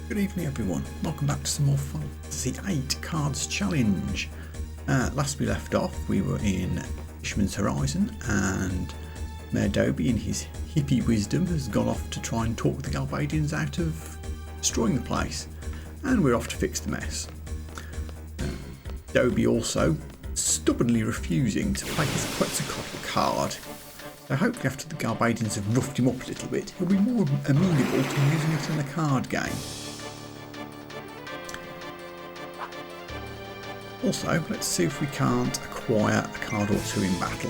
Good evening everyone, welcome back to some more FF8 Cards Challenge. Last we left off we were in Fishman's Horizon and Mayor Dobie in his hippie wisdom has gone off to try and talk the Galbadians out of destroying the place, and we're off to fix the mess. Dobie also stubbornly refusing to play his Quetzalcoatl card. So hopefully after the Galbadians have roughed him up a little bit, he'll be more amenable to using it in a card game. Also, let's see if we can't acquire a card or two in battle.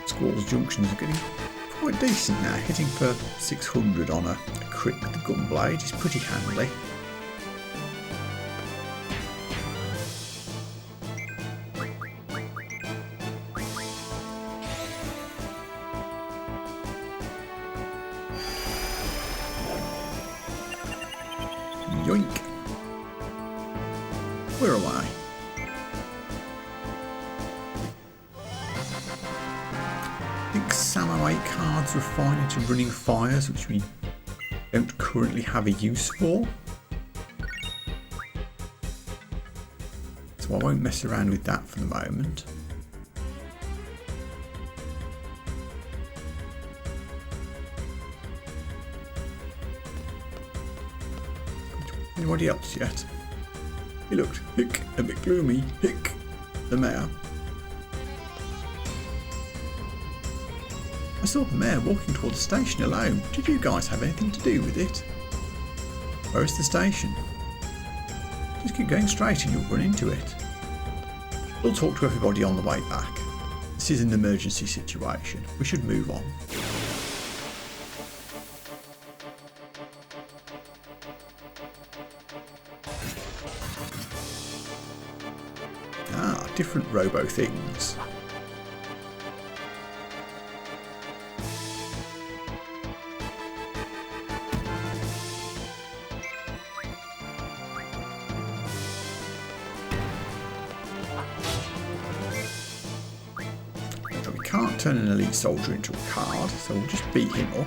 Squall's junctions are getting quite decent now, hitting for 600 on a crit with the gunblade is pretty handy. Yoink! We're away. I think Samo 8 cards refine into running fires, which we don't currently have a use for. So I won't mess around with that for the moment. Anybody else yet? He looked a bit gloomy. The mayor. I saw the mayor walking toward the station alone. Did you guys have anything to do with it? Where is the station? Just keep going straight and you'll run into it. We'll talk to everybody on the way back. This is an emergency situation. We should move on. Different robo things. So we can't turn an elite soldier into a card, so we'll just beat him up.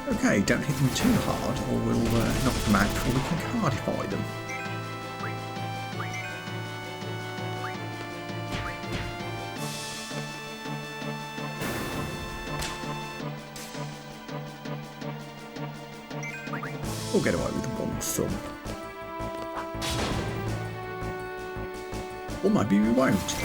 Okay, don't hit them too hard or we'll knock them out before we can cardify them. We'll get away with one thump. Or maybe we won't.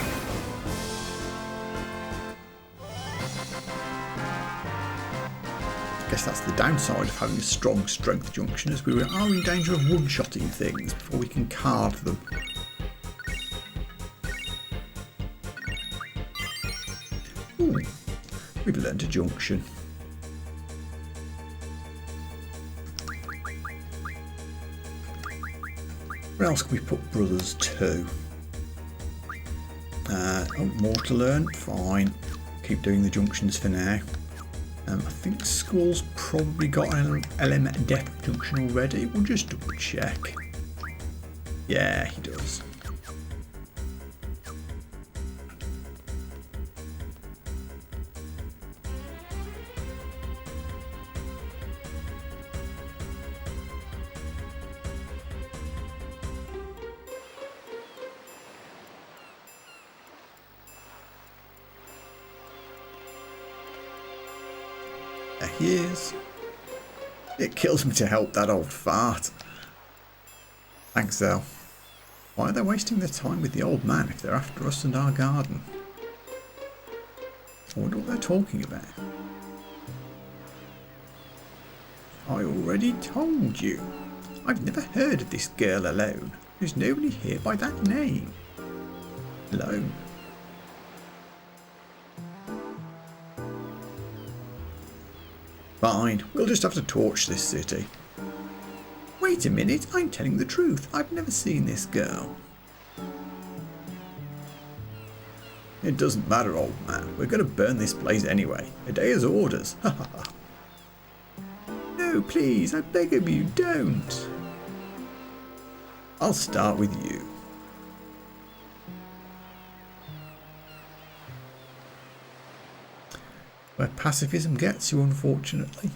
I guess that's the downside of having a strong strength junction, as we are in danger of one-shotting things before we can card them. Ooh, we've learned a junction. Where else can we put brothers to? More to learn? Fine. Keep doing the junctions for now. I think Squall's probably got an LM depth junction already. We'll just double check. Yeah, he does. There he is. It kills me to help that old fart. Thanks, Zell. Why are they wasting their time with the old man if they're after us and our garden? I wonder what they're talking about. I already told you. I've never heard of this girl alone. There's nobody here by that name. Alone. Fine, we'll just have to torch this city. Wait a minute, I'm telling the truth. I've never seen this girl. It doesn't matter, old man. We're going to burn this place anyway. A day as orders. Ha ha ha. No, please, I beg of you, don't. I'll start with you. Where pacifism gets you, unfortunately.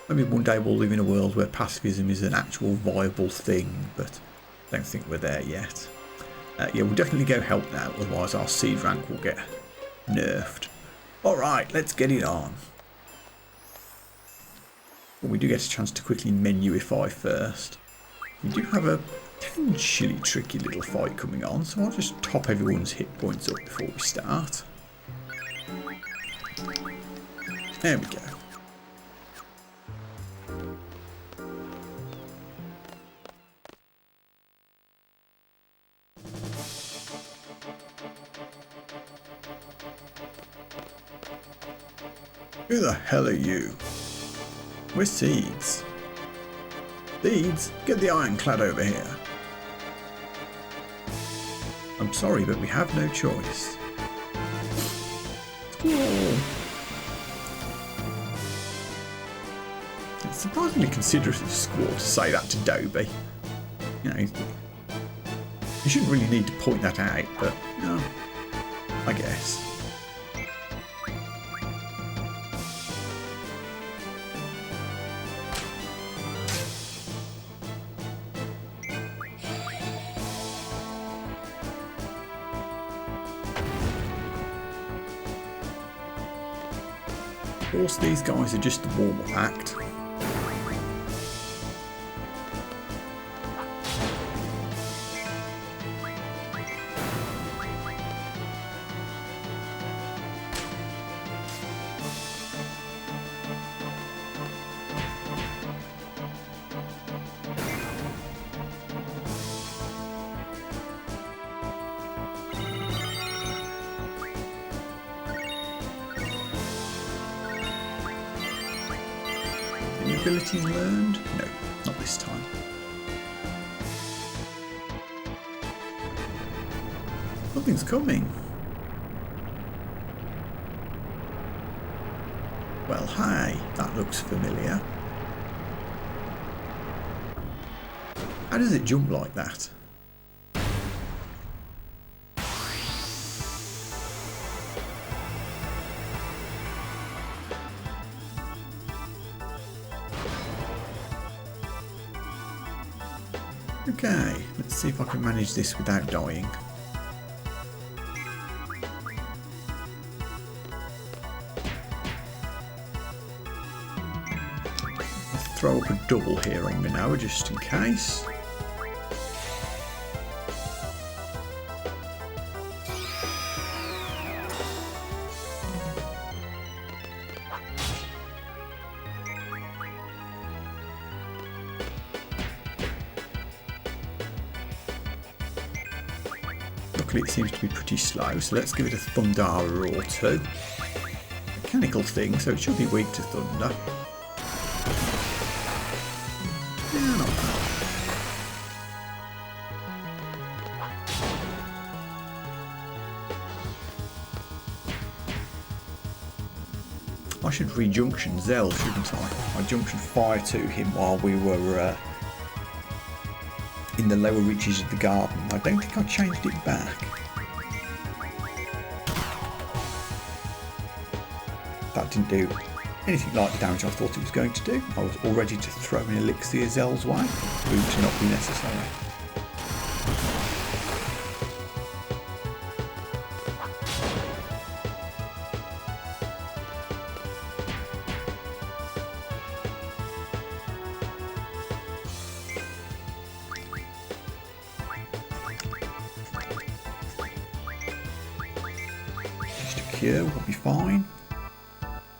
Maybe one day we'll live in a world where pacifism is an actual viable thing, but I don't think we're there yet. Yeah, we'll definitely go help now, otherwise our siege rank will get nerfed. Alright, let's get it on. Well, we do get a chance to quickly menuify first. We do have a potentially tricky little fight coming on, so I'll just top everyone's hit points up before we start. There we go. Who the hell are you? We're Seeds. Seeds, get the ironclad over here. I'm sorry, but we have no choice. Squall. It's surprisingly considerate of Squall to say that to Dobie. You know, you shouldn't really need to point that out, but no, I guess. Of course, these guys are just a warm-up act. Abilities learned? No, not this time. Nothing's coming. Well, hey, that looks familiar. How does it jump like that? Okay, let's see if I can manage this without dying. I'll throw up a double here on Minoa just in case. Luckily it seems to be pretty slow, so let's give it a Thundara or two. Mechanical thing, so it should be weak to thunder. Yeah, not bad. I should rejunction Zell, shouldn't I? I junction fire to him while we were in the lower reaches of the garden. I don't think I changed it back. That didn't do anything like the damage I thought it was going to do. I was all ready to throw an elixir Zell's way. Proved to not be necessary. Cure will be fine.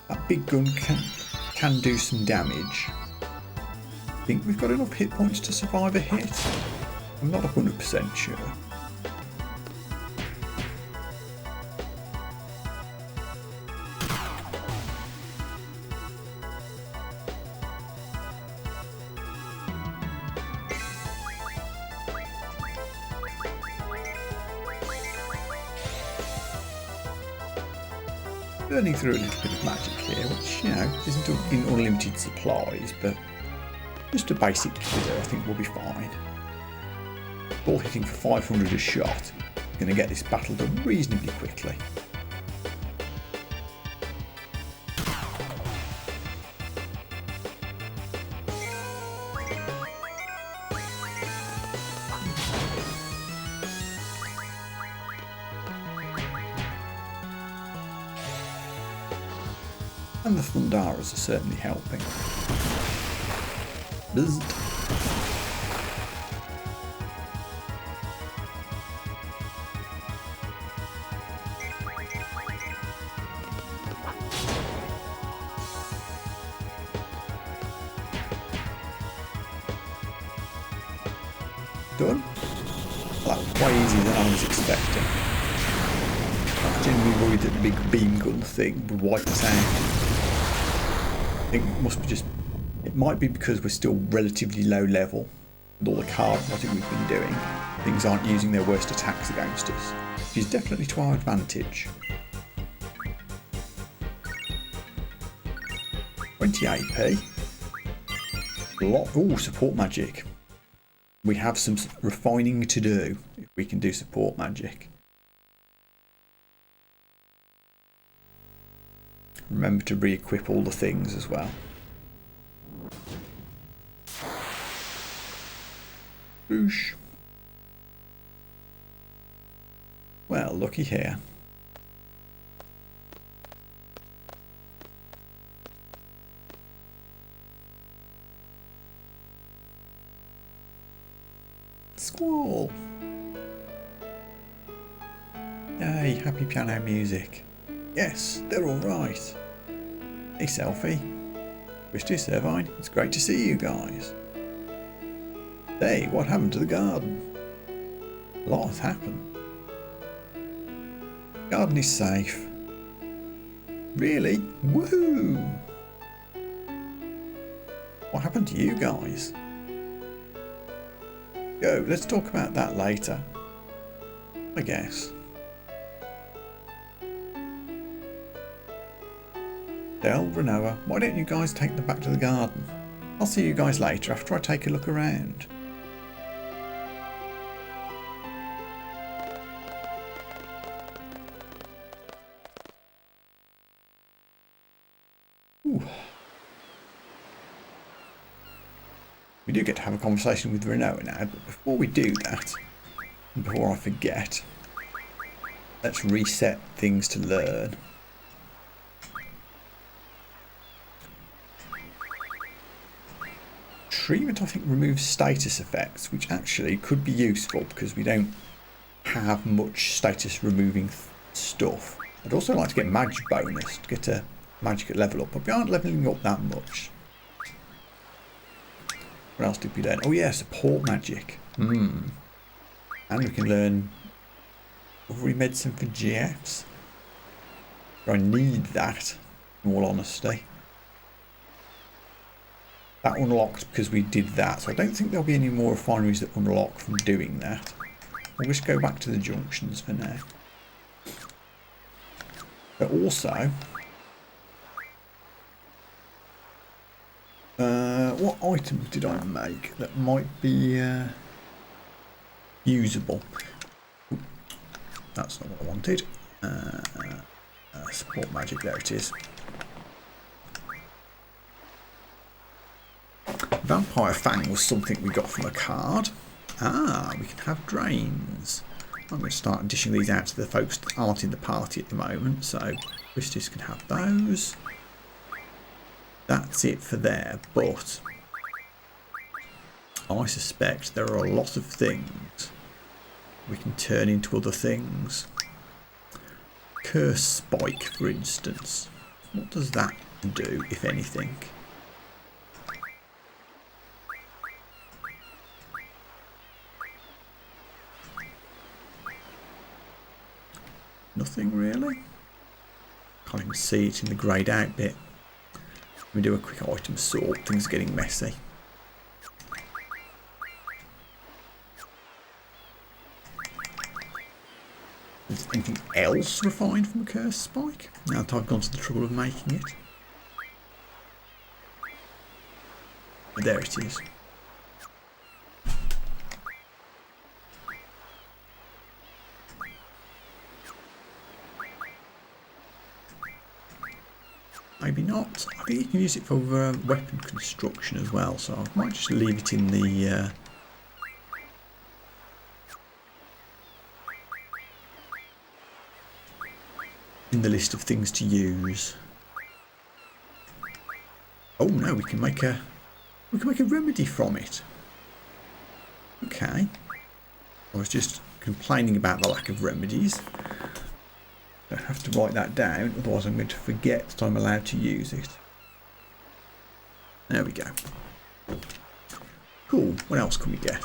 That big gun can do some damage. I think we've got enough hit points to survive a hit. I'm not 100% sure. burning through a little bit of magic here, which, you know, isn't in unlimited supplies, but just a basic killer I think will be fine. Ball hitting for 500 a shot, going to get this battle done reasonably quickly. And the Thundaras are certainly helping. Buzzed. Done. That was way easier than I was expecting. I was genuinely worried that the big beam gun thing would wipe us out. I think it must be just, it might be because we're still relatively low level with all the card modding we've been doing. Things aren't using their worst attacks against us, which is definitely to our advantage. 20 AP. A lot. Oh, support magic. We have some refining to do if we can do support magic. Remember to re-equip all the things as well. Boosh. Well, looky here. Squall. Yay, happy piano music. Yes, they're all right. Hey, Selfie. Christy, Servine, it's great to see you guys. Hey, what happened to the garden? A lot has happened. Garden is safe. Really? Woohoo! What happened to you guys? Go, let's talk about that later. I guess. Del, Renoa, why don't you guys take them back to the garden? I'll see you guys later after I take a look around. Ooh. We do get to have a conversation with Renoa now, but before we do that, and before I forget, let's reset things to learn. Treatment, I think, removes status effects, which actually could be useful because we don't have much status removing stuff. I'd also like to get magic bonus to get a magic level up, but we aren't leveling up that much. What else did we learn? Oh yeah, support magic. And we can learn recovery medicine for GFs. I need that, in all honesty. That unlocked because we did that, so I don't think there'll be any more refineries that unlock from doing that. We'll just go back to the junctions for now. But also, what items did I make that might be usable? Ooh, that's not what I wanted. Support magic, there it is. Vampire Fang was something we got from a card. Ah, we can have drains. I'm going to start dishing these out to the folks that aren't in the party at the moment, so Christus can have those. That's it for there, but I suspect there are a lot of things we can turn into other things. Curse Spike, for instance. What does that do, if anything? Nothing really. Can't even see it in the greyed out bit. Let me do a quick item sort. Things are getting messy. Is there anything else refined from a curse spike? Now that I've gone to the trouble of making it. There it is. Maybe not. I think you can use it for weapon construction as well, so I might just leave it in the list of things to use. Oh no, we can make a remedy from it. Okay. I was just complaining about the lack of remedies. I have to write that down, otherwise I'm going to forget that I'm allowed to use it. There we go. Cool. What else can we get?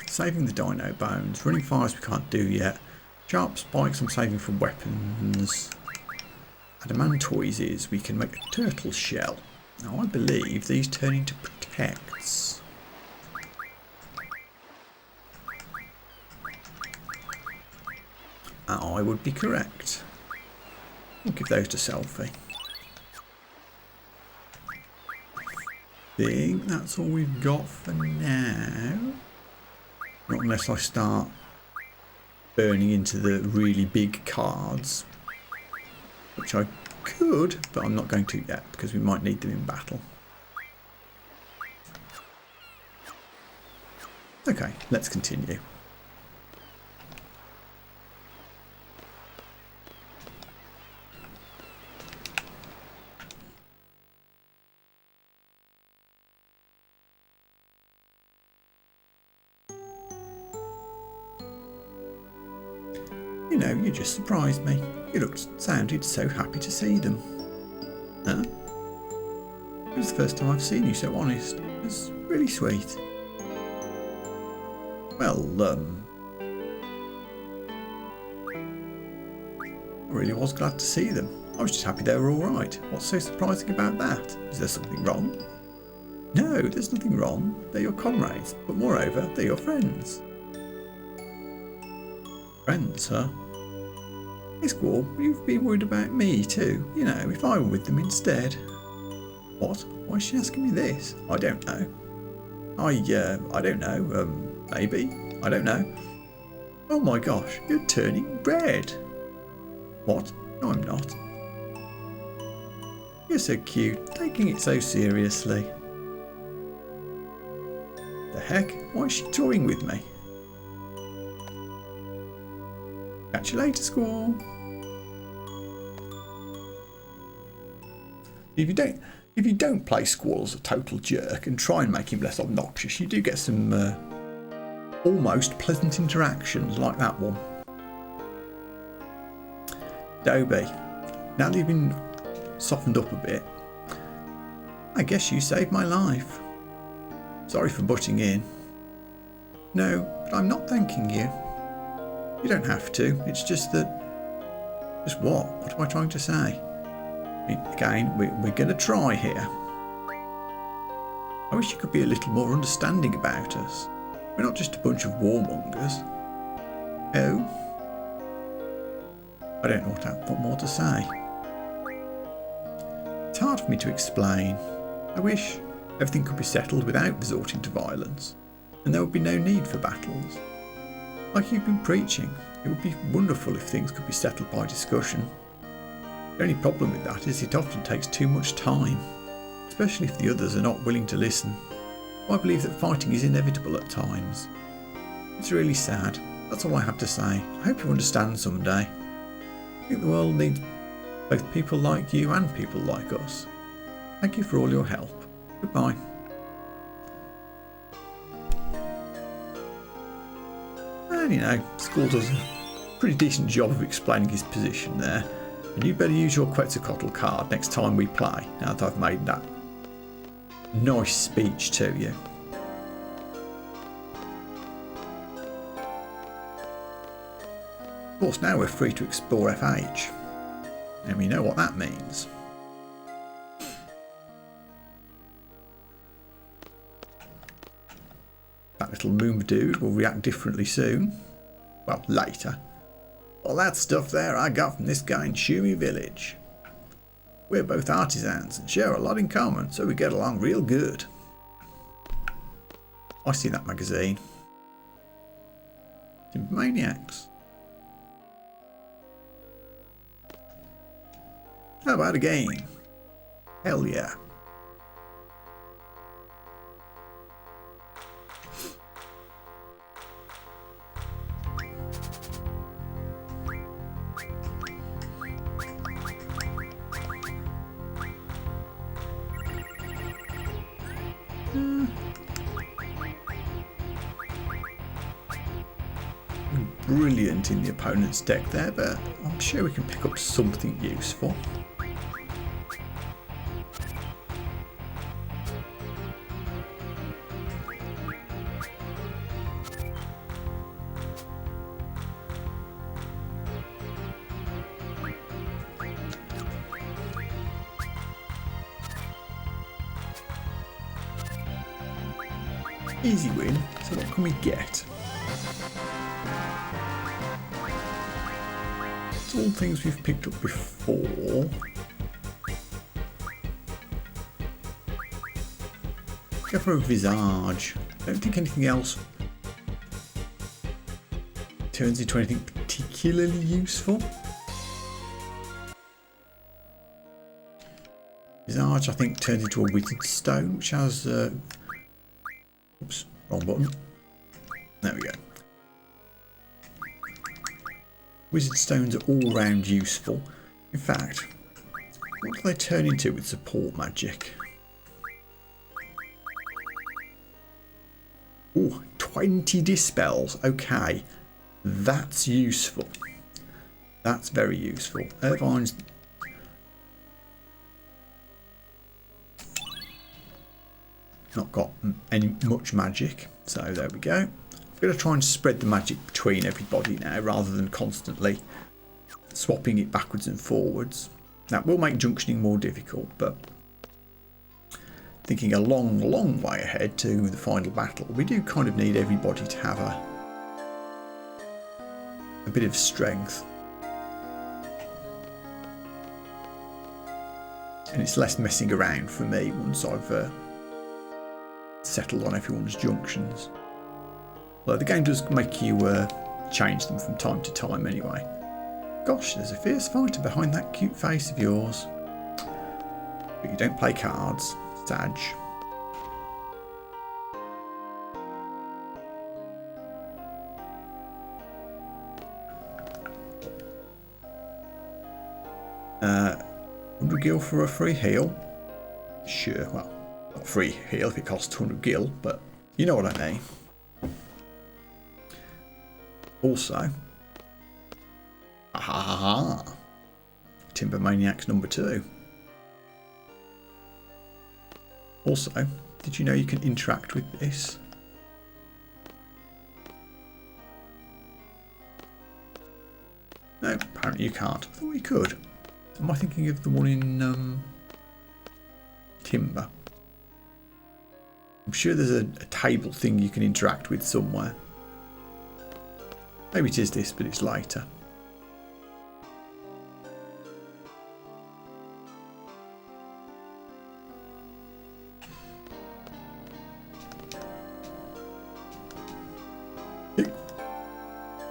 Saving the dino bones. Running fires we can't do yet. Sharp spikes I'm saving for weapons. Adamantoises. We can make a turtle shell. Now I believe these turn into protects. I would be correct. We'll give those to Selfie. I think that's all we've got for now. Not unless I start burning into the really big cards. Which I could, but I'm not going to yet because we might need them in battle. Okay, let's continue. You know, you just surprised me. You sounded so happy to see them. Huh? It was the first time I've seen you so honest. It was really sweet. Well, I really was glad to see them. I was just happy they were alright. What's so surprising about that? Is there something wrong? No, there's nothing wrong. They're your comrades, but moreover, they're your friends. Friends, huh? Hey Squall, you've been worried about me too. You know, if I were with them instead. What? Why is she asking me this? I don't know. I don't know. Maybe. I don't know. Oh my gosh, you're turning red. What? No, I'm not. You're so cute, taking it so seriously. The heck? Why is she toying with me? Catch you later, Squall. If you don't play Squall as a total jerk and try and make him less obnoxious, you do get some almost pleasant interactions like that one. Dobie, now that you've been softened up a bit, I guess you saved my life. Sorry for butting in. No, but I'm not thanking you. You don't have to, it's just that... Just what? What am I trying to say? I mean, again, we're going to try here. I wish you could be a little more understanding about us. We're not just a bunch of warmongers. Oh? I don't know what more to say. It's hard for me to explain. I wish everything could be settled without resorting to violence, and there would be no need for battles. Like you've been preaching, it would be wonderful if things could be settled by discussion. The only problem with that is it often takes too much time, especially if the others are not willing to listen. I believe that fighting is inevitable at times. It's really sad. That's all I have to say. I hope you understand someday. I think the world needs both people like you and people like us. Thank you for all your help. Goodbye. And you know, Squall does a pretty decent job of explaining his position there. And you better use your Quetzalcoatl card next time we play, now that I've made that nice speech to you. Of course, now we're free to explore FH. And we know what that means. that little moon dude will react differently soon. Well, later. All that stuff there I got from this guy in Shumi Village. We're both artisans and share a lot in common, so we get along real good. I see that magazine. Maniacs. How about a game? Hell yeah. Brilliant in the opponent's deck there, but I'm sure we can pick up something useful. Easy win, so what can we get? It's all things we've picked up before. Go for a Visage. I don't think anything else turns into anything particularly useful. Visage, I think, turns into a Wizard Stone, which has... oops, wrong button. There we go. Wizard Stones are all round useful. In fact, what do they turn into with support magic? Oh, 20 dispels. Okay, that's useful. That's very useful. Irvine's not got much magic, so there we go. I'm going to try and spread the magic between everybody now rather than constantly swapping it backwards and forwards. That will make junctioning more difficult, but thinking a long, long way ahead to the final battle, we do kind of need everybody to have a bit of strength. And it's less messing around for me once I've settled on everyone's junctions. Although the game does make you change them from time to time anyway. Gosh, there's a fierce fighter behind that cute face of yours. But you don't play cards, Sag. $100 gil for a free heal? Sure, well, not free heal if it costs 200 gil, but you know what I mean. Also, Timber Maniacs number 2. Also, did you know you can interact with this? No, apparently you can't. I thought you could. Am I thinking of the one in Timber? I'm sure there's a table thing you can interact with somewhere. Maybe it is this, but it's later.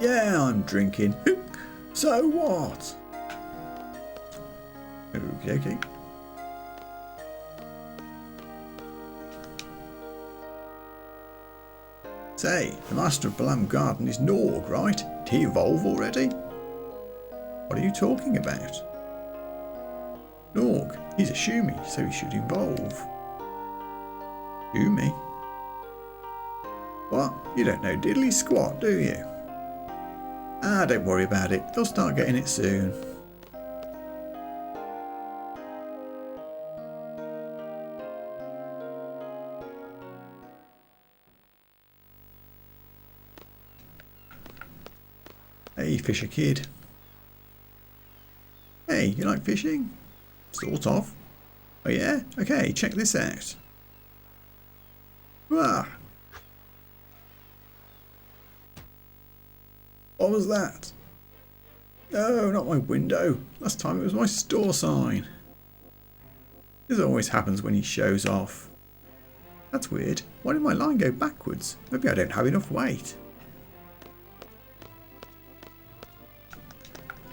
Yeah, I'm drinking. So what? Okay. Say, the master of Balam Garden is Norg, right? Did he evolve already? What are you talking about? Norg, he's a Shumi, so he should evolve. Shumi? What? You don't know diddly squat, do you? Ah, don't worry about it. They'll start getting it soon. Hey, Fisher Kid. Hey, you like fishing? Sort of. Oh yeah? Okay, check this out. Ah. What was that? No, not my window. Last time it was my store sign. This always happens when he shows off. That's weird. Why did my line go backwards? Maybe I don't have enough weight.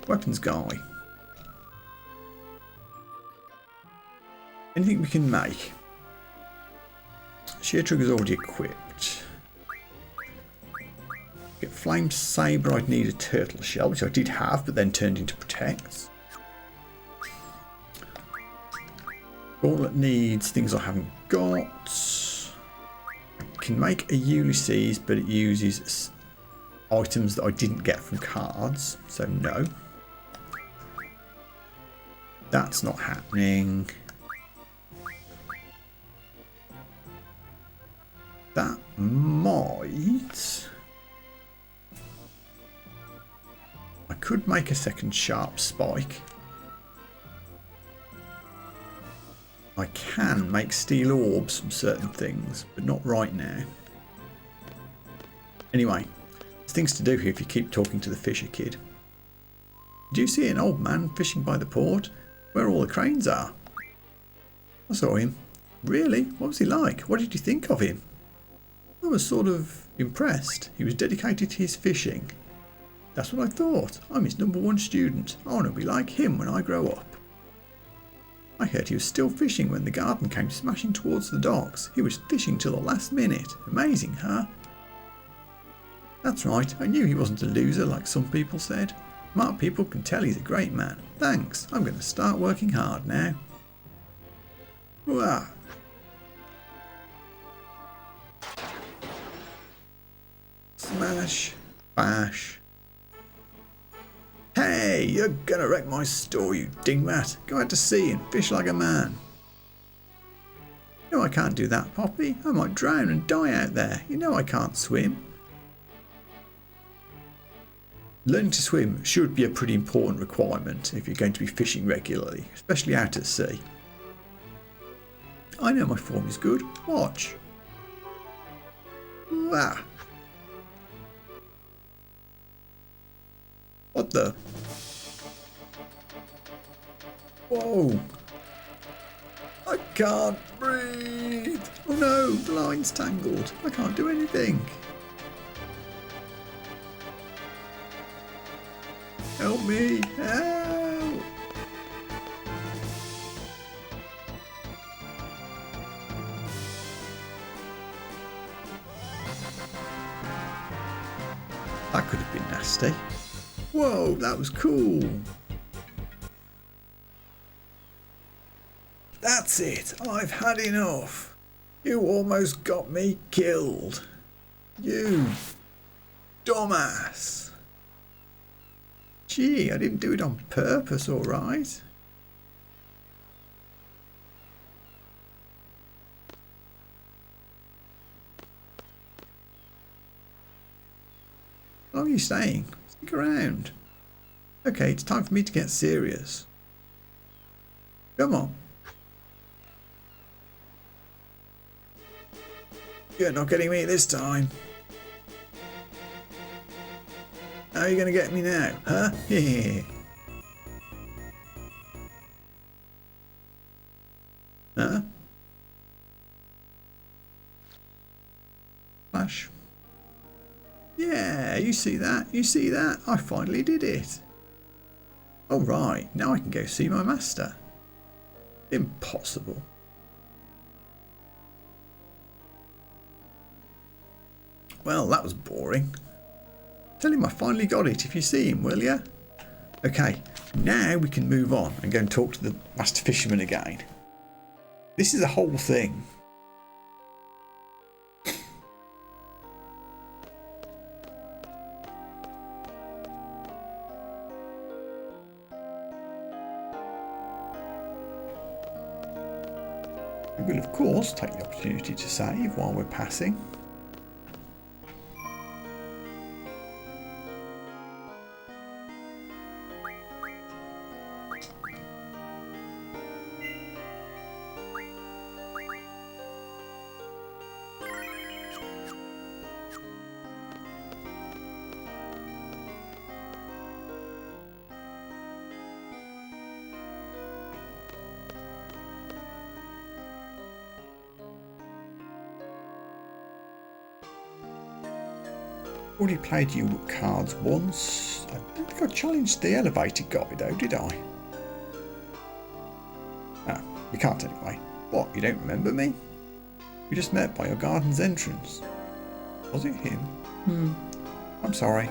Weapons guy. Anything we can make? Shear trigger's already equipped. Get flamed saber, I'd need a turtle shell, which I did have, but then turned into protect. Gauntlet needs things I haven't got. I can make a Ulysses, but it uses items that I didn't get from cards, so no. That's not happening. That might... I could make a second sharp spike. I can make steel orbs from certain things, but not right now. Anyway, there's things to do here if you keep talking to the fisher kid. Did you see an old man fishing by the port, where all the cranes are? I saw him. Really? What was he like? What did you think of him? I was sort of impressed. He was dedicated to his fishing. That's what I thought. I'm his #1 student. I want to be like him when I grow up. I heard he was still fishing when the garden came smashing towards the docks. He was fishing till the last minute. Amazing, huh? That's right. I knew he wasn't a loser like some people said. Smart people can tell he's a great man. Thanks. I'm going to start working hard now. Wah. Smash. Bash. Hey, you're gonna wreck my store, you dingbat. Go out to sea and fish like a man. No, I can't do that, Poppy. I might drown and die out there. You know I can't swim. Learning to swim should be a pretty important requirement if you're going to be fishing regularly, especially out at sea. I know my form is good. Watch. Ah. What the? Whoa. I can't breathe. Oh no, the line's tangled. I can't do anything. Help me. Help. That could have been nasty. Whoa, that was cool. That's it. I've had enough. You almost got me killed. You dumbass. Gee, I didn't do it on purpose, all right. How long are you staying? Stick around. Okay, it's time for me to get serious. Come on. You're not getting me this time. How are you going to get me now, huh? Huh? Flash. Yeah, you see that? You see that? I finally did it. All right, now I can go see my master. Impossible. Well, that was boring. Tell him I finally got it if you see him, will ya? Okay, now we can move on and go and talk to the master fisherman again. This is a whole thing. We will of course take the opportunity to save while we're passing. Already played you cards once. I don't think I challenged the elevator guy though, did I? Ah, you can't anyway. What, you don't remember me? We just met by your garden's entrance. Was it him? I'm sorry.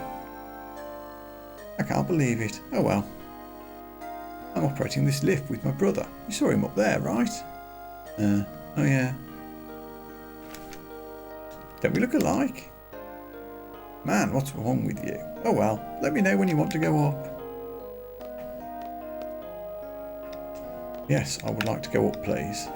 I can't believe it. Oh well. I'm operating this lift with my brother. You saw him up there, right? Oh yeah. Don't we look alike? Man, what's wrong with you? Oh well, let me know when you want to go up. Yes, I would like to go up, please.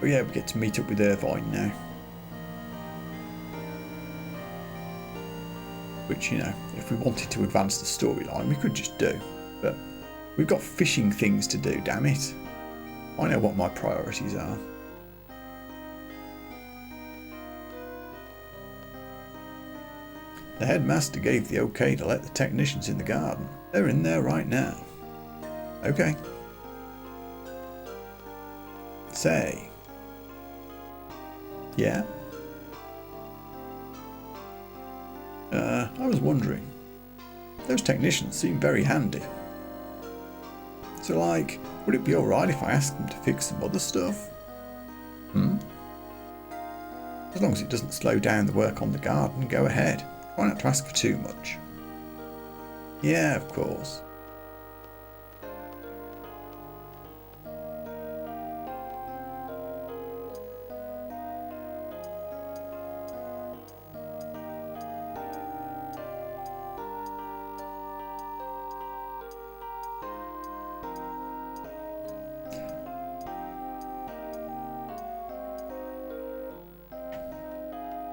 Oh yeah, we get to meet up with Irvine now. Which, you know, if we wanted to advance the storyline, we could just do. But we've got fishing things to do, damn it. I know what my priorities are. The headmaster gave the okay to let the technicians in the garden. They're in there right now. Okay. Say. Yeah? I was wondering. Those technicians seem very handy. So like, would it be alright if I asked them to fix some other stuff? As long as it doesn't slow down the work on the garden, go ahead. Try not to ask for too much. Yeah, of course.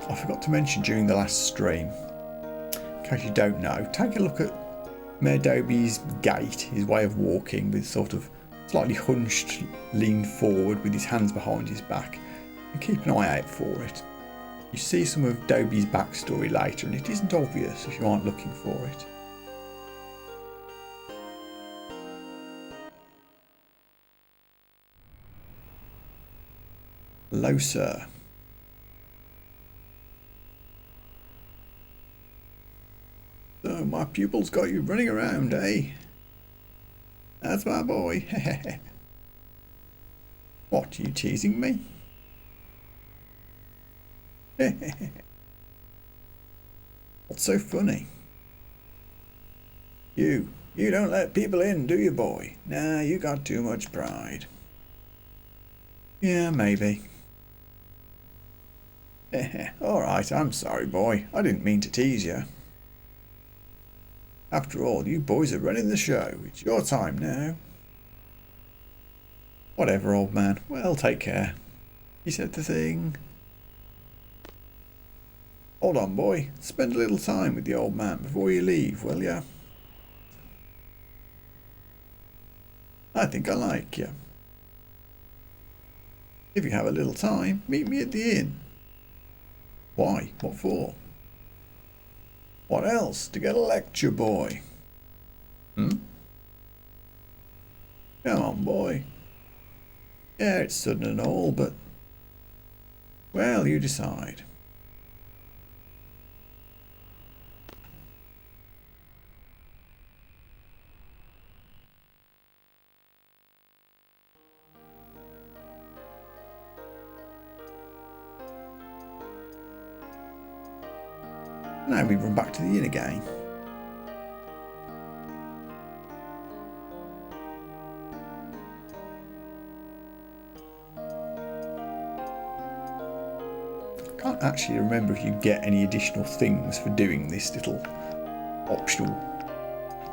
I forgot to mention during the last stream, in case you don't know, take a look at Mayor Dobie's gait, his way of walking with sort of slightly hunched, leaned forward with his hands behind his back, and keep an eye out for it. You see some of Dobie's backstory later and it isn't obvious if you aren't looking for it. Hello, sir. So my pupil's got you running around, eh? That's my boy. What, are you teasing me? What's so funny? You don't let people in, do you, boy? Nah, you got too much pride. Yeah, maybe. Alright, I'm sorry, boy. I didn't mean to tease you. After all, you boys are running the show. It's your time now. Whatever, old man. Well, take care. He said the thing. Hold on, boy. Spend a little time with the old man before you leave, will ya? I think I like you. If you have a little time, meet me at the inn. Why? What for? What else? To get a lecture, boy. Come on, boy. Yeah, it's sudden and all, but... well, you decide. Now we run back to the inn again. I can't actually remember if you get any additional things for doing this little optional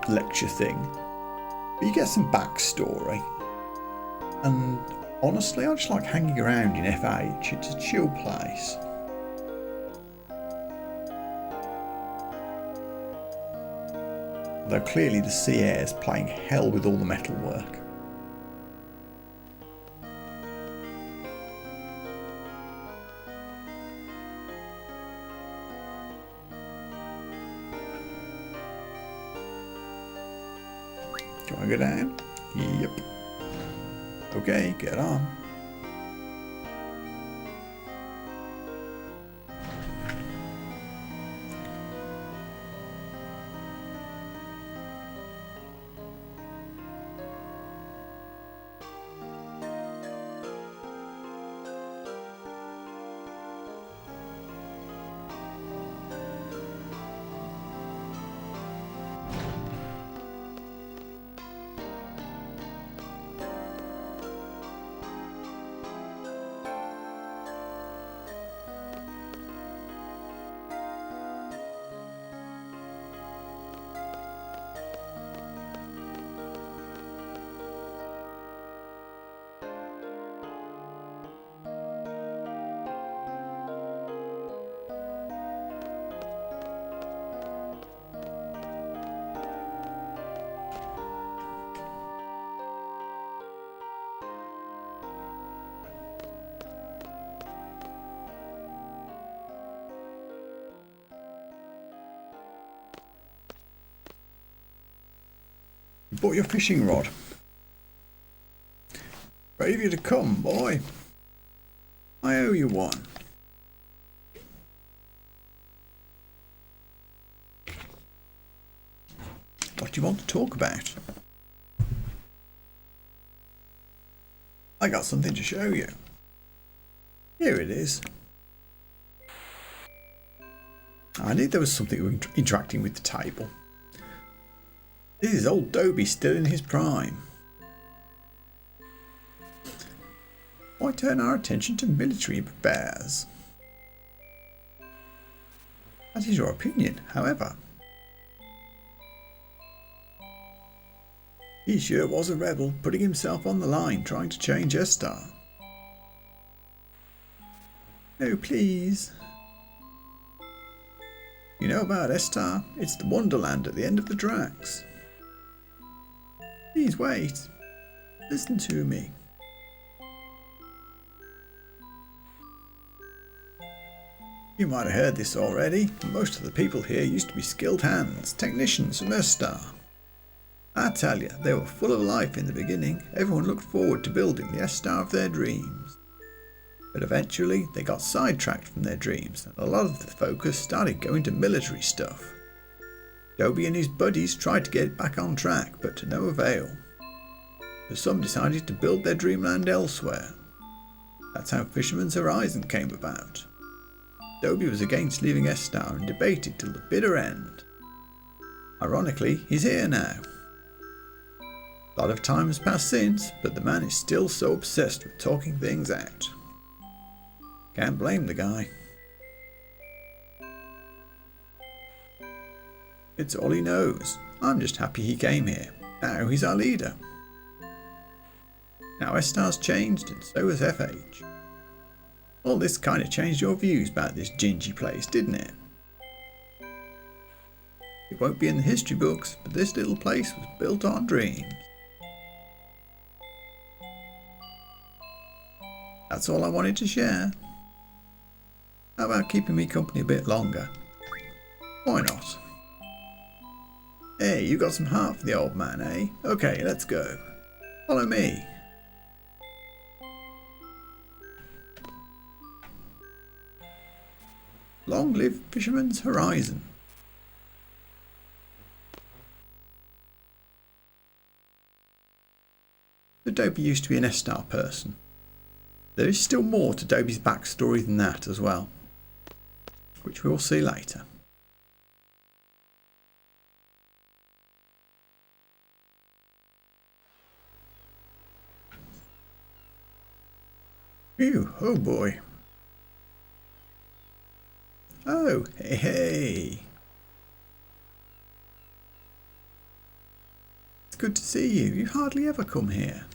lecture thing. But you get some backstory. And honestly, I just like hanging around in FH. It's a chill place. Although clearly the sea air is playing hell with all the metal work. Do you want to go down? Yep. Okay, get on. You bought your fishing rod. Ready for you to come, boy. I owe you one. What do you want to talk about? I got something to show you. Here it is. I knew there was something interacting with the table. This is old Dobie still in his prime. Why turn our attention to military affairs? That is your opinion, however. He sure was a rebel, putting himself on the line, trying to change Estar. Oh, please. You know about Estar? It's the Wonderland at the end of the tracks. Please wait. Listen to me. You might have heard this already. Most of the people here used to be skilled hands, technicians from Estar. I tell you, they were full of life in the beginning. Everyone looked forward to building the Estar of their dreams. But eventually, they got sidetracked from their dreams, and a lot of the focus started going to military stuff. Dobie and his buddies tried to get it back on track, but to no avail. So some decided to build their dreamland elsewhere. That's how Fisherman's Horizon came about. Dobie was against leaving Estar and debated till the bitter end. Ironically, he's here now. A lot of time has passed since, but the man is still so obsessed with talking things out. Can't blame the guy. It's all he knows. I'm just happy he came here. Now he's our leader. Now Estar's changed, and so has FH. All this kind of changed your views about this gingy place, didn't it? It won't be in the history books, but this little place was built on dreams. That's all I wanted to share. How about keeping me company a bit longer? Why not? Hey, you got some heart for the old man, eh? Okay, let's go. Follow me. Long live Fisherman's Horizon. The Dobie used to be an Estar person. There is still more to Dobie's backstory than that as well, which we will see later. Phew, oh boy. Oh, hey, hey. It's good to see you. You hardly ever come here.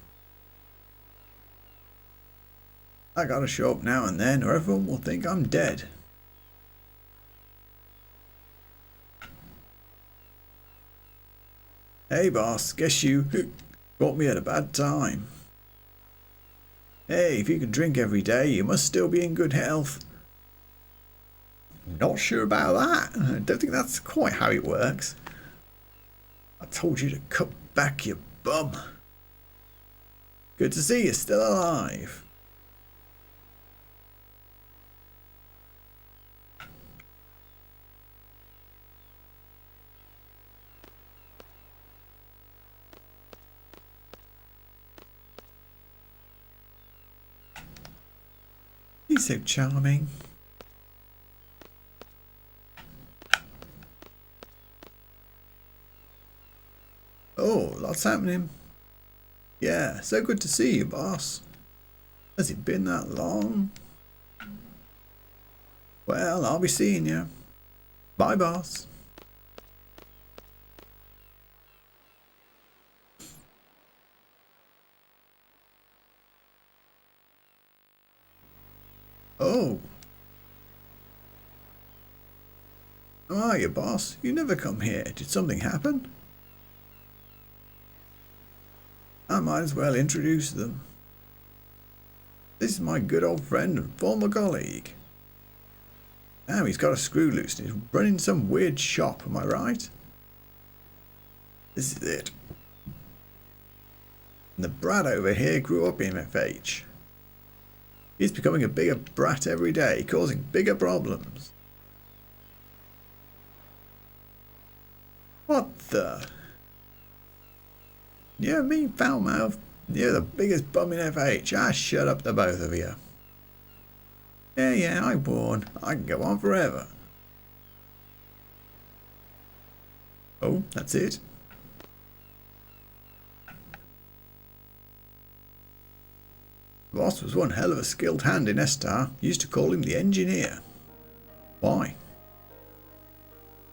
I gotta show up now and then or everyone will think I'm dead. Hey boss, guess you caught me at a bad time. Hey, if you can drink every day, you must still be in good health. Not sure about that. I don't think that's quite how it works. I told you to cut back, you bum. Good to see you're still alive. He's so charming. Oh, lots happening. Yeah, so good to see you, boss. Has it been that long? Well, I'll be seeing you. Bye, boss. Oh. How are you, boss? You never come here. Did something happen? I might as well introduce them. This is my good old friend and former colleague. Now he's got a screw loose and he's running some weird shop, am I right? This is it. And the brat over here grew up in FH. He's becoming a bigger brat every day, causing bigger problems. What the? You're me, foul mouth. You're the biggest bum in FH. Ah, shut up, the both of you. Yeah, I won. I can go on forever. Oh, that's it. The boss was one hell of a skilled hand in S-Star. Used to call him the engineer. Why?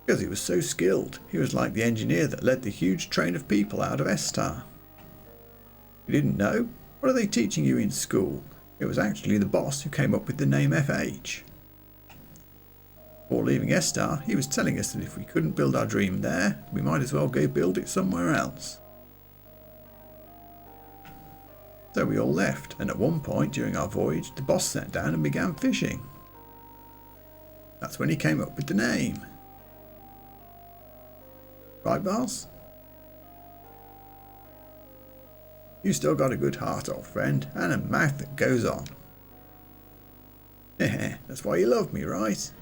Because he was so skilled. He was like the engineer that led the huge train of people out of S-Star. You didn't know? What are they teaching you in school? It was actually the boss who came up with the name FH. Before leaving S-Star, he was telling us that if we couldn't build our dream there, we might as well go build it somewhere else. So we all left, and at one point during our voyage, the boss sat down and began fishing. That's when he came up with the name. Right, boss? You still got a good heart, old friend, and a mouth that goes on. That's why you love me, right?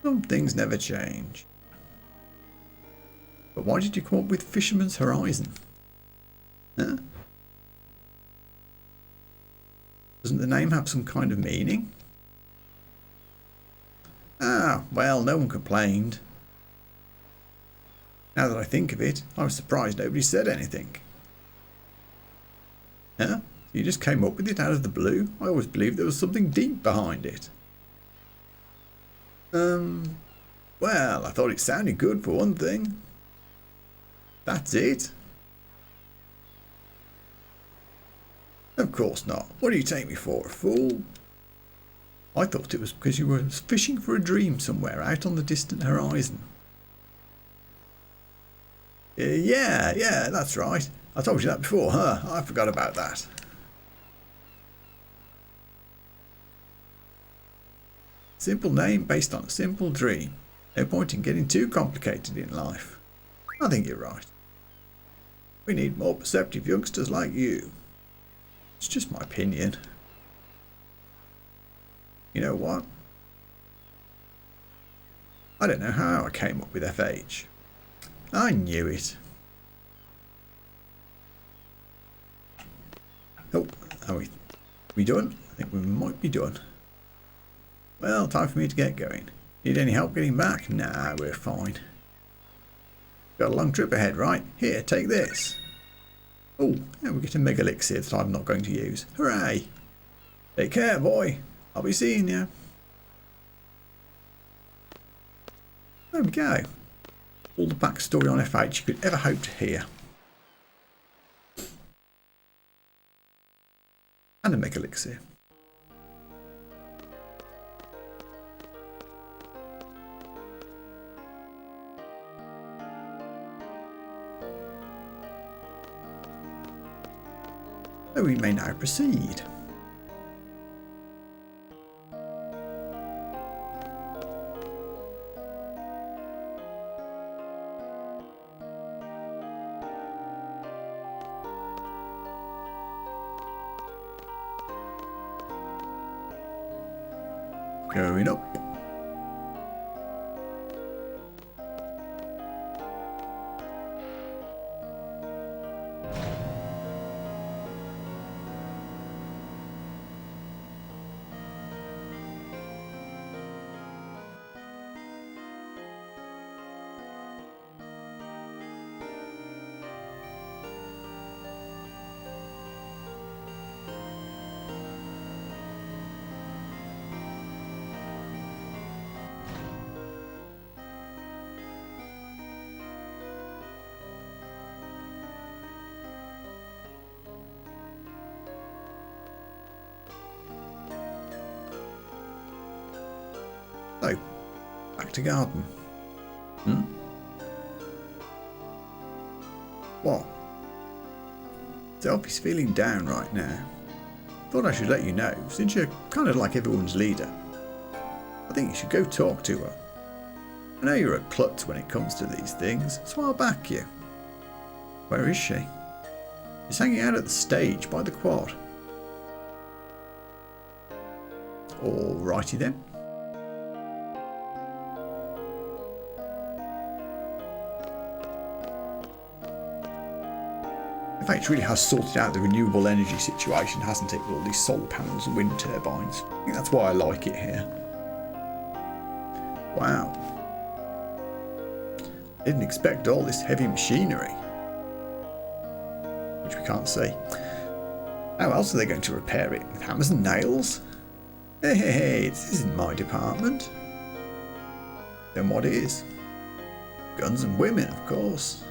Some things never change. But why did you come up with Fisherman's Horizon? Huh? Doesn't the name have some kind of meaning? Ah, well, no one complained. Now that I think of it, I was surprised nobody said anything. Huh? You just came up with it out of the blue? I always believed there was something deep behind it. Well, I thought it sounded good for one thing. That's it? Of course not. What do you take me for, a fool? I thought it was because you were fishing for a dream somewhere out on the distant horizon. Yeah, that's right. I told you that before, huh? I forgot about that. Simple name based on a simple dream. No point in getting too complicated in life. I think you're right. We need more perceptive youngsters like you. It's just my opinion. You know what? I don't know how I came up with FH. I knew it. Oh, are we done? I think we might be done. Well, time for me to get going. Need any help getting back? Nah, we're fine. Got a long trip ahead, right? Here, take this. Oh, yeah, we get a mega elixir that I'm not going to use. Hooray! Take care, boy. I'll be seeing you. There we go. All the backstory on FH you could ever hope to hear. And a mega elixir. So we may now proceed. Going up. So, back to garden. What? Zelfie's feeling down right now. Thought I should let you know, since you're kind of like everyone's leader. I think you should go talk to her. I know you're a klutz when it comes to these things, so I'll back you. Where is she? She's hanging out at the stage by the quad. Alrighty then. FF8 really has sorted out the renewable energy situation, hasn't it, with all these solar panels and wind turbines. I think that's why I like it here. Wow. Didn't expect all this heavy machinery. Which we can't see. How else are they going to repair it? With hammers and nails? Hey, this isn't my department. Then what is? Guns and women, of course.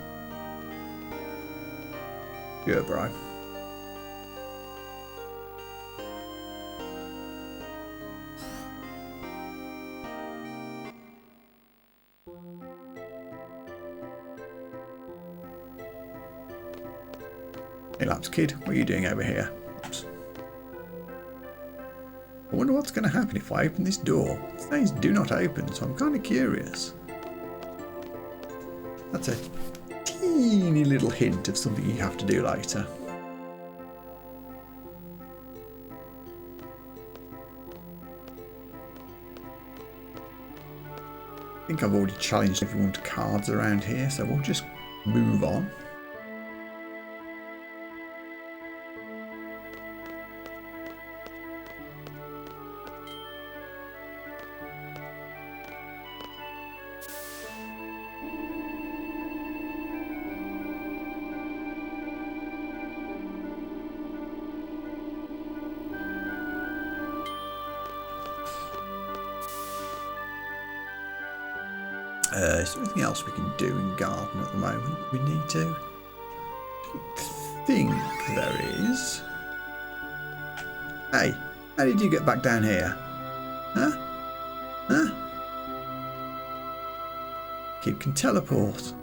Yeah, bro. Hey, Laps Kid, what are you doing over here? Oops. I wonder what's going to happen if I open this door. It says do not open, so I'm kind of curious. That's a teeny little hint of something you have to do later. I think I've already challenged everyone to cards around here, so we'll just move on. Is there anything else we can do in garden at the moment? We need to. I think there is. Hey, how did you get back down here? Huh? Huh? Kid can teleport.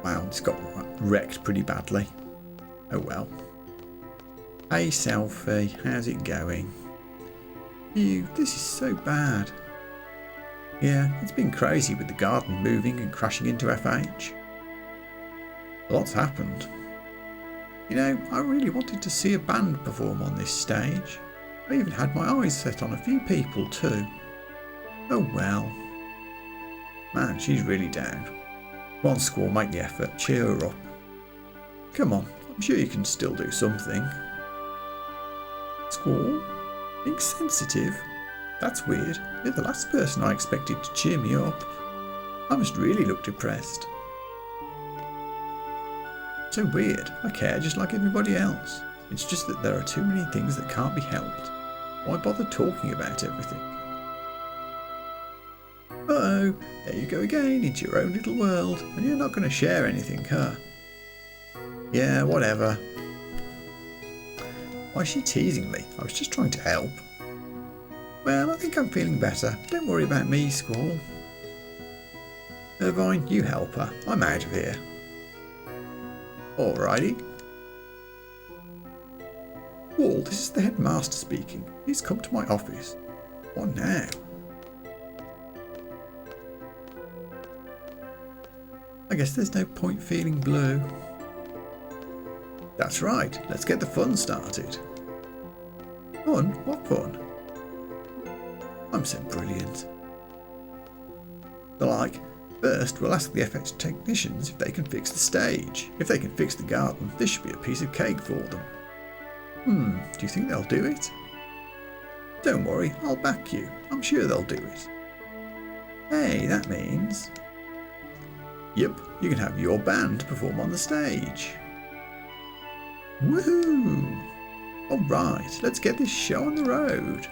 Wow, it's got wrecked pretty badly. Oh well. Hey Selfie, how's it going? This is so bad. Yeah, it's been crazy with the garden moving and crashing into FH. Lots happened. You know, I really wanted to see a band perform on this stage. I even had my eyes set on a few people too. Oh well. Man, she's really down. Come on, Squall, make the effort. Cheer her up. Come on, I'm sure you can still do something. Squall? Being sensitive? That's weird. You're the last person I expected to cheer me up. I must really look depressed. So weird. I care just like everybody else. It's just that there are too many things that can't be helped. Why bother talking about everything? Uh-oh, there you go again into your own little world, and you're not going to share anything, huh? Yeah, whatever. Why is she teasing me? I was just trying to help. Well, I think I'm feeling better. Don't worry about me, Squall. Irvine, you help her. I'm out of here. Alrighty. Squall, this is the headmaster speaking. Please come to my office. What now? I guess there's no point feeling blue. That's right. Let's get the fun started. Fun? What fun? I'm so brilliant. Like, first we'll ask the FX technicians if they can fix the stage. If they can fix the garden, this should be a piece of cake for them. Do you think they'll do it? Don't worry, I'll back you. I'm sure they'll do it. Hey, that means... Yep, you can have your band perform on the stage. Woohoo! Alright, let's get this show on the road.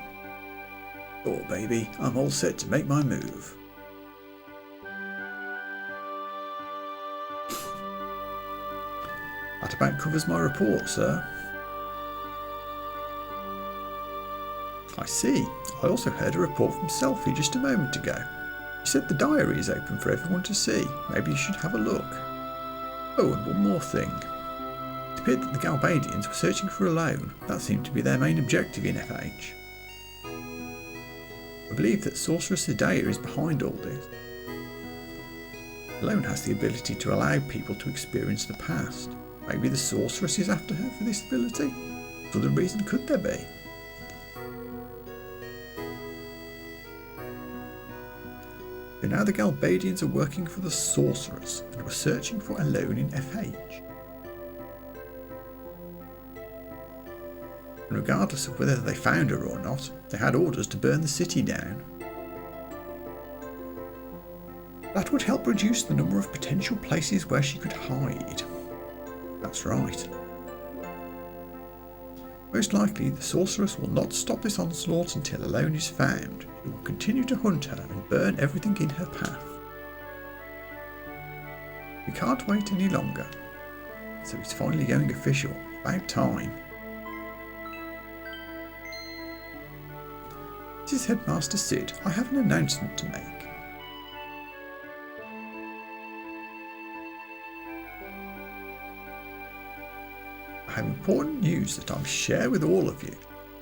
Oh baby, I'm all set to make my move. That about covers my report, sir. I see. I also heard a report from Selfie just a moment ago. He said the diary is open for everyone to see. Maybe you should have a look. Oh, and one more thing. It appeared that the Galbadians were searching for a loan. That seemed to be their main objective in FH. I believe that Sorceress Hidea is behind all this. The loan has the ability to allow people to experience the past. Maybe the Sorceress is after her for this ability? What other reason could there be? So now the Galbadians are working for the Sorceress and were searching for a loan in FH. And regardless of whether they found her or not, they had orders to burn the city down. That would help reduce the number of potential places where she could hide. That's right. Most likely, the Sorceress will not stop this onslaught until a loan is found. She will continue to hunt her and burn everything in her path. We can't wait any longer. So it's finally going official. About time. This is Headmaster Sid. I have an announcement to make. I have important news that I'll share with all of you.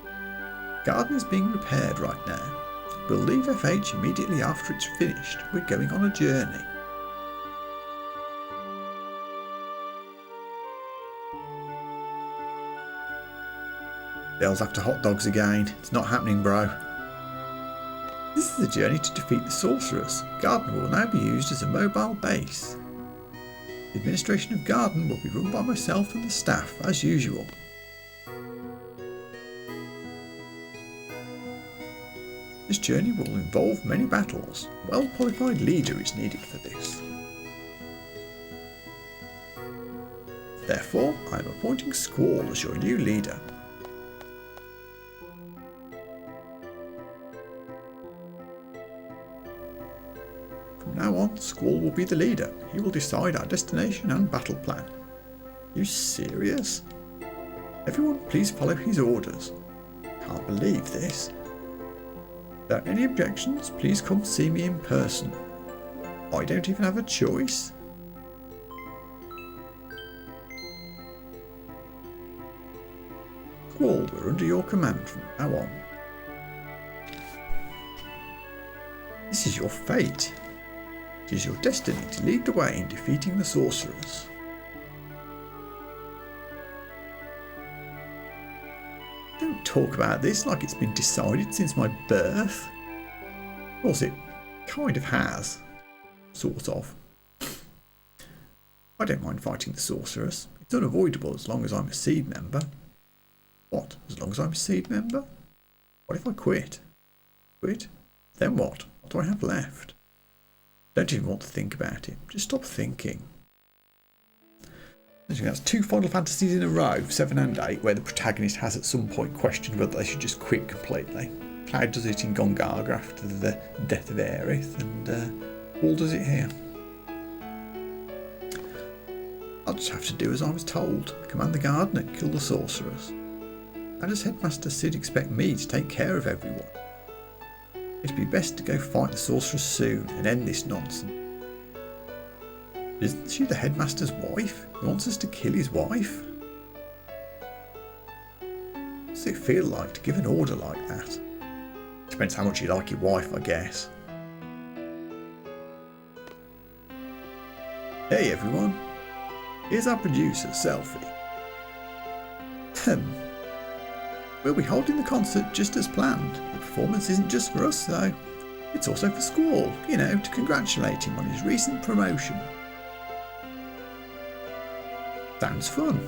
The garden is being repaired right now. We'll leave FH immediately after it's finished. We're going on a journey. Dale's after hot dogs again. It's not happening, bro. This is a journey to defeat the Sorceress. Garden will now be used as a mobile base. The administration of Garden will be run by myself and the staff, as usual. This journey will involve many battles. A well-qualified leader is needed for this. Therefore, I am appointing Squall as your new leader. From now on, Squall will be the leader. He will decide our destination and battle plan. You serious? Everyone please follow his orders. Can't believe this. If there are any objections, please come see me in person. I don't even have a choice. Squall, we're under your command from now on. This is your fate. It is your destiny to lead the way in defeating the Sorcerers. Don't talk about this like it's been decided since my birth. Of course it kind of has. Sort of. I don't mind fighting the Sorceress. It's unavoidable as long as I'm a seed member. What? As long as I'm a seed member? What if I quit? Quit? Then what? What do I have left? Don't even want to think about it. Just stop thinking. I think that's 2 Final Fantasies in a row, 7 and 8, where the protagonist has at some point questioned whether they should just quit completely. Cloud does it in Gongaga after the death of Aerith, and Wall does it here. I'll just have to do as I was told. Command the gardener, kill the sorcerers. How does Headmaster Sid expect me to take care of everyone? It'd be best to go fight the sorceress soon and end this nonsense. Isn't she the headmaster's wife? He wants us to kill his wife? What's it feel like to give an order like that? Depends how much you like your wife, I guess. Hey everyone, here's our producer, Selfie. We'll be holding the concert just as planned. The performance isn't just for us though. It's also for Squall, you know, to congratulate him on his recent promotion. Sounds fun.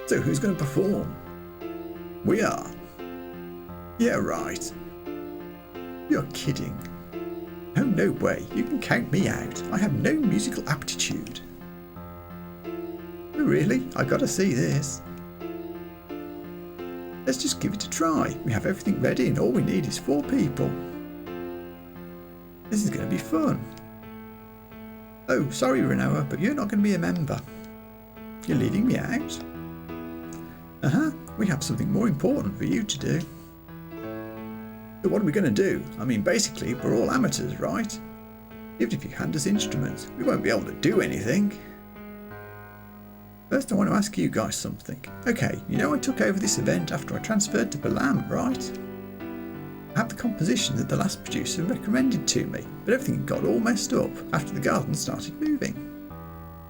So who's going to perform? We are. Yeah, right. You're kidding. Oh, no way. You can count me out. I have no musical aptitude. Oh, really? I gotta see this. Let's just give it a try. We have everything ready and all we need is 4 people. This is going to be fun. Oh, sorry Renoa, but you're not going to be a member. You're leaving me out? We have something more important for you to do. So what are we going to do? I mean, basically, we're all amateurs, right? Even if you hand us instruments, we won't be able to do anything. First, I want to ask you guys something. Okay, you know I took over this event after I transferred to Balam, right? I have the composition that the last producer recommended to me, but everything got all messed up after the garden started moving.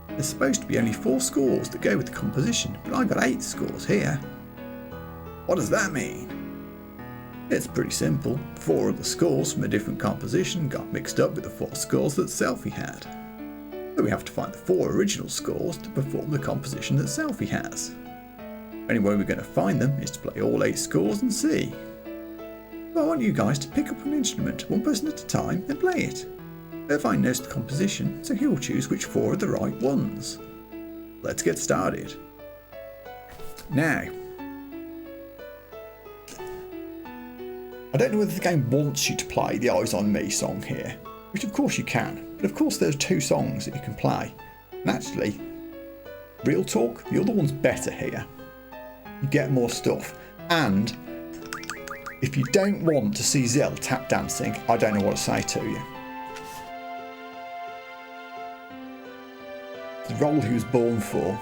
There's supposed to be only 4 scores that go with the composition, but I got 8 scores here. What does that mean? It's pretty simple. 4 of the scores from a different composition got mixed up with the 4 scores that Selfie had. So we have to find the 4 original scores to perform the composition that Selfie has. The only way we're going to find them is to play all 8 scores and see. Well, I want you guys to pick up an instrument, 1 person at a time, and play it. Irvine knows the composition, so he will choose which 4 are the right ones. Let's get started. Now, I don't know whether the game wants you to play the Eyes on Me song here, which of course you can, but of course there's 2 songs that you can play. And actually, real talk, the other one's better here. You get more stuff, and if you don't want to see Zell tap dancing, I don't know what to say to you. The role he was born for.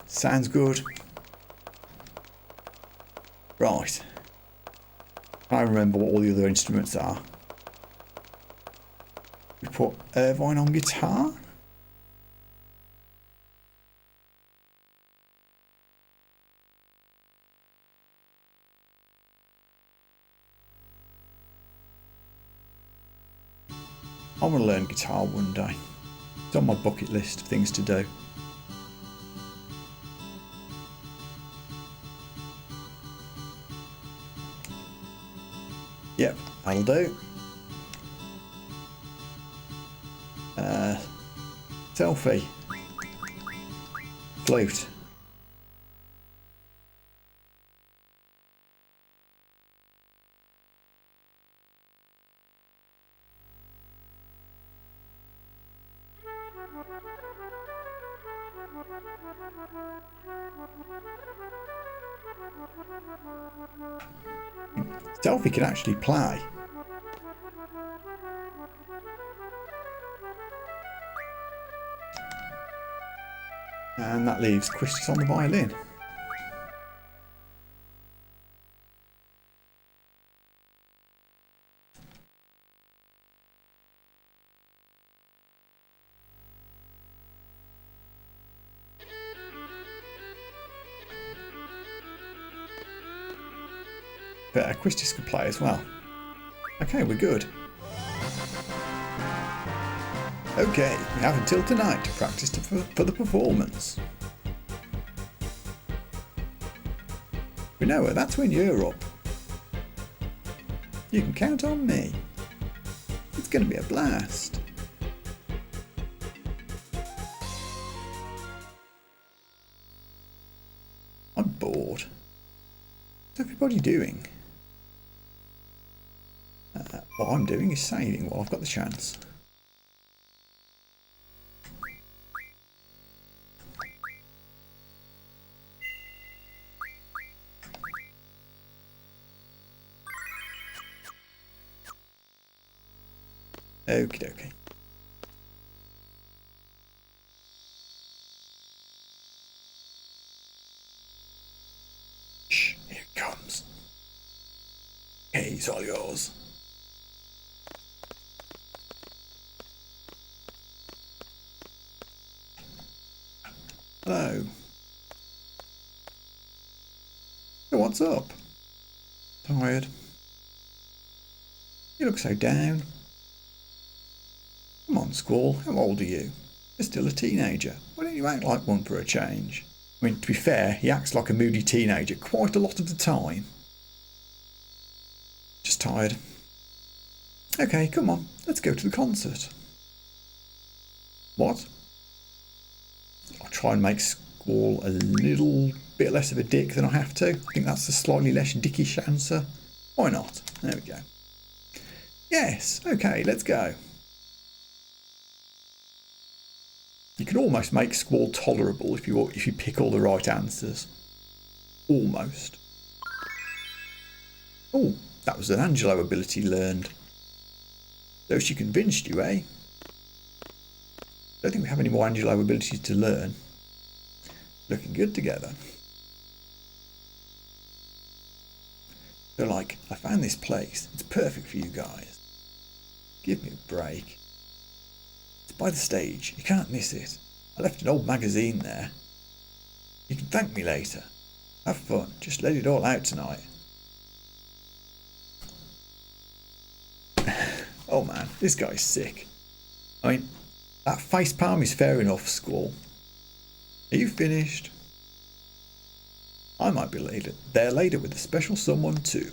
Sounds good. Right. I remember what all the other instruments are. We put Irvine on guitar. I want to learn guitar one day. It's on my bucket list of things to do. Yep, that'll do. Selfie. Flute. Selfie can actually play. And that leaves Quistis on the violin. Quistis could play as well. Okay, we're good. Okay, we have until tonight to practice for the performance. Renoa, that's when you're up. You can count on me. It's going to be a blast. I'm bored. What's everybody doing? What I'm doing is saving while I've got the chance. Okie dokie. Shh, here it comes. Hey, it's all yours. Hello. So what's up? Tired? You look so down. Come on, Squall, how old are you? You're still a teenager. Why don't you act like one for a change? I mean, to be fair, he acts like a moody teenager quite a lot of the time. Just tired. Okay, come on, let's go to the concert. What? I'll try and make Squall a little bit less of a dick than I have to. I think that's a slightly less dickish answer. Why not? There we go. Yes, okay, let's go. You can almost make Squall tolerable if you pick all the right answers. Almost. Oh, that was an Angelo ability learned. So she convinced you, eh? Don't think we have any more Angelo abilities to learn. Looking good together. They're like, I found this place. It's perfect for you guys. Give me a break. By the stage, you can't miss it. I left an old magazine there. You can thank me later. Have fun, just let it all out tonight. Oh man, this guy's sick. I mean, that facepalm is fair enough, Squall. Are you finished? I might be there later with a special someone too.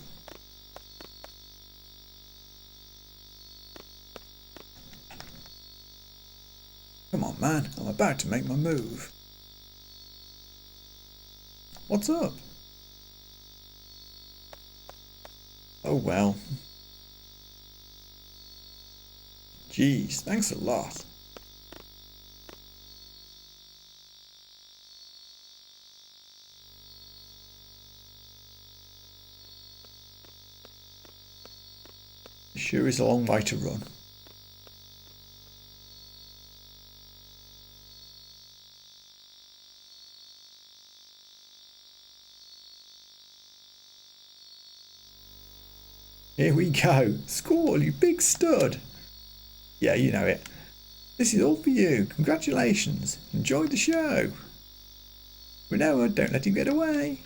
Come on, man, I'm about to make my move. What's up? Oh well. Jeez, thanks a lot. It sure is a long way to run. Here we go. Squall, you big stud. Yeah, you know it. This is all for you. Congratulations. Enjoy the show. Renoa, don't let him get away.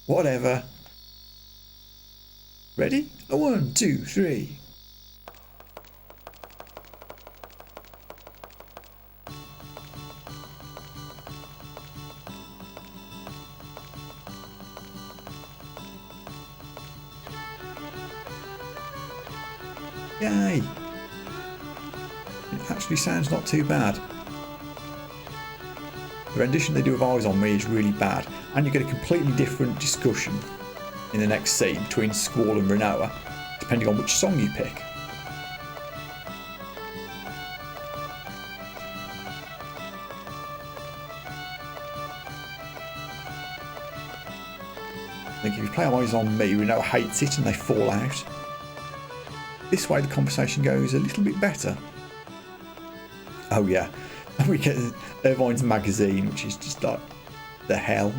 Whatever. Ready? 1, 2, 3. Yay! It actually sounds not too bad. The rendition they do of Eyes on Me is really bad, and you get a completely different discussion in the next scene between Squall and Renoa, depending on which song you pick. I think if you play Eyes on Me, Renoa hates it and they fall out. This way the conversation goes a little bit better. Oh yeah, and we get Irvine's magazine, which is just like the hell.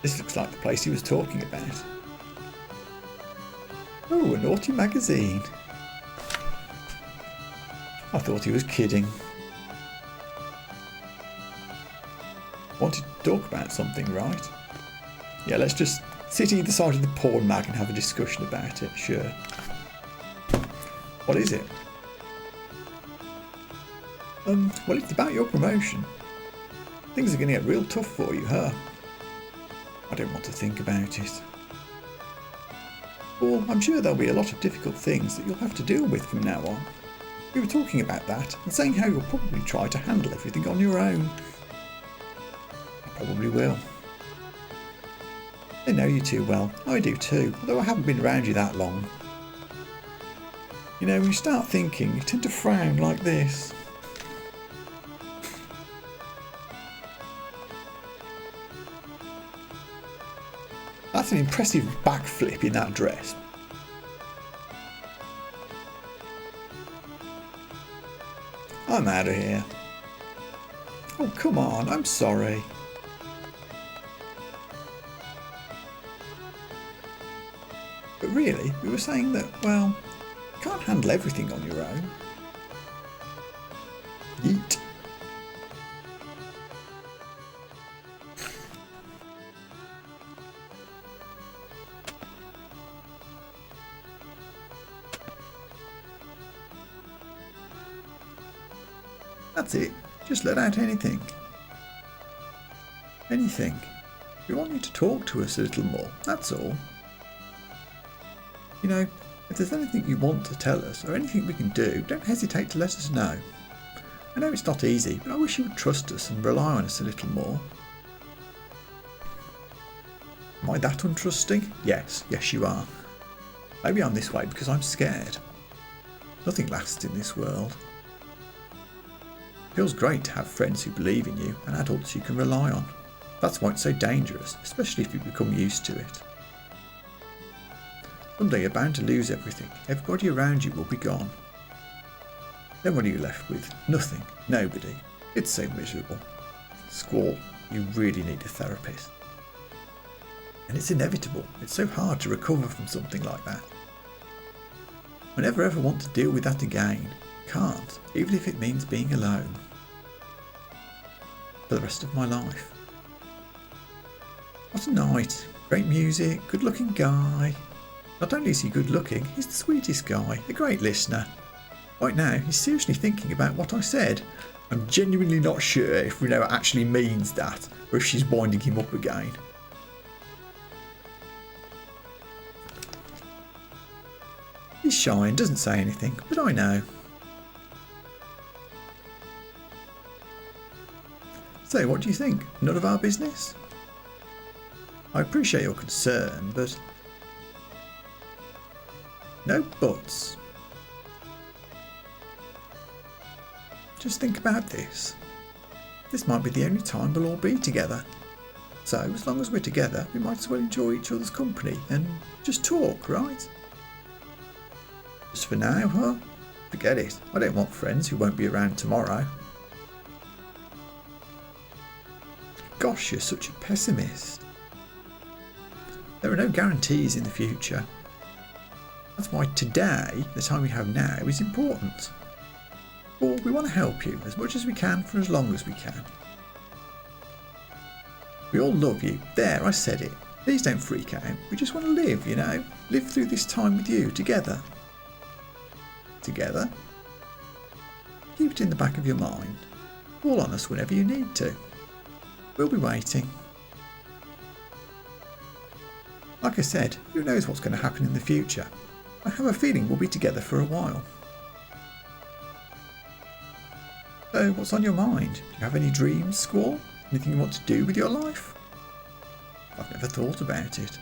This looks like the place he was talking about. Oh, a naughty magazine. I thought he was kidding. Wanted to talk about something, right? Yeah, let's just Sit either side of the porn mag and have a discussion about it, sure. What is it? Well, it's about your promotion. Things are going to get real tough for you, huh? I don't want to think about it. Well, I'm sure there'll be a lot of difficult things that you'll have to deal with from now on. We were talking about that and saying how you'll probably try to handle everything on your own. I probably will. I know you too well. I do too, although I haven't been around you that long. You know, when you start thinking, you tend to frown like this. That's an impressive backflip in that dress. I'm out of here. Oh, come on, I'm sorry. But really, we were saying that, well, you can't handle everything on your own. Yeet. That's it. Just let out anything. Anything. We want you to talk to us a little more, that's all. You know, if there's anything you want to tell us or anything we can do, don't hesitate to let us know. I know it's not easy, but I wish you would trust us and rely on us a little more. Am I that untrusting? Yes, you are. Maybe I'm this way because I'm scared. Nothing lasts in this world. It feels great to have friends who believe in you and adults you can rely on. That's why it's so dangerous, especially if you become used to it. Someday you're bound to lose everything. Everybody around you will be gone. Then what are you left with? Nothing. Nobody. It's so miserable. Squall, you really need a therapist. And it's inevitable. It's so hard to recover from something like that. I never ever want to deal with that again. Can't, even if it means being alone. For the rest of my life. What a night. Great music, good looking guy. Not only is he good looking, he's the sweetest guy, a great listener. Right now, he's seriously thinking about what I said. I'm genuinely not sure if Reno actually means that, or if she's winding him up again. He's shy and doesn't say anything, but I know. So, what do you think? None of our business? I appreciate your concern, but... no buts. Just think about this. This might be the only time we'll all be together. So, as long as we're together, we might as well enjoy each other's company and just talk, right? Just for now, huh? Forget it. I don't want friends who won't be around tomorrow. Gosh, you're such a pessimist. There are no guarantees in the future. That's why today, the time we have now, is important. Or we want to help you as much as we can for as long as we can. We all love you. There, I said it. Please don't freak out. We just want to live, you know? Live through this time with you, together. Together? Keep it in the back of your mind. Call on us whenever you need to. We'll be waiting. Like I said, who knows what's going to happen in the future? I have a feeling we'll be together for a while. So, what's on your mind? Do you have any dreams, Squall? Anything you want to do with your life? I've never thought about it.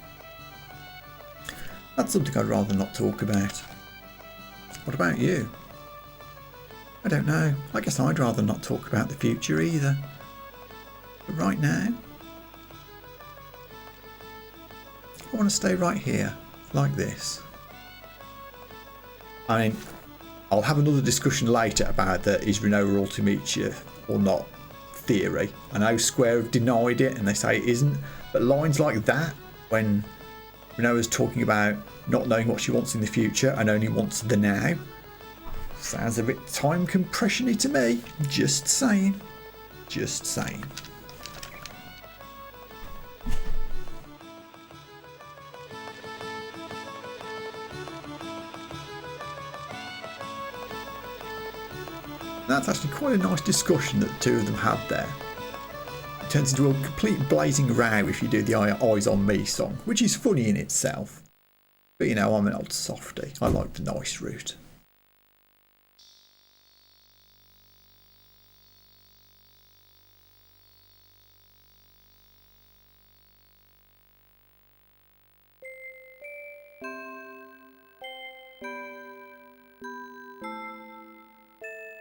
That's something I'd rather not talk about. What about you? I don't know. I guess I'd rather not talk about the future either. But right now, I want to stay right here, like this. I mean, I'll have another discussion later about the is Renoa Ultimate or not theory. I know Square have denied it and they say it isn't, but lines like that, when Renoa's talking about not knowing what she wants in the future and only wants the now, sounds a bit time compression-y to me. Just saying. Just saying. That's actually quite a nice discussion that the two of them had there. It turns into a complete blazing row if you do the Eyes on Me song, which is funny in itself. But you know, I'm an old softie. I like the nice route.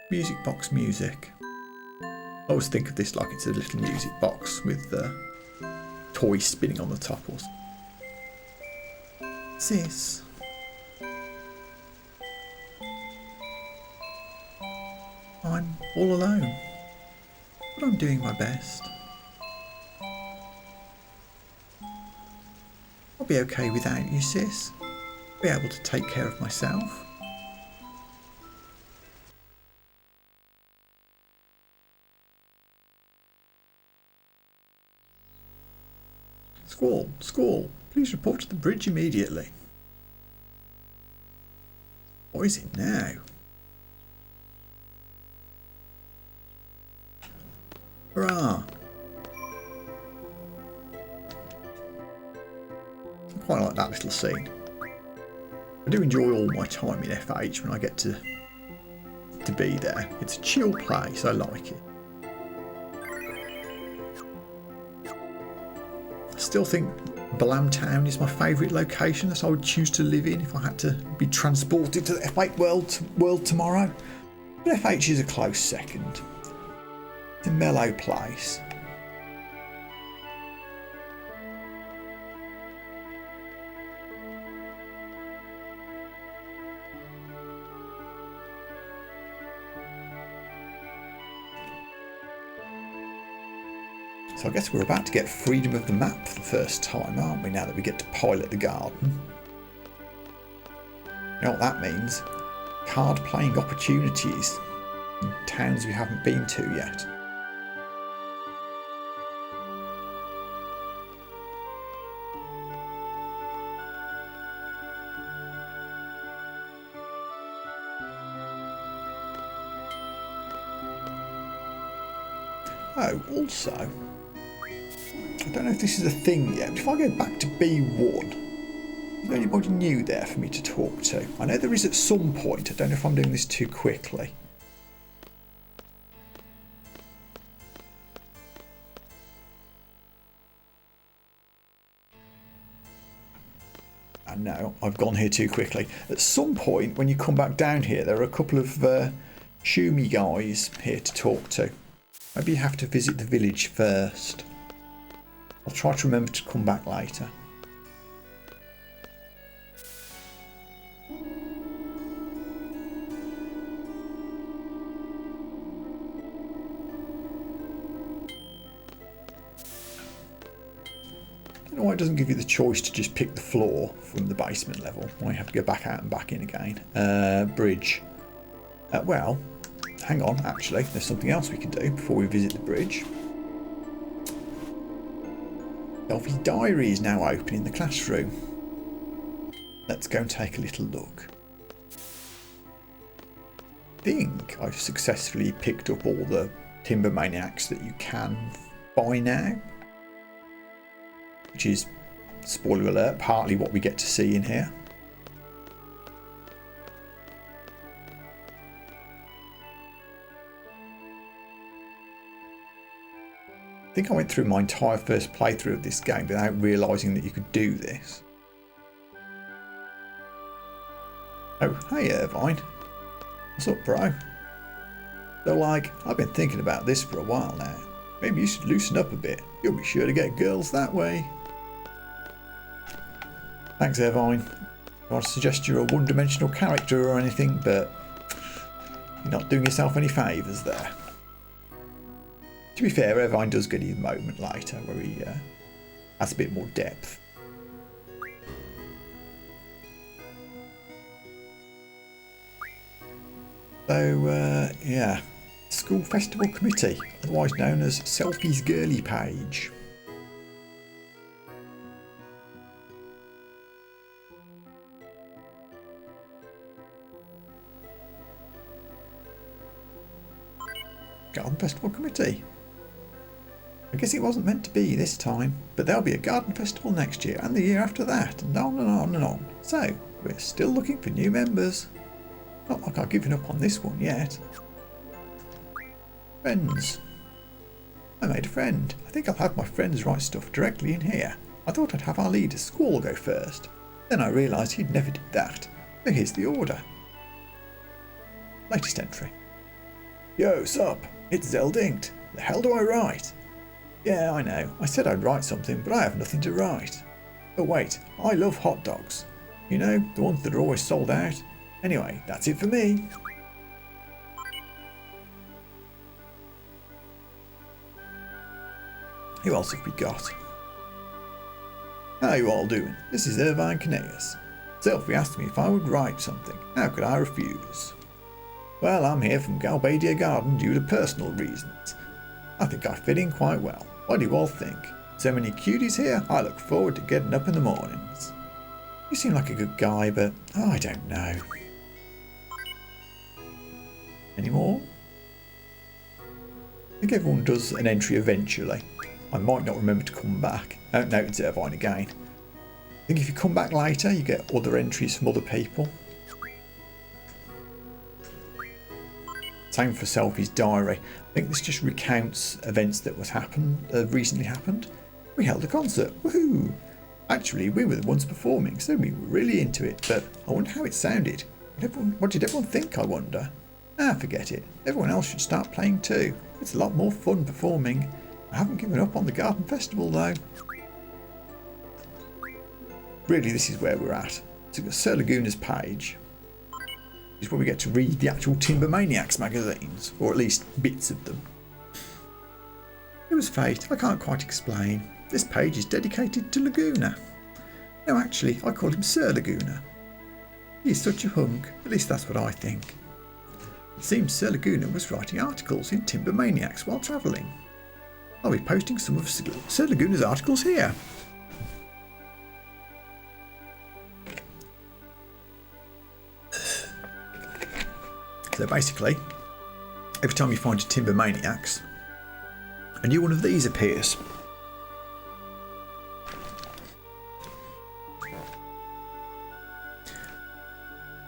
Music box music. I always think of this like it's a little music box with the toy spinning on the top or something. Sis. I'm all alone, but I'm doing my best. I'll be okay without you, sis. I'll be able to take care of myself. Squall, Squall, please report to the bridge immediately. What is it now? Hurrah! I quite like that little scene. I do enjoy all my time in FH when I get to be there. It's a chill place, I like it. I still think Blamtown is my favourite location that I would choose to live in if I had to be transported to the F8 world tomorrow. But FH is a close second. It's a mellow place. So I guess we're about to get freedom of the map for the first time, aren't we, now that we get to pilot the garden? You know what that means? Card playing opportunities in towns we haven't been to yet. Oh, also, I don't know if this is a thing yet, but if I go back to B1, is there anybody new there for me to talk to? I know there is at some point. I don't know if I'm doing this too quickly. I know, I've gone here too quickly. At some point, when you come back down here, there are a couple of Shumi guys here to talk to. Maybe you have to visit the village first. I'll try to remember to come back later. I don't know why it doesn't give you the choice to just pick the floor from the basement level. Why you have to go back out and back in again. Bridge. Well, hang on, actually, there's something else we can do before we visit the bridge. Delphi's diary is now open in the classroom. Let's go and take a little look. I think I've successfully picked up all the timber maniacs that you can buy now. Which is, spoiler alert, partly what we get to see in here. I think I went through my entire first playthrough of this game without realising that you could do this. Oh, hey Irvine. What's up, bro? So like, I've been thinking about this for a while now. Maybe you should loosen up a bit. You'll be sure to get girls that way. Thanks, Irvine. I want to suggest you're a one-dimensional character or anything, but you're not doing yourself any favours there. To be fair, Irvine does get his moment later where he has a bit more depth. So, yeah. School Festival Committee, otherwise known as Selfie's Girly Page. Garden Festival Committee. I guess it wasn't meant to be this time, but there'll be a garden festival next year and the year after that, and on and on and on. So, we're still looking for new members. Not like I've given up on this one yet. Friends. I made a friend. I think I'll have my friends write stuff directly in here. I thought I'd have our leader, Squall, go first. Then I realised he'd never did that. So here's the order. Latest entry. Yo, sup? It's Zeldinked. The hell do I write? Yeah, I know. I said I'd write something, but I have nothing to write. Oh wait, I love hot dogs. You know, the ones that are always sold out. Anyway, that's it for me. Who else have we got? How you all doing? This is Irvine Caneus. Sylvie asked me if I would write something. How could I refuse? Well, I'm here from Galbadia Garden due to personal reasons. I think I fit in quite well. What do you all think? So many cuties here, I look forward to getting up in the mornings. You seem like a good guy, but I don't know. Any more? I think everyone does an entry eventually. I might not remember to come back. Oh no, it's Irvine again. I think if you come back later, you get other entries from other people. Same for Selfie's diary. I think this just recounts events that recently happened. We held a concert. Woohoo! Actually, we were the ones performing, so we were really into it, but I wonder how it sounded. What did everyone think, I wonder? Ah, forget it. Everyone else should start playing too. It's a lot more fun performing. I haven't given up on the Garden Festival though. Really, this is where we're at. So Sir Laguna's page is where we get to read the actual Timber Maniacs magazines, or at least bits of them. It was fate, I can't quite explain. This page is dedicated to Laguna. No, actually, I call him Sir Laguna. He's such a hunk, at least that's what I think. It seems Sir Laguna was writing articles in Timber Maniacs while travelling. I'll be posting some of Sir Laguna's articles here. So basically, every time you find a Timber Maniacs, a new one of these appears.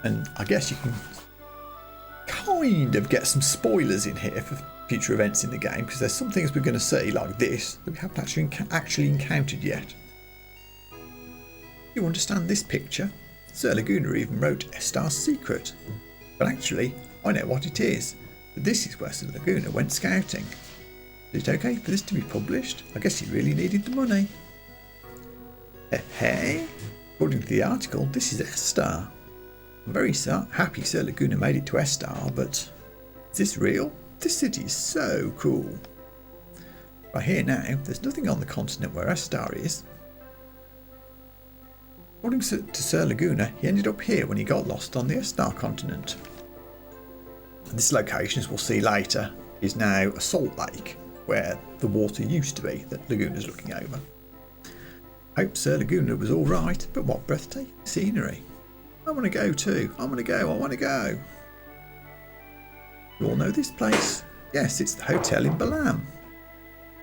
And I guess you can kind of get some spoilers in here for future events in the game, because there's some things we're going to see like this that we haven't actually encountered yet. You understand this picture? Sir Laguna even wrote Estar's secret. But actually, I know what it is. This is where Sir Laguna went scouting. Is it okay for this to be published? I guess he really needed the money. Hey? According to the article, this is Estar. I'm very happy Sir Laguna made it to Estar, but is this real? This city is so cool. Right here now, there's nothing on the continent where Estar is. According to Sir Laguna, he ended up here when he got lost on the Estar continent. And this location, as we'll see later, is now a salt lake, where the water used to be that Laguna's looking over. Hope Sir Laguna was alright, but what breathtaking scenery. I want to go too. I want to go. You all know this place? Yes, it's the hotel in Balam.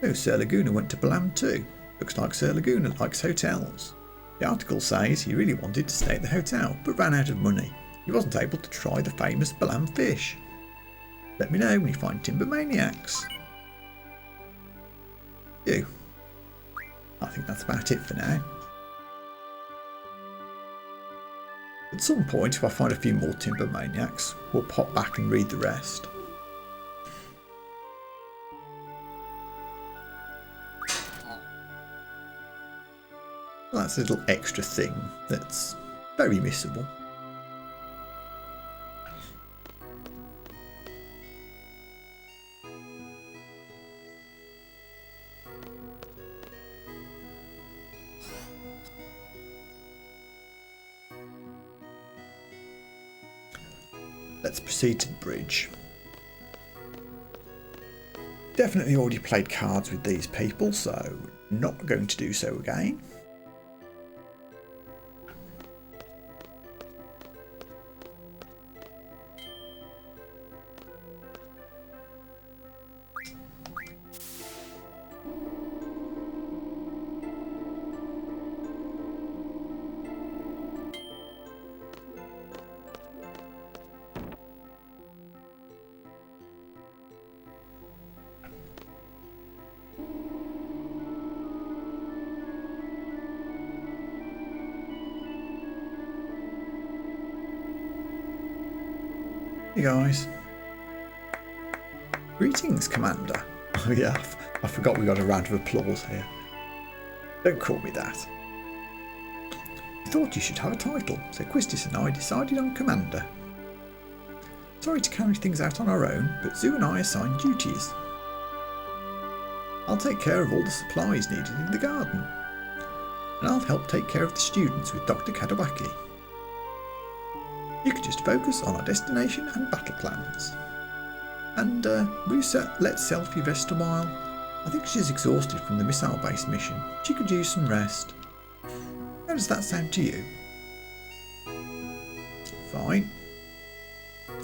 Oh, Sir Laguna went to Balam too. Looks like Sir Laguna likes hotels. The article says he really wanted to stay at the hotel, but ran out of money. He wasn't able to try the famous Balam fish. Let me know when you find Timber Maniacs. You. I think that's about it for now. At some point, if I find a few more Timber Maniacs, we'll pop back and read the rest. Well, that's a little extra thing that's very missable. Let's proceed to the bridge. Definitely already played cards with these people, so not going to do so again. Hey guys. Greetings, Commander. Oh yeah, I forgot we got a round of applause here. Don't call me that. I thought you should have a title, so Quistis and I decided on Commander. Sorry to carry things out on our own, but Zoo and I assigned duties. I'll take care of all the supplies needed in the garden, and I'll help take care of the students with Dr. Kadawaki. You can just focus on our destination and battle plans. And will you let Selfie rest a while? I think she's exhausted from the missile-based mission. She could use some rest. How does that sound to you? Fine.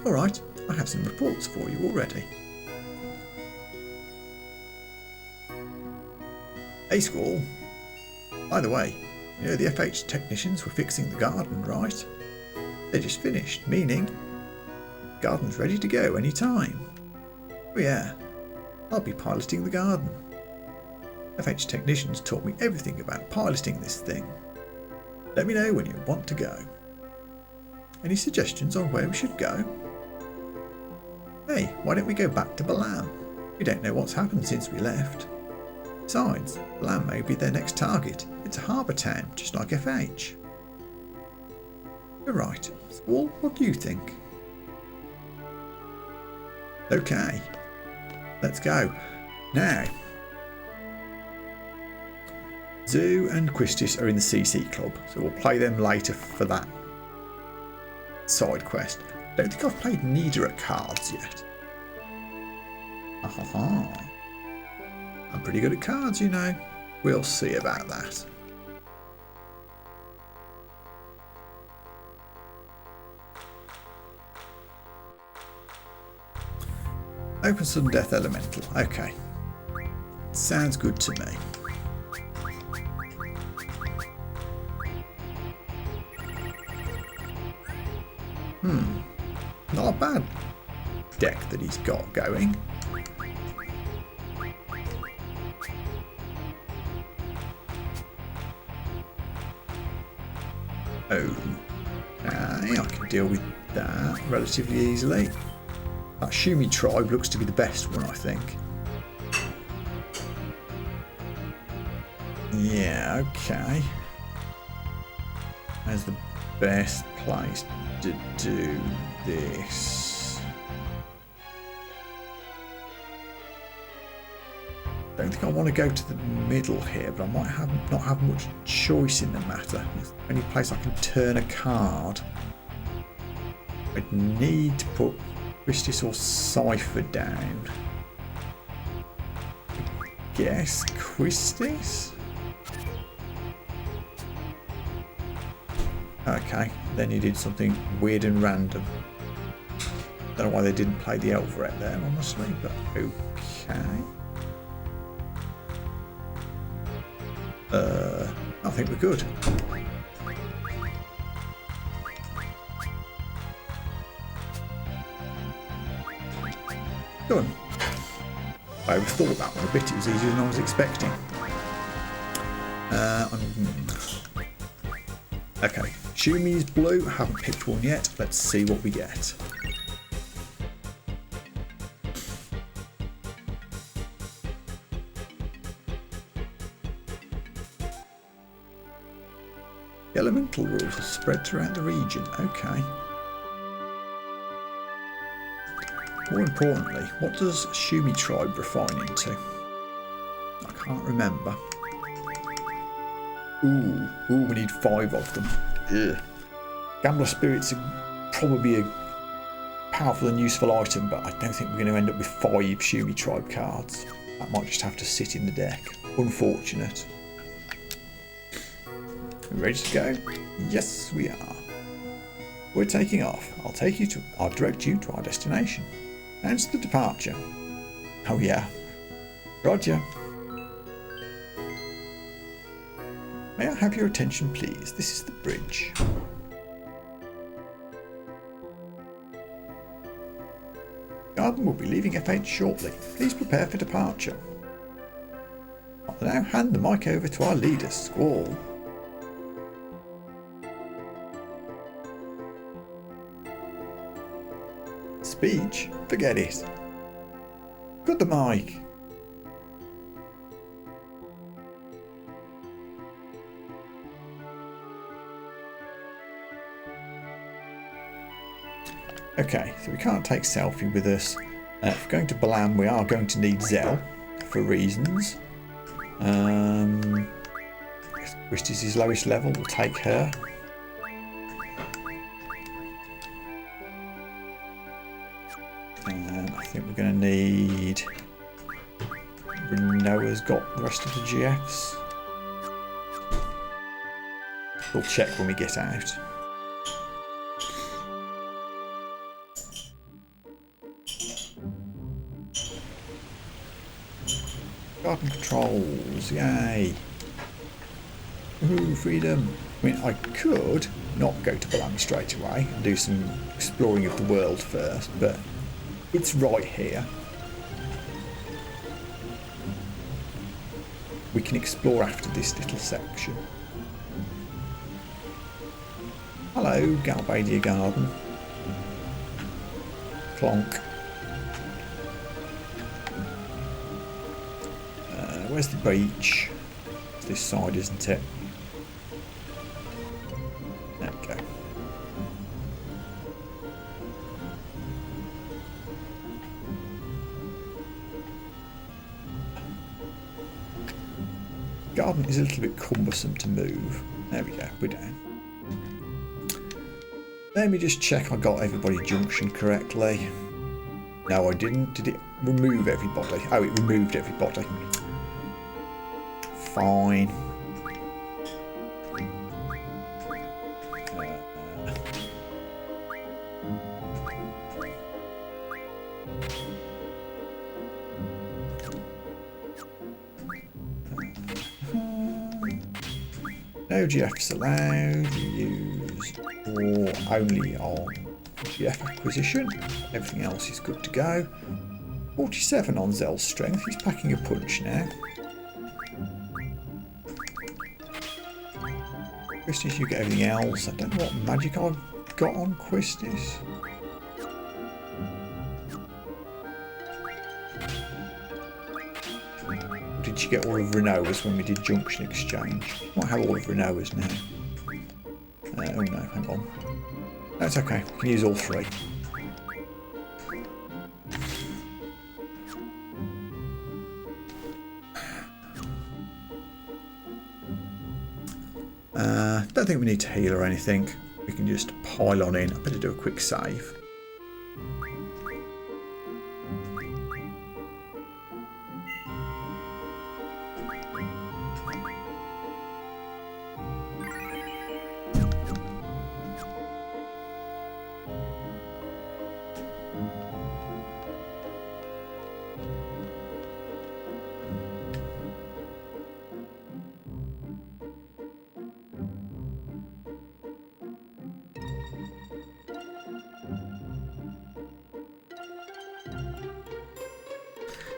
Alright, I have some reports for you already. Hey Squall. By the way, you know the FH technicians were fixing the garden, right? They just finished, meaning the garden's ready to go any time. Oh yeah, I'll be piloting the garden. FH technicians taught me everything about piloting this thing. Let me know when you want to go. Any suggestions on where we should go? Hey, why don't we go back to Balam? We don't know what's happened since we left. Besides, Balam may be their next target. It's a harbour town, just like FH. You're right. Squall, what do you think? Okay. Let's go. Now, Zoo and Quistis are in the CC Club, so we'll play them later for that side quest. Don't think I've played neither at cards yet. I'm pretty good at cards, you know. We'll see about that. Open Sudden Death Elemental. Okay. Sounds good to me. Not a bad deck that he's got going. Oh. I can deal with that relatively easily. That Shumi tribe looks to be the best one, I think. Yeah, okay. That's the best place to do this. Don't think I want to go to the middle here, but I might not have much choice in the matter. It's the only place I can turn a card. I'd need to put Quistis or Cypher down. I guess Quistis? Okay, then you did something weird and random. Don't know why they didn't play the Elveret there, honestly, but okay. I think we're good. Done. I overthought that one a bit. It was easier than I was expecting. Okay, Shumi's blue. Haven't picked one yet. Let's see what we get. The elemental rules are spread throughout the region. Okay. More importantly, what does Shumi tribe refine into? I can't remember. Ooh, we need 5 of them. Ugh. Gambler spirits are probably a powerful and useful item, but I don't think we're going to end up with 5 Shumi tribe cards. That might just have to sit in the deck. Unfortunate. Ready to go? Yes, we are. We're taking off. I'll direct you to our destination. Announce the departure. Oh yeah. Roger. May I have your attention, please? This is the bridge. Garden will be leaving F8 shortly. Please prepare for departure. I'll now hand the mic over to our leader, Squall. Speech? Forget it. Cut the mic. Okay, so we can't take Selfie with us. If we're going to Balam, we are going to need Zell for reasons. Which is his lowest level, we'll take her. And I think we're going to need... Renoa's got the rest of the GFs. We'll check when we get out. Garden controls, yay! Woohoo, freedom! I mean, I could not go to Balam straight away and do some exploring of the world first, but it's right here. We can explore after this little section. Hello, Galbadia Garden. Clonk. Where's the beach? It's this side, isn't it? There we go. Garden is a little bit cumbersome to move. There we go, we're down. Let me just check I got everybody junction correctly. No, I didn't. Did it remove everybody? Oh, it removed everybody. Fine. No GFs allowed. Use or only on GF acquisition. Everything else is good to go. 47 on Zell's strength. He's packing a punch now. Quistis, you get everything else. I don't know what magic I've got on Quistis. Did you get all of Renoa's when we did Junction Exchange? Might have all of Renoa's now. Oh no, hang on. No, it's okay. We can use all three. Don't think we need to heal or anything. We can just pile on in. I better do a quick save.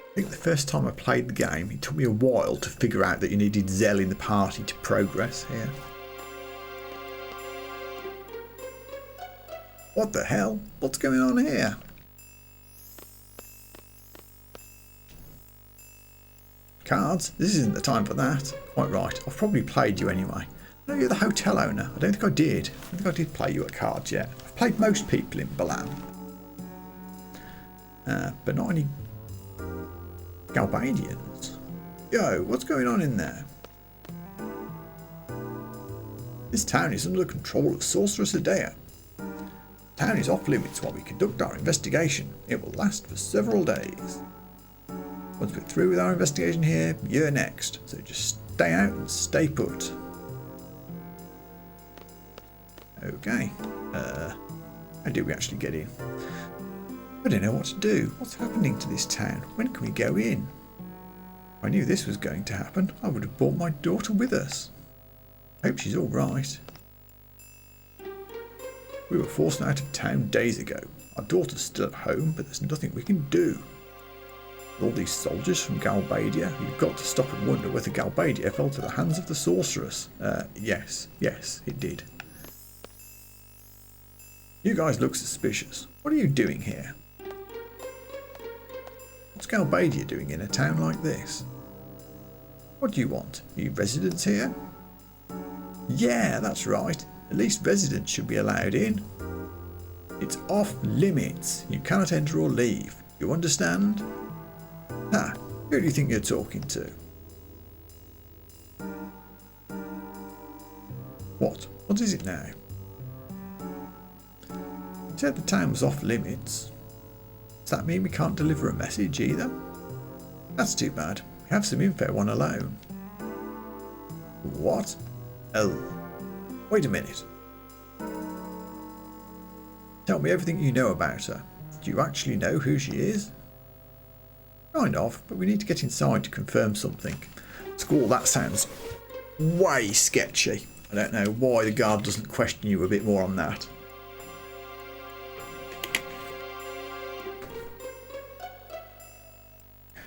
I think the first time I played the game, it took me a while to figure out that you needed Zell in the party to progress here. What the hell? What's going on here? Cards? This isn't the time for that. Quite right. I've probably played you anyway. No, you're the hotel owner. I don't think I did. I don't think I did play you at cards yet. I've played most people in Balam. But not any Galbadians. Yo, what's going on in there? This town is under the control of Sorceress Adea. The town is off limits while we conduct our investigation. It will last for several days. Once we're through with our investigation here, you're next. So just stay out and stay put. Okay. How do we actually get in? I don't know what to do. What's happening to this town? When can we go in? If I knew this was going to happen, I would have brought my daughter with us. I hope she's all right. We were forced out of town days ago. Our daughter's still at home, but there's nothing we can do. With all these soldiers from Galbadia, you've got to stop and wonder whether Galbadia fell to the hands of the sorceress. Yes, it did. You guys look suspicious. What are you doing here? What's Galbadia doing in a town like this? What do you want? Are you residents here? Yeah, that's right. At least residents should be allowed in. It's off limits. You cannot enter or leave. You understand? Ah, who do you think you're talking to? What? What is it now? You said the town was off limits. Does that mean we can't deliver a message either? That's too bad. We have some info on a loan. What? Oh. Wait a minute. Tell me everything you know about her. Do you actually know who she is? Kind of, but we need to get inside to confirm something. Squall, that sounds way sketchy. I don't know why the guard doesn't question you a bit more on that.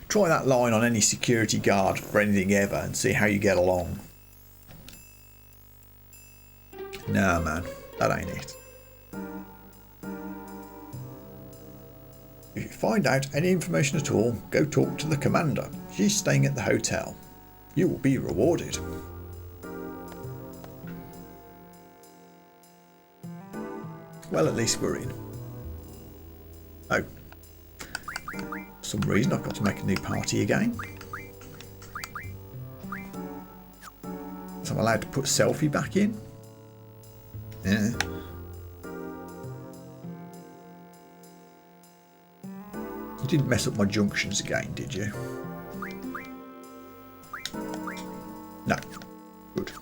Try that line on any security guard for anything ever and see how you get along. Nah, man, that ain't it. If you find out any information at all, go talk to the commander. She's staying at the hotel. You will be rewarded. Well, at least we're in. Oh. For some reason I've got to make a new party again. So I'm allowed to put selfie back in? Yeah. You didn't mess up my junctions again, did you? No. Good.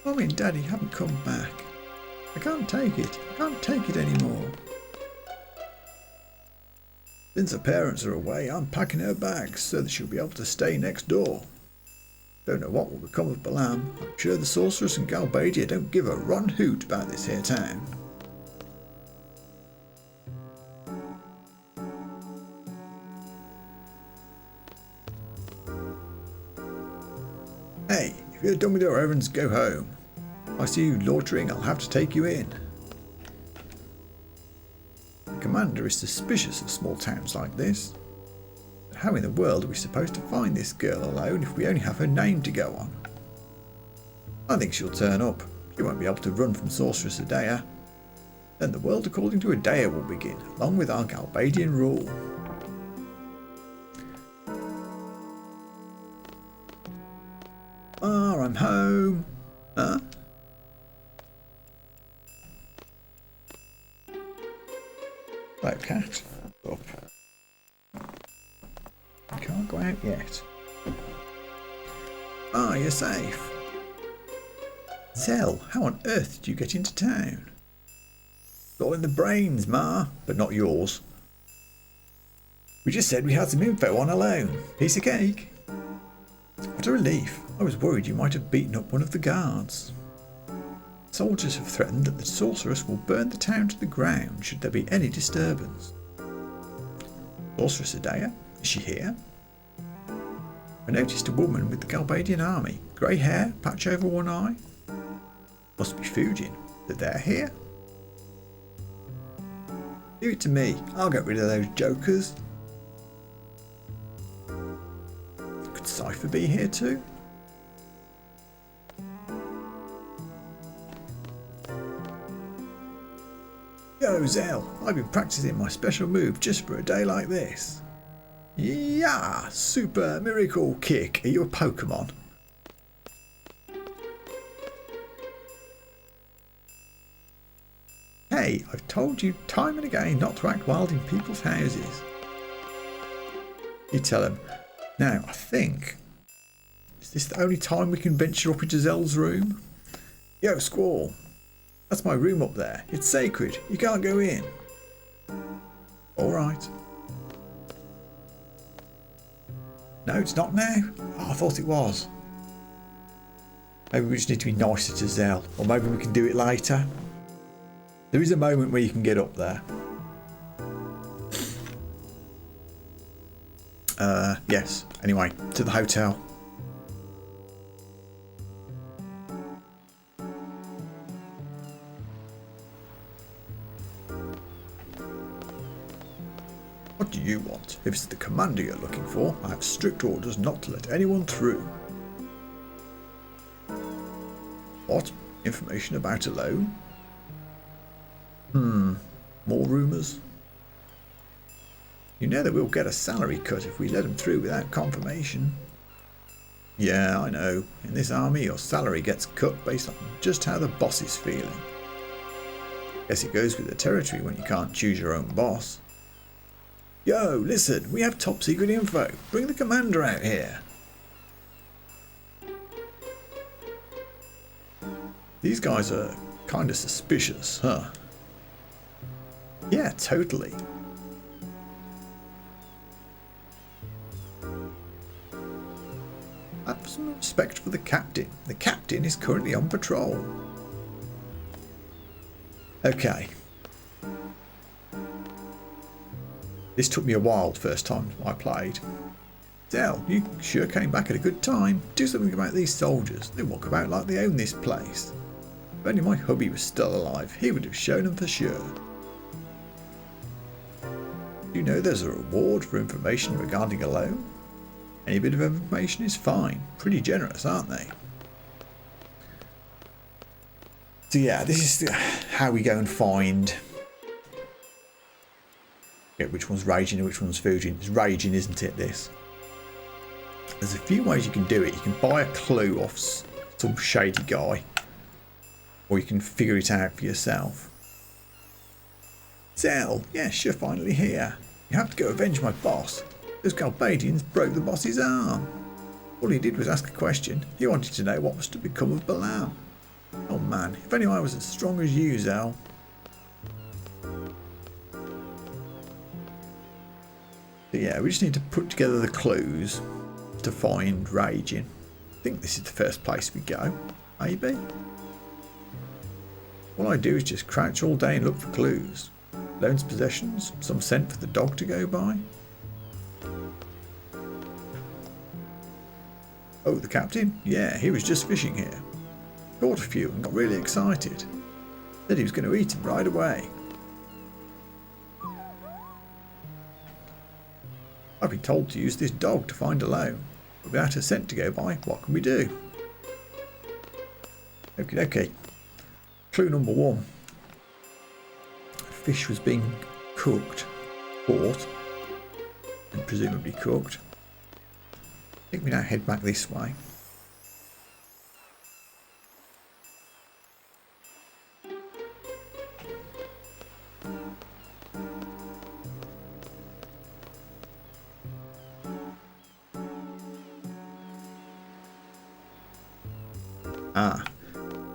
Mommy and Daddy haven't come back. I can't take it. I can't take it anymore. Since her parents are away, I'm packing her bags so that she'll be able to stay next door. Don't know what will become of Balam. I'm sure the sorceress and Galbadia don't give a rotten hoot about this here town. Hey, if you're done with your errands, go home. If I see you loitering, I'll have to take you in. The commander is suspicious of small towns like this. But how in the world are we supposed to find this girl alone if we only have her name to go on? I think she'll turn up. She won't be able to run from Sorceress Adea. Then the world according to Adea will begin, along with our Galbadian rule. Ah, I'm home. Huh? Hello, cat. Up. You can't go out yet. Ah, you're safe. Zell, how on earth did you get into town? It's all in the brains, Ma, but not yours. We just said we had some info on a loan. Piece of cake. What a relief. I was worried you might have beaten up one of the guards. Soldiers have threatened that the sorceress will burn the town to the ground should there be any disturbance. Sorceress Adea, is she here? I noticed a woman with the Galbadian army. Grey hair, patch over one eye. Must be Fujin. That they're here? Leave it to me. I'll get rid of those jokers. Could Cypher be here too? Yo, Zell, I've been practicing my special move just for a day like this. Yeah, super miracle kick. Are you a Pokemon? Hey, I've told you time and again not to act wild in people's houses. You tell him. Now, I think... Is this the only time we can venture up into Zell's room? Yo, Squall. That's my room up there. It's sacred. You can't go in. Alright. No, it's not now. Oh, I thought it was. Maybe we just need to be nicer to Zell. Or maybe we can do it later. There is a moment where you can get up there. Yes. Anyway, to the hotel. What do you want? If it's the commander you're looking for, I have strict orders not to let anyone through. What? Information about a loan? More rumours? You know that we'll get a salary cut if we let him through without confirmation. Yeah, I know. In this army, your salary gets cut based on just how the boss is feeling. Guess it goes with the territory when you can't choose your own boss. Yo, listen, we have top secret info. Bring the commander out here. These guys are kind of suspicious, huh? Yeah, totally. Have some respect for the captain. The captain is currently on patrol. Okay. This took me a while the first time I played. Dell, you sure came back at a good time. Do something about these soldiers. They walk about like they own this place. If only my hubby was still alive, he would have shown them for sure. You know there's a reward for information regarding a loan? Any bit of information is fine. Pretty generous, aren't they? So yeah, this is how we go and find which one's raging and which one's fooding. It's raging, isn't it, this? There's a few ways you can do it. You can buy a clue off some shady guy, or you can figure it out for yourself. Zell, yes, you're finally here. You have to go avenge my boss. Those Galbadians broke the boss's arm. All he did was ask a question. He wanted to know what was to become of Balam. Oh man, if only I was as strong as you, Zell. So yeah, we just need to put together the clues to find Raging. I think this is the first place we go, maybe. All I do is just crouch all day and look for clues. Loans possessions, some scent for the dog to go by. Oh, the captain? Yeah, he was just fishing here. Caught a few and got really excited. Said he was going to eat them right away. I've been told to use this dog to find a loan, but without a scent to go by, what can we do? Okay. Clue number 1. Fish was being cooked, bought, and presumably cooked. I think we now head back this way.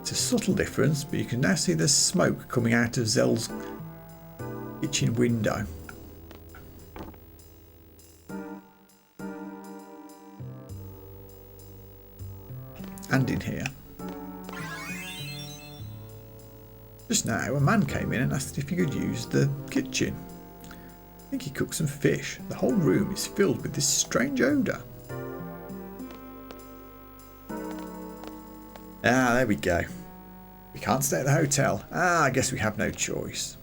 It's a subtle difference, but you can now see the smoke coming out of Zell's kitchen window. And in here. Just now a man came in and asked if he could use the kitchen. I think he cooked some fish. The whole room is filled with this strange odour. There we go. We can't stay at the hotel. I guess we have no choice.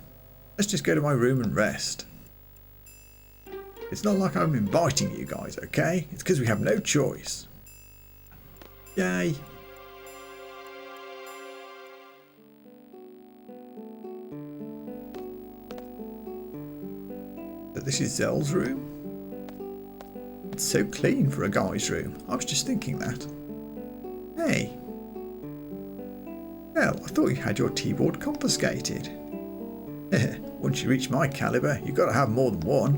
Let's just go to my room and rest. It's not like I'm inviting you guys, okay? It's because we have no choice. Yay. So this is Zell's room. It's so clean for a guy's room. I was just thinking that. Hey. Well, I thought you had your keyboard confiscated. Once you reach my caliber, you've got to have more than one.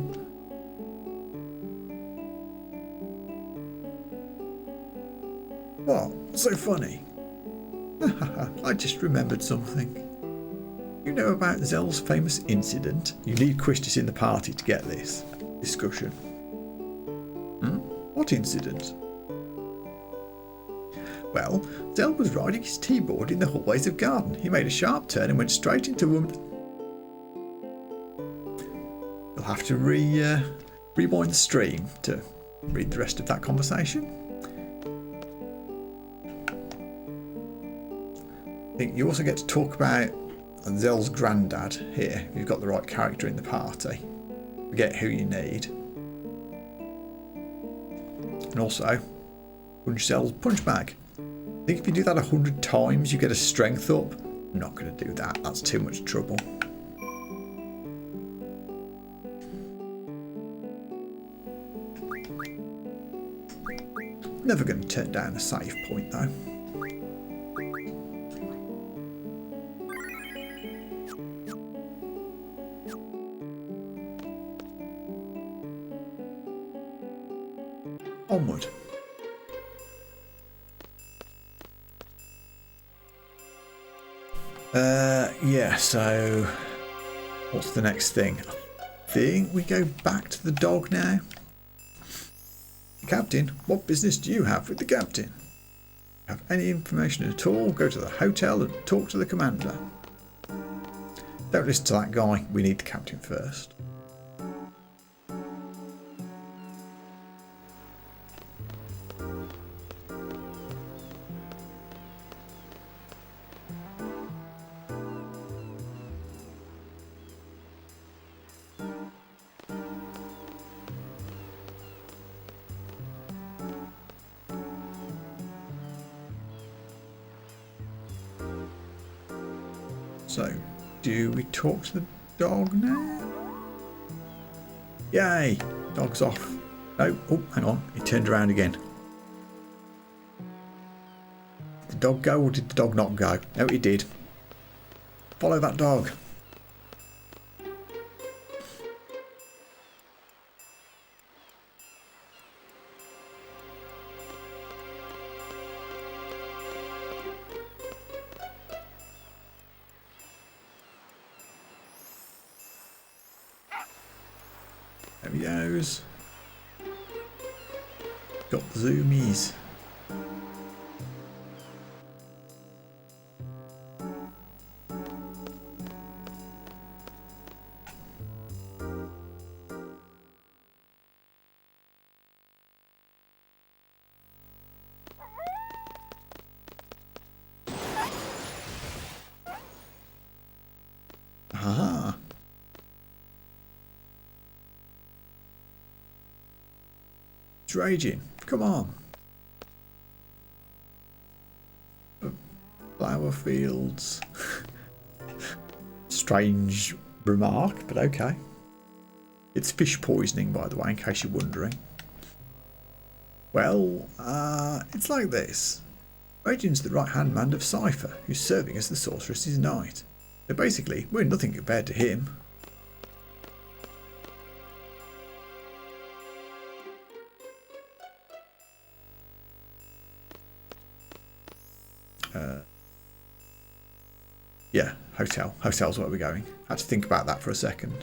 What? What's so funny? I just remembered something. You know about Zell's famous incident? You need Quistis in the party to get this discussion. What incident? Well, Zell was riding his teaboard in the hallways of Garden. He made a sharp turn and went straight into a woman. You'll have to rewind the stream to read the rest of that conversation. I think you also get to talk about Zell's granddad here. You've got the right character in the party. Forget who you need. And also, punch cells, punch bag. I think if you do that 100 times, you get a strength up. I'm not going to do that. That's too much trouble. Never going to turn down a save point though. Onward. Yeah, so what's the next thing? I think we go back to the dog now. Captain, what business do you have with the captain? Have any information at all? Go to the hotel and talk to the commander. Don't listen to that guy. We need the captain first. So, do we talk to the dog now? Yay! Dog's off. No, oh, hang on. He turned around again. Did the dog go or did the dog not go? No, he did. Follow that dog. There he goes. Got the zoomies. Aha. It's raging. Come on. Flower fields. Strange remark, but okay. It's fish poisoning, by the way, in case you're wondering. Well, it's like this. Raging's the right-hand man of Cypher, who's serving as the sorceress's knight. So basically, we're nothing compared to him. Yeah, hotel. Hotel's where we're going. Had to think about that for a second.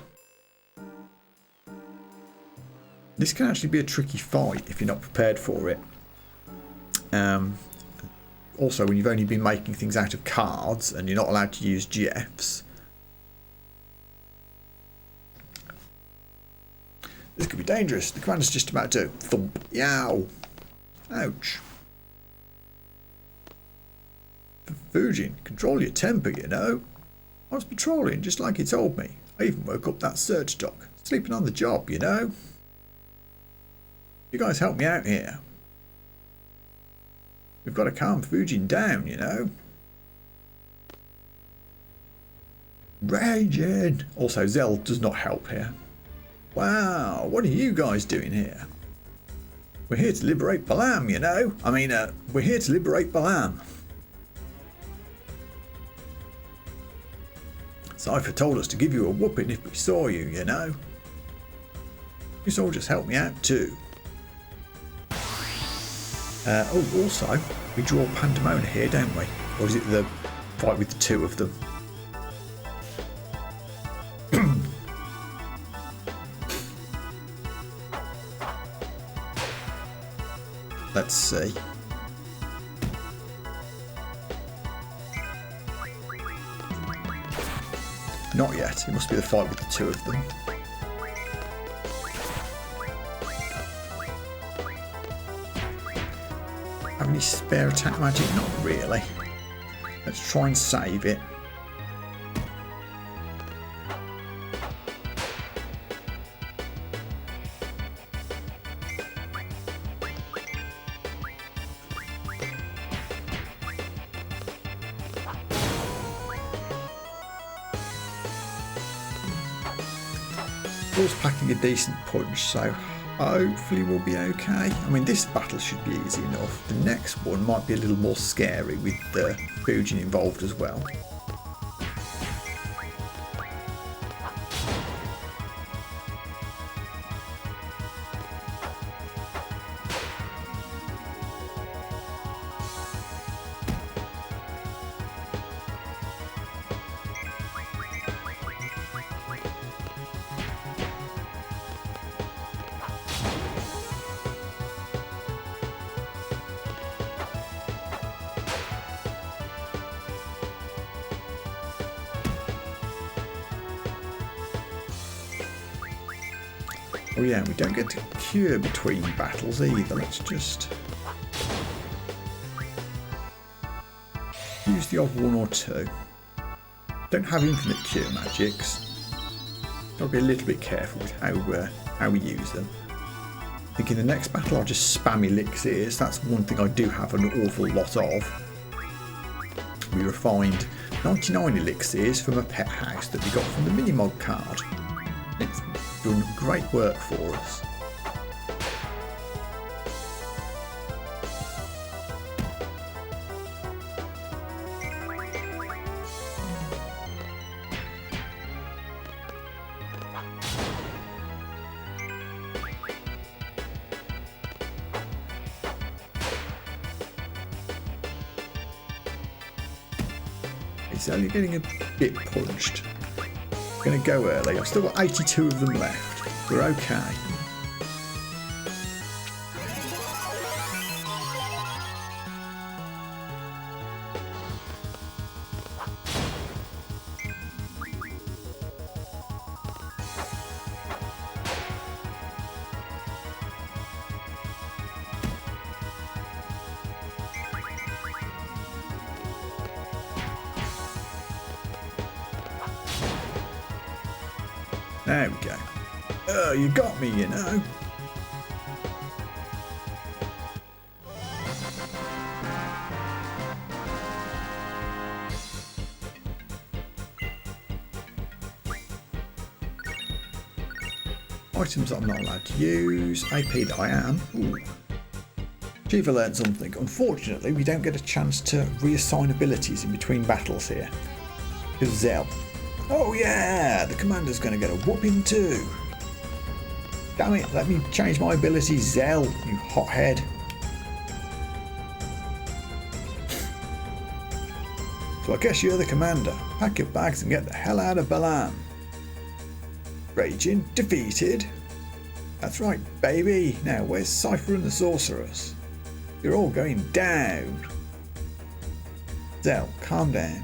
This can actually be a tricky fight if you're not prepared for it. Also, when you've only been making things out of cards and you're not allowed to use GFs. This could be dangerous. The commander's just about to thump. Yow! Ouch. Fujin, control your temper, you know. I was patrolling just like he told me. I even woke up that search dog. Sleeping on the job, you know. You guys help me out here. We've got to calm Fujin down, you know. Raging! Also, Zell does not help here. Wow, what are you guys doing here? We're here to liberate Balam, you know. We're here to liberate Balam. Cypher told us to give you a whooping if we saw you, you know. You soldiers help me out too. Also, we draw Pandemona here, don't we? Or is it the fight with the two of them? Let's see. Not yet. It must be the fight with the two of them. Have any spare attack magic? Not really. Let's try and save it. battle's packing a decent punch, so hopefully we'll be okay. I mean, this battle should be easy enough. The next one might be a little more scary with the Fujin involved as well. Oh yeah, we don't get to cure between battles either. Let's just use the odd one or two. Don't have infinite cure magics. Got to be a little bit careful with how we use them. I think in the next battle I'll just spam elixirs. That's one thing I do have an awful lot of. We refined 99 elixirs from a pet house that we got from the Minimod card. It's done great work for us. He's only getting a bit punched. Going to go early. I've still got 82 of them left. We're okay. There we go. Oh, you got me, you know. Items that I'm not allowed to use. AP that I am. Ooh. Shiva learned something. Unfortunately, we don't get a chance to reassign abilities in between battles here. Here's Zell. Oh yeah, the commander's going to get a whooping too. Damn it, let me change my ability, Zell, you hothead. So I guess you're the commander. Pack your bags and get the hell out of Balan. Raging, defeated. That's right, baby. Now where's Cypher and the Sorceress? You're all going down. Zell, calm down.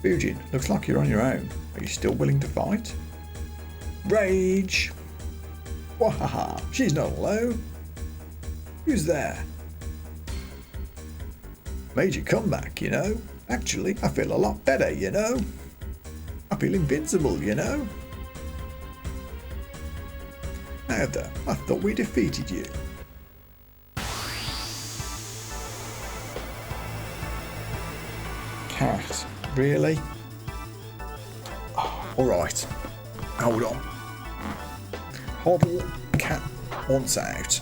Fujin, looks like you're on your own. Are you still willing to fight? Rage! Wahaha, she's not alone. Who's there? Made your comeback, you know. Actually, I feel a lot better, you know. I feel invincible, you know. Now though, I thought we defeated you. Cat. Really? Oh, alright. Hold on. Hoddle cat wants out.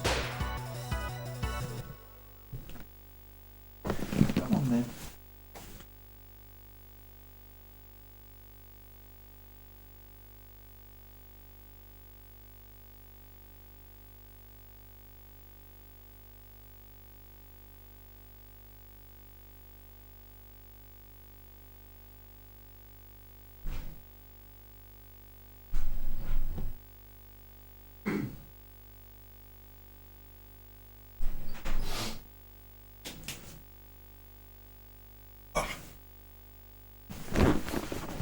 Come on then.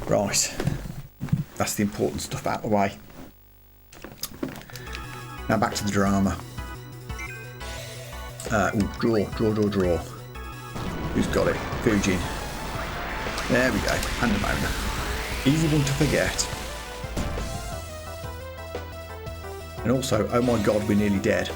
Right, that's the important stuff out of the way. Now back to the drama. Draw. Who's got it? Fujin. There we go, Pandemona. Easy one to forget. And also, oh my god, we're nearly dead.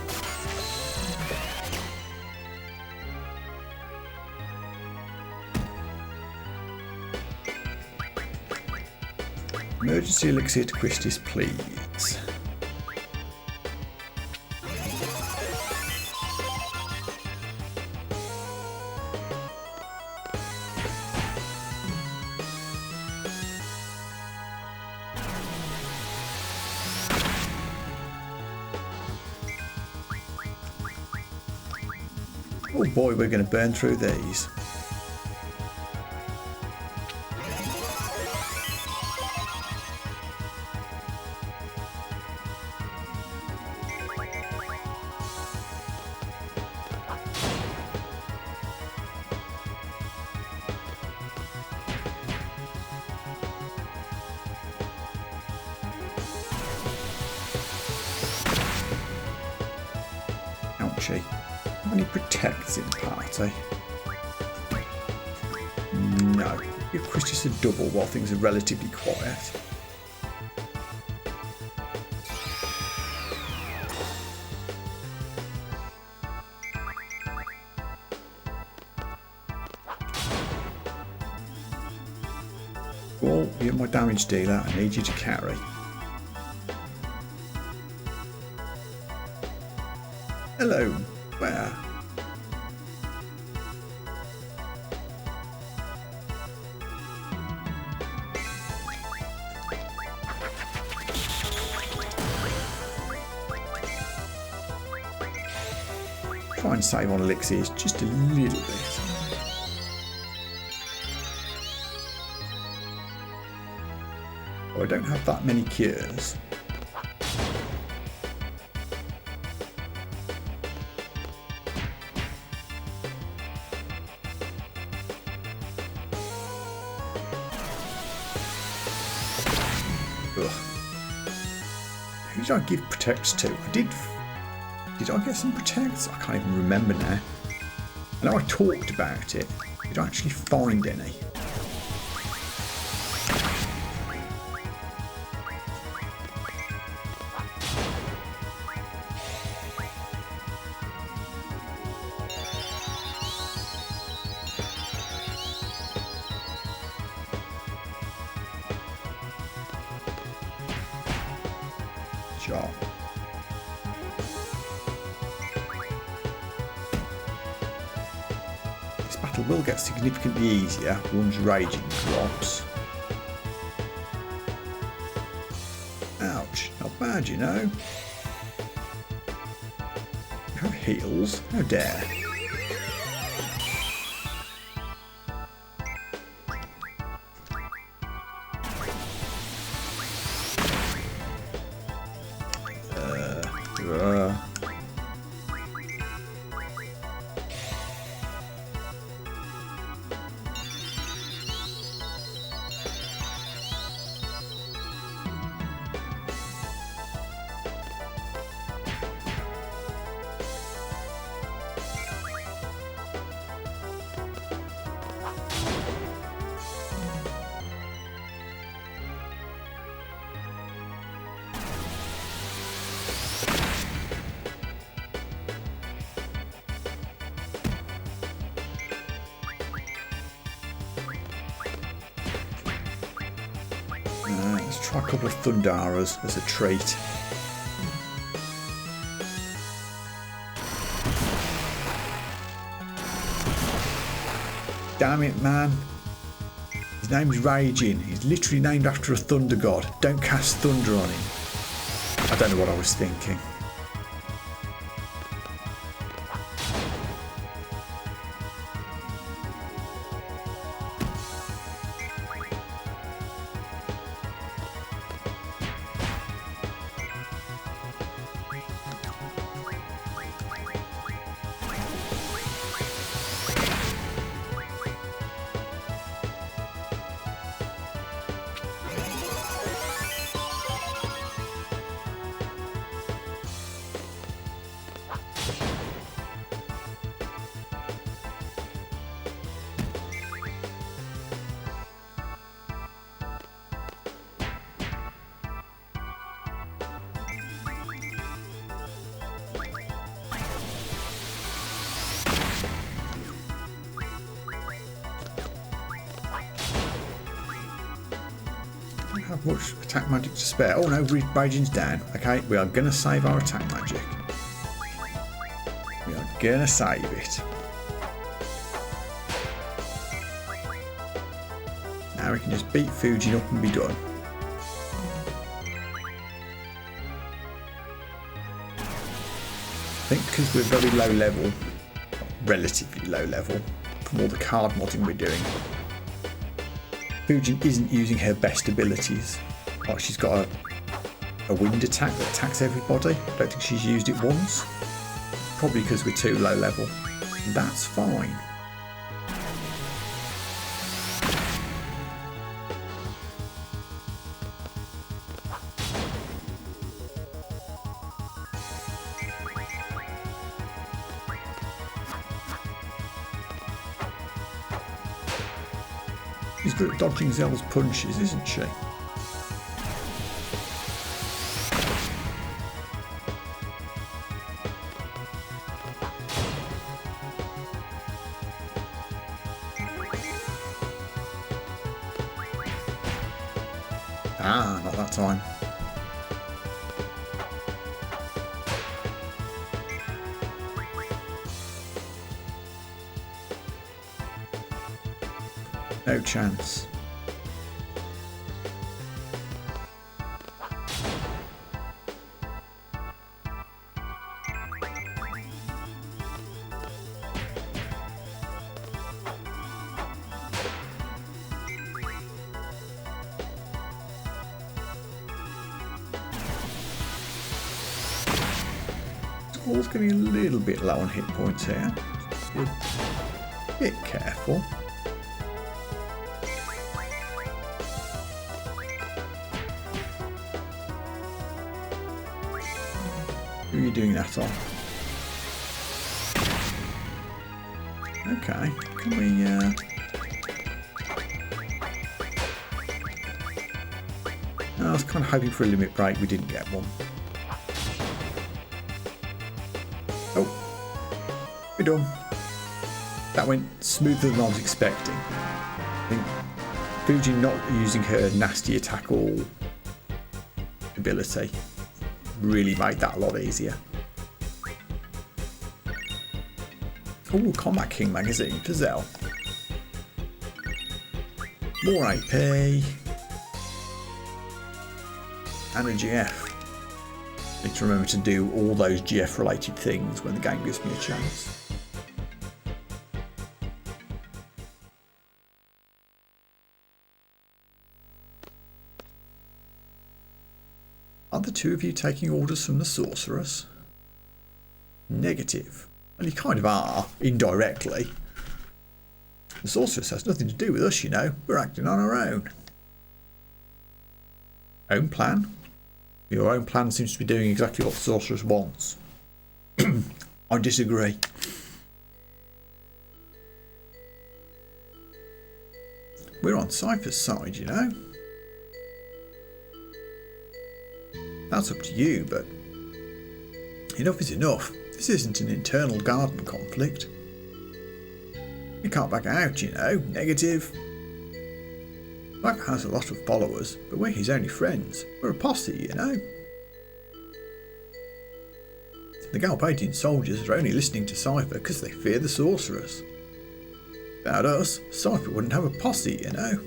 Emergency elixir to Christis, please. Oh boy, we're going to burn through these. Ouchie. How many protects in the party? No. Give Christis a double while things are relatively quiet. Well, you're my damage dealer. I need you to carry. Hello. Where? Try and save on elixirs just a little bit. Oh, I don't have that many cures. Who did I give protects to? Did I get some protects? I can't even remember now. I know I talked about it. Did I actually find any? Sure. This battle will get significantly easier once raging drops. Ouch, not bad, you know. You have heals? How dare. Let's try a couple of Thundaras as a treat. Damn it, man. His name's Raging. He's literally named after a thunder god. Don't cast thunder on him. I don't know what I was thinking. have much attack magic to spare. Oh no, Raging's down. Okay, we are going to save our attack magic. We are going to save it. Now we can just beat Fujin up and be done. I think because we're very low level, relatively low level, from all the card modding we're doing, Fujin isn't using her best abilities. Like she's got a wind attack that attacks everybody. I don't think she's used it once. Probably because we're too low level. That's fine. She's good at dodging Zell's punches, isn't she? Ah, not that time. No chance. Score's getting a little bit low on hit points here. Be a bit careful. Who are you doing that on? Okay, can we I was kind of hoping for a limit break, we didn't get one. Oh, we're done. That went smoother than I was expecting. I think Fujin not using her nasty attack all ability really made that a lot easier. Oh, Combat King magazine for Zell. More AP. And a GF. Need to remember to do all those GF related things when the game gives me a chance. Are the two of you taking orders from the sorceress? Negative. Well, you kind of are, indirectly. The sorceress has nothing to do with us, you know. We're acting on our own. Own plan? Your own plan seems to be doing exactly what the sorceress wants. I disagree. We're on Cypher's side, you know. That's up to you, but enough is enough. This isn't an internal garden conflict. We can't back out, you know. Negative. Cypher has a lot of followers, but we're his only friends. We're a posse, you know. The Galpatian soldiers are only listening to Cypher because they fear the sorceress. Without us, Cypher wouldn't have a posse, you know.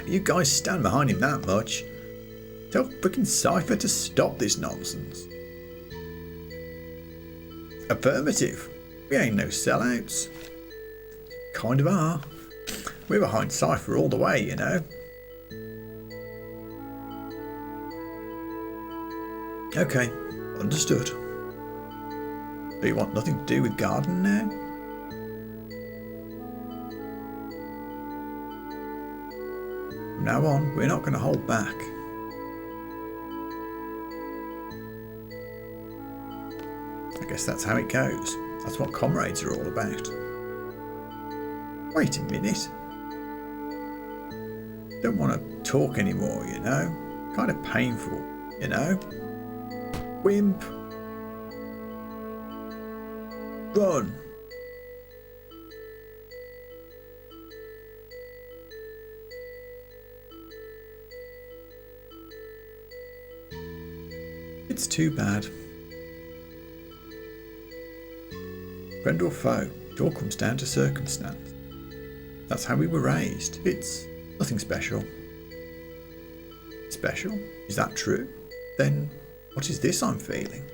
If you guys stand behind him that much, tell frickin' Cypher to stop this nonsense. Affirmative. We ain't no sellouts. Kind of are. We're behind Cypher all the way, you know. Okay, understood. So you want nothing to do with garden now? From now on, we're not going to hold back. I guess that's how it goes. That's what comrades are all about. Wait a minute. Don't want to talk anymore, you know. Kind of painful, you know. Wimp. Run. It's too bad. Friend or foe, it all comes down to circumstance. That's how we were raised. It's nothing special. Special? Is that true? Then what is this I'm feeling?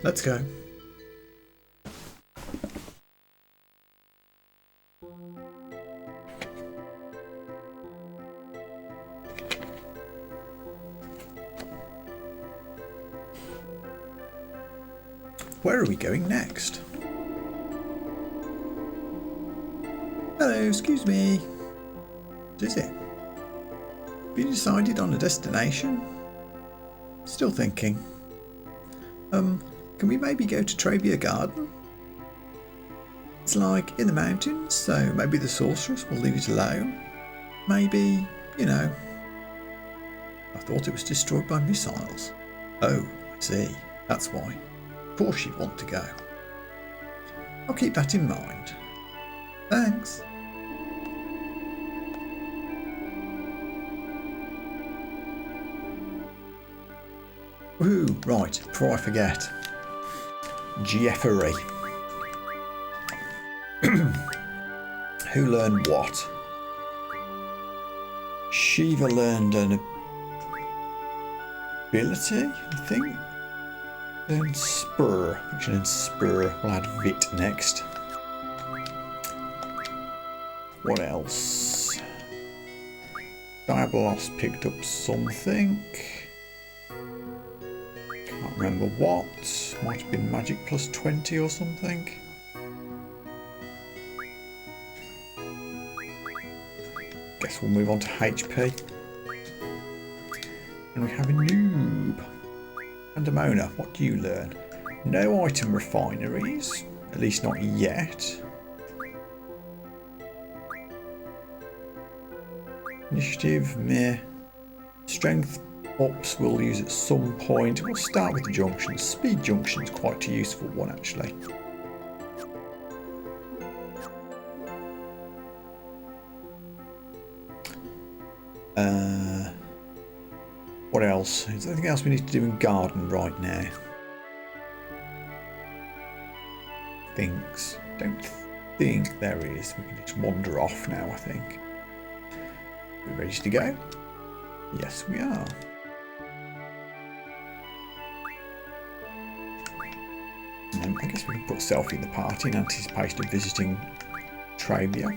Let's go. Where are we going next? Hello, excuse me. What is it? Have you decided on a destination? Still thinking. Can we maybe go to Trabia Garden? It's like in the mountains, so maybe the sorceress will leave it alone. Maybe, you know. I thought it was destroyed by missiles. Oh, I see. That's why. Of course you'd want to go. I'll keep that in mind. Thanks. Ooh, right, before I forget. Jeffery. Who learned what? Shiva learned an ability, I think. Learned spur. I think she learned spur. We'll add vit next. What else? Diabolos picked up something. Can't remember what. Might have been magic plus 20 or something. Guess we'll move on to HP. And we have a noob. And Amona, what do you learn? No item refineries, at least not yet. Initiative, meh. Strength ups we'll use at some point. We'll start with the junctions. Speed junction's quite a useful one actually. What else? Is there anything else we need to do in garden right now? Things. Don't think there is. We can just wander off now, I think. Are we ready to go? Yes, we are. I guess we can put Selfie in the party in anticipation of visiting Trabia.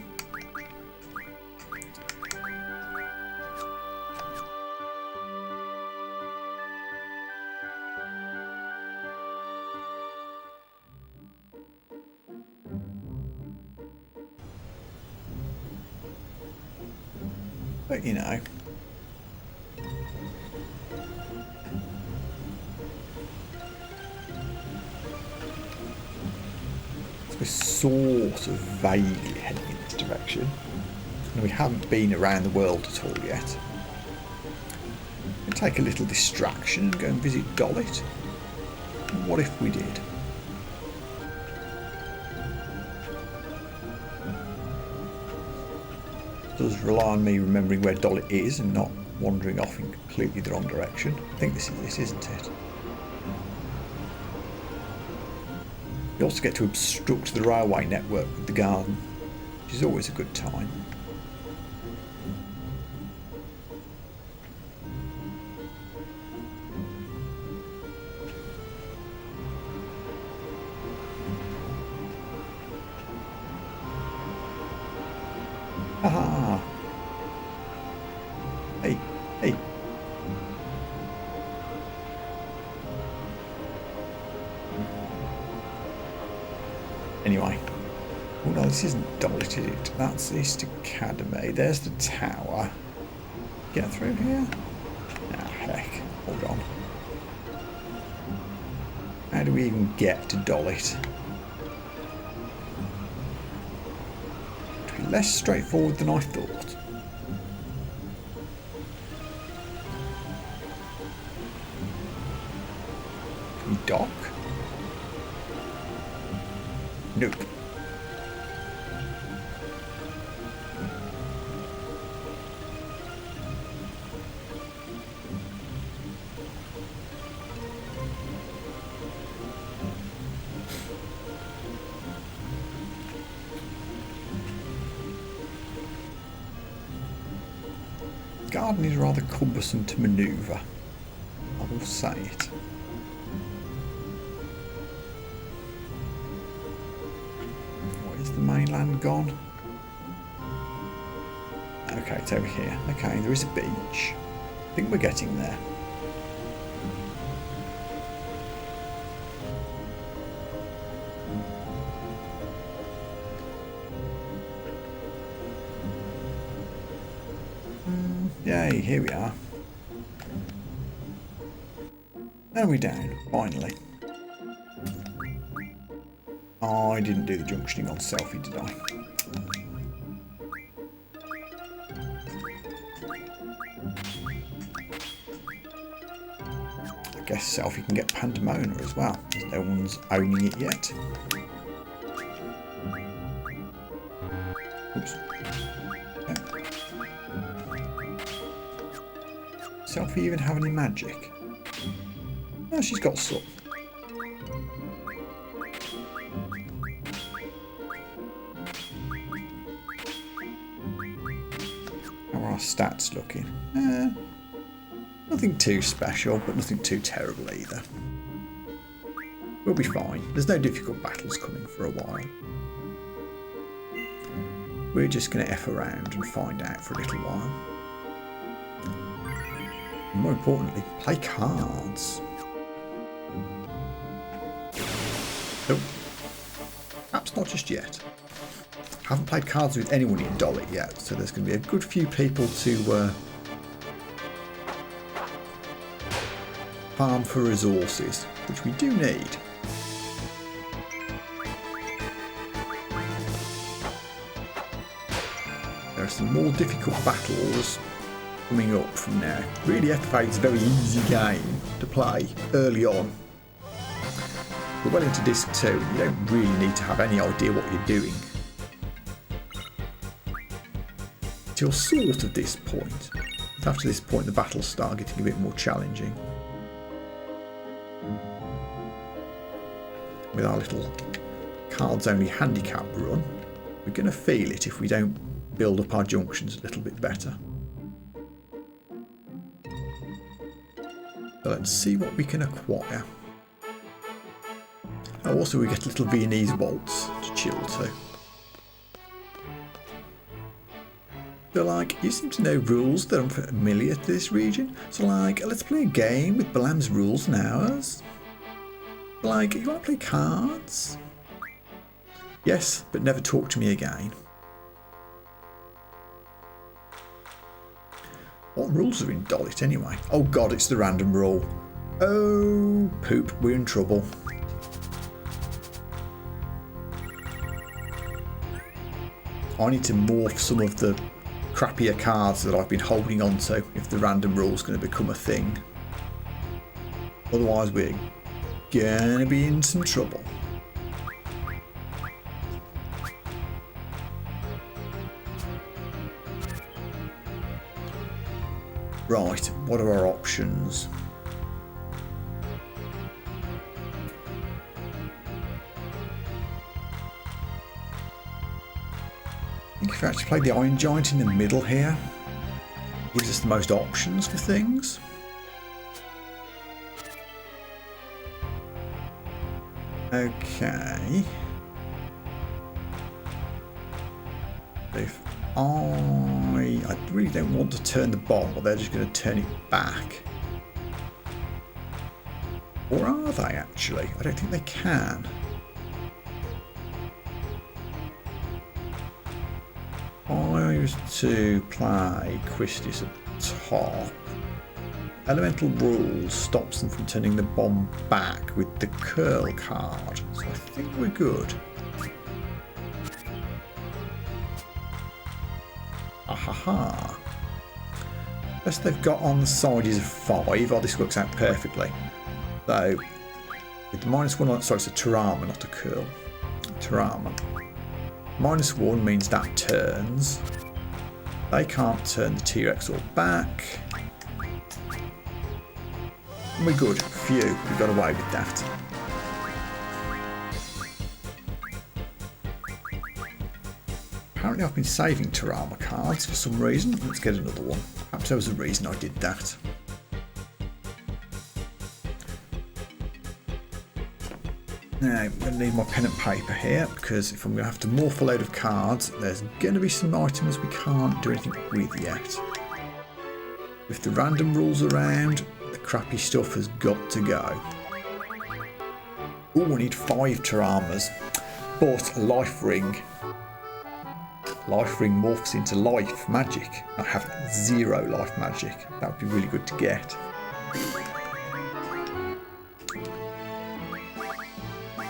But you know, we're sort of vaguely heading in this direction, and we haven't been around the world at all yet. We'll take a little distraction and go and visit Dollet. What if we did? It does rely on me remembering where Dollet is and not wandering off in completely the wrong direction. I think this is it, isn't it? You also get to obstruct the railway network with the garden, which is always a good time. Haha! Hey, hey! Anyway. Oh no, this isn't Dollet, is it? That's East Academy. There's the tower. Get through here? Ah, heck. Hold on. How do we even get to Dollet? Less straightforward than I thought. Can we dock? Nope. garden is rather cumbersome to manoeuvre. I will say it. Where's the mainland gone? Okay, it's over here. Okay, there is a beach. I think we're getting there. Yay, here we are. And we're down, finally. I didn't do the junctioning on selfie, did I? I guess selfie can get Pandemona as well, because no one's owning it yet. Oops. Selfie even have any magic? Oh, she's got some. How are our stats looking? Nothing too special, but nothing too terrible either. We'll be fine. There's no difficult battles coming for a while. We're just going to F around and find out for a little while. And more importantly, play cards. Nope. Perhaps not just yet. Haven't played cards with anyone in Dolly yet, so there's going to be a good few people to farm for resources, which we do need. There are some more difficult battles coming up from now. Really, FF8 is a very easy game to play early on. We're well into Disc 2, you don't really need to have any idea what you're doing. Till sort of this point. After this point, the battles start getting a bit more challenging. With our little cards-only handicap run, we're going to feel it if we don't build up our junctions a little bit better. So let's see what we can acquire. Oh, also we get a little Viennese waltz to chill to. They're like, you seem to know rules that are unfamiliar to this region, so like, let's play a game with Balam's rules and ours. Like, you want to play cards? Yes, but never talk to me again. What rules are in Dollet anyway? Oh god, it's the random rule. Oh, poop, we're in trouble. I need to morph some of the crappier cards that I've been holding on to if the random rule is going to become a thing. Otherwise we're gonna be in some trouble. Right, what are our options? I think if we actually play the Iron Giant in the middle here, it gives us the most options for things. Okay. If I really don't want to turn the bomb, but they're just going to turn it back. Or are they actually? I don't think they can. I was to play Quistis at the top. Elemental Rule stops them from turning the bomb back with the curl card, so I think we're good. Ahaha. Best they've got on the side is a 5. Oh, this works out perfectly. So, with the -1, sorry, it's a Tarama, not a curl. Tarama. -1 means that turns. They can't turn the T-Rex or back. And we're good. Phew, we got away with that. apparently I've been saving Tarama cards for some reason. Let's get another one. Perhaps there was a reason I did that. Now, I'm going to need my pen and paper here, because if I'm going to have to morph a load of cards, there's going to be some items we can't do anything with yet. With the random rules around, the crappy stuff has got to go. Oh, I need 5 Taramas, but a life ring. Life ring morphs into life magic. I have 0 life magic. That would be really good to get.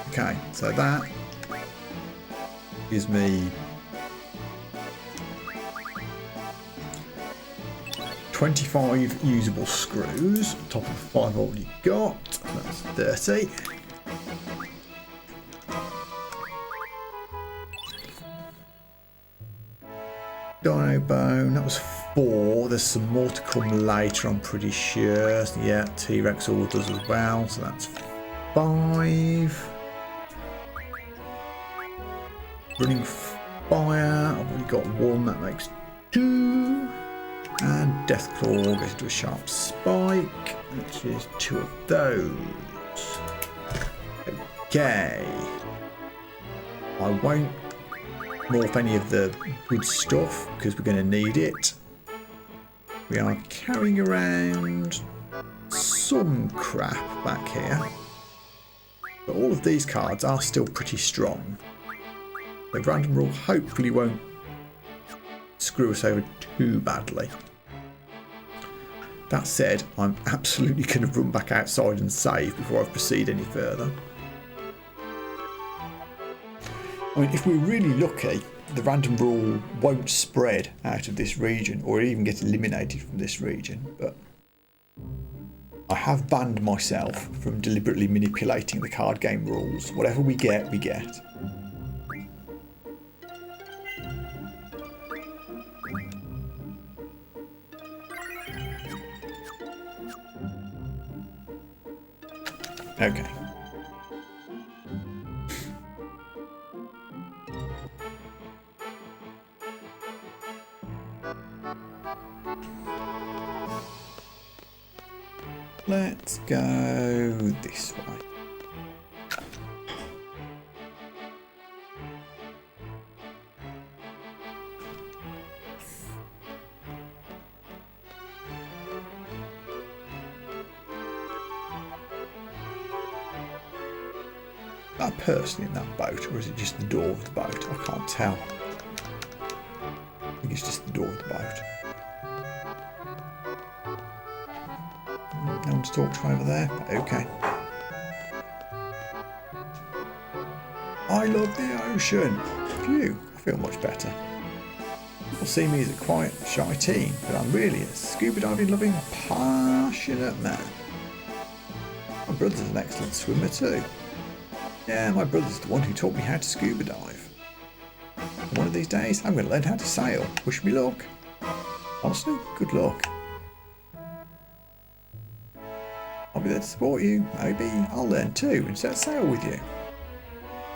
Okay, so that gives me 25 usable screws on top of the 5 I've already got. That's 30. Dino bone, that was 4. There's some more to come later, I'm pretty sure. Yeah, T-Rex orders as well, so that's 5. Running fire, I've already got 1, that makes 2. And Deathclaw goes into a sharp spike, which is 2 of those. Okay. I won't morph any of the good stuff because we're going to need it. We are carrying around some crap back here, but all of these cards are still pretty strong. The random rule hopefully won't screw us over too badly. That said, I'm absolutely going to run back outside and save before I proceed any further. I mean, if we're really lucky, the random rule won't spread out of this region or even get eliminated from this region, but I have banned myself from deliberately manipulating the card game rules. Whatever we get, we get. Okay. Let's go this way. That person in that boat, or is it just the door of the boat? I can't tell. I think it's just the door of the boat. No one to talk to over there? Okay. I love the ocean. Phew, I feel much better. People see me as a quiet, shy teen, but I'm really a scuba diving loving, passionate man. My brother's an excellent swimmer too. Yeah, my brother's the one who taught me how to scuba dive. And one of these days, I'm going to learn how to sail. Wish me luck. Honestly, good luck. I'll be there to support you. Maybe I'll learn too and set sail with you.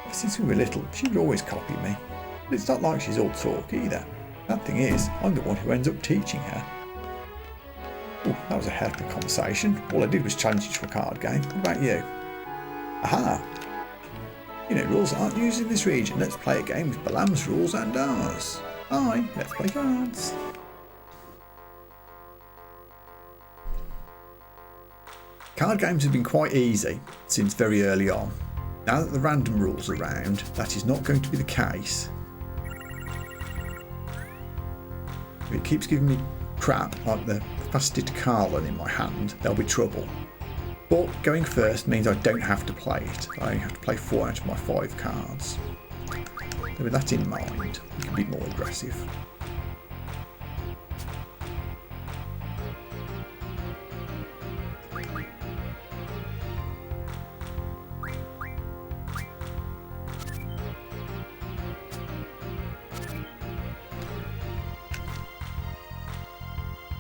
Ever since we were little, she would always copy me. But it's not like she's all talk either. That thing is, I'm the one who ends up teaching her. Oh, that was a hell of a conversation. All I did was challenge you to a card game. What about you? Aha! You know, rules aren't used in this region. Let's play a game with Balam's rules and ours. Aye, let's play cards. Card games have been quite easy since very early on. Now that the random rules are around, that is not going to be the case. If it keeps giving me crap like the faceted Carlin in my hand, there'll be trouble. But going first means I don't have to play it. I only have to play 4 out of my 5 cards. So with that in mind, we can be more aggressive.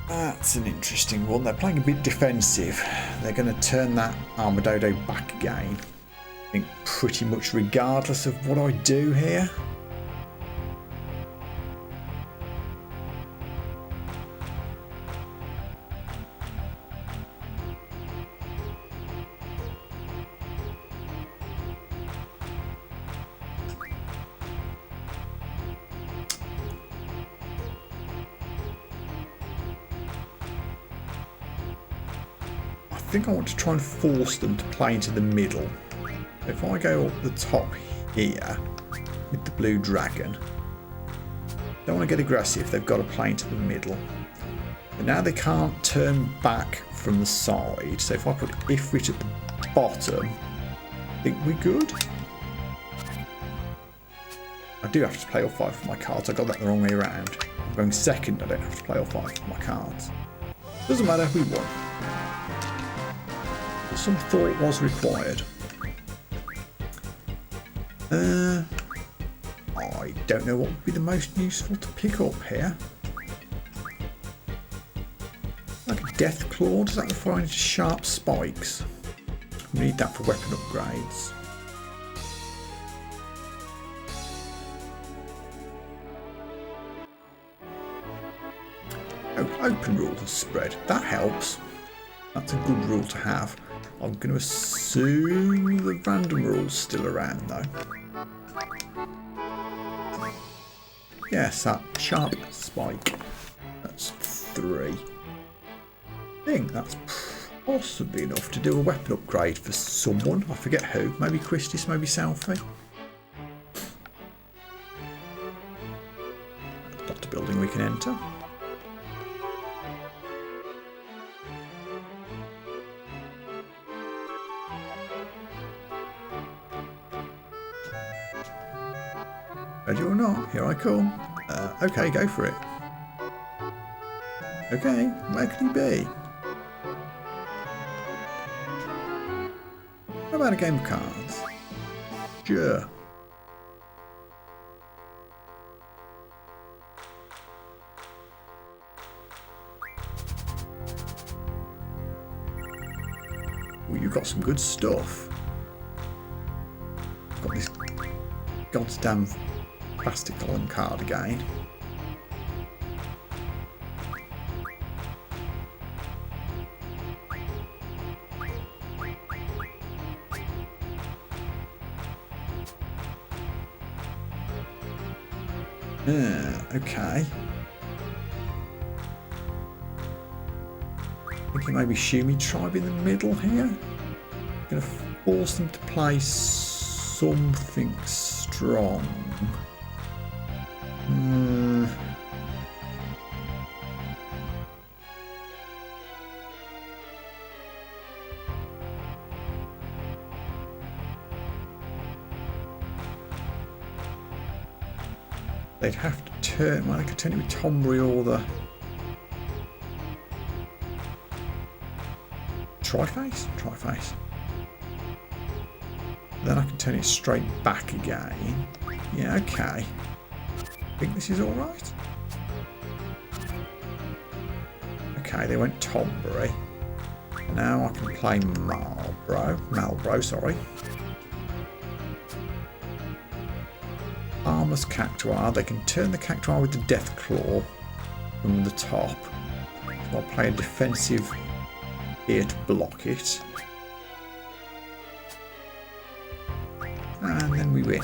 That's an interesting one. They're playing a bit defensive. They're going to turn that Armadodo back again. I think pretty much regardless of what I do here. think I want to try and force them to play into the middle. If I go up the top here with the blue dragon, don't want to get aggressive, they've got to play into the middle. But now they can't turn back from the side, so if I put Ifrit at the bottom, I think we're good. I do have to play all 5 of my cards, I got that the wrong way around. I'm going second, I don't have to play all 5 of my cards. Doesn't matter, we won. But some thought was required. I don't know what would be the most useful to pick up here. Like a Death Claw, does that refer to sharp spikes? We need that for weapon upgrades. Open rule to spread, that helps. That's a good rule to have. I'm going to assume the random rule's still around though. Yes, that sharp spike. That's 3. I think that's possibly enough to do a weapon upgrade for someone. I forget who. Maybe Christis, maybe Selfie. Not a building we can enter. Ready or not, here I come. Okay, go for it. Okay, where can he be? How about a game of cards? Sure. Well, you've got some good stuff. Got this goddamn plastic column card again. Okay. Thinking maybe Shumi Tribe in the middle here. Gonna force them to play something strong. They'd have to turn, well, they could turn it with Tombury or the Triface? Triface. Then I can turn it straight back again. Yeah, okay. Think this is alright? Okay, they went Tombury. Now I can play Malbro, sorry. Armor's Cactuar. They can turn the Cactuar with the Death Claw from the top. So I'll play a defensive here to block it. And then we win.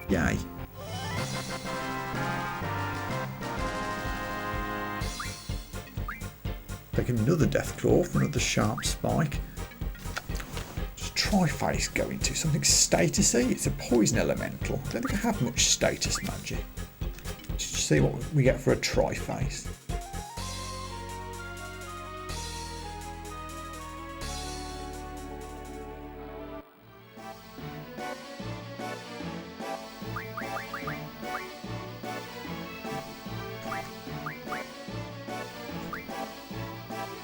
Yay. Take another Death Claw for another sharp spike. Triface go into something statusy. It's a poison elemental. I don't think I have much status magic. Just see what we get for a Triface.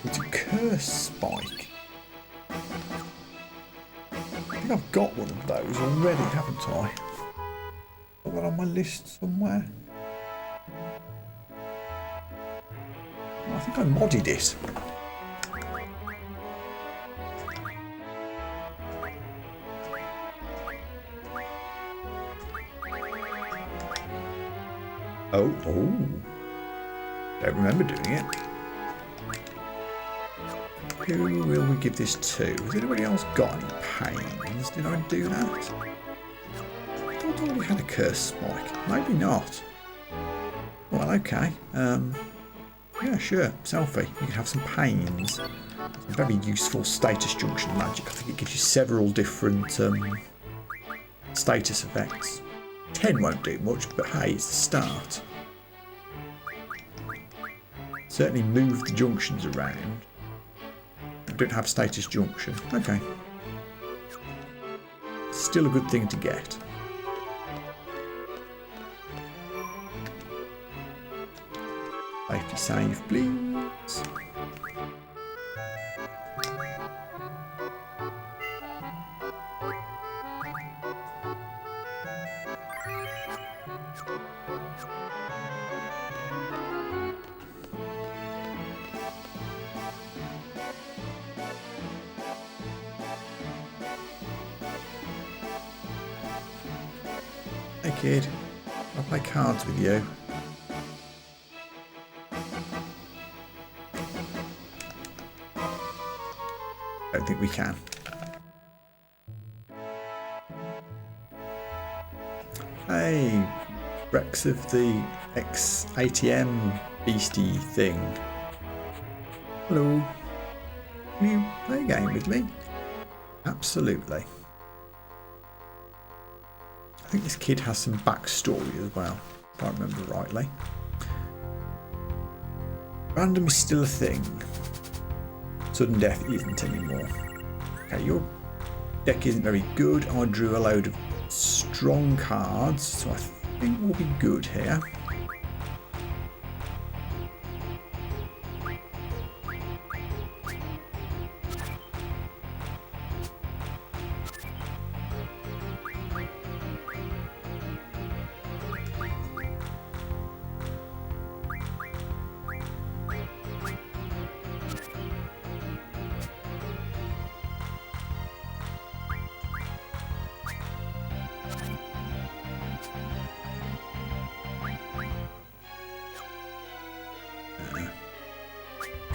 It's a curse spike. I think I've got one of those already, haven't I? Got that on my list somewhere. I think I modded it. Oh. Don't remember doing it. Who will we give this to? Has anybody else got any pains? Did I do that? I thought I already had a curse spike. Maybe not. Well, okay. Yeah, Yeah, sure. Selfie. You can have some pains. Very useful status junction magic. I think it gives you several different status effects. 10 won't do much, but hey, it's the start. Certainly move the junctions around. I don't have status junction. Okay. Still a good thing to get. Safety save, please. Hey kid, I'll play cards with you. Don't think we can. Hey, Rex of the X-ATM beastie thing. Hello. Can you play a game with me? Absolutely. I think this kid has some backstory as well, if I remember rightly. Random is still a thing. Sudden death isn't anymore. Okay, your deck isn't very good. I drew a load of strong cards, so I think we'll be good here.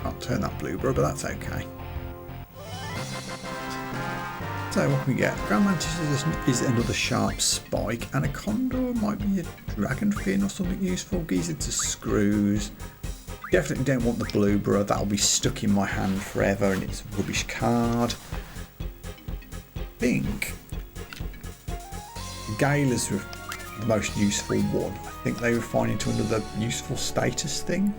Can't turn that blue-bro, but that's okay. So what can we get? Grand Mantis is another sharp spike, and a condor might be a dragon fin or something useful. Geezer to screws. Definitely don't want the blue-bro, that'll be stuck in my hand forever and it's a rubbish card. I think Gala's the most useful one. I think they refine into another useful status thing.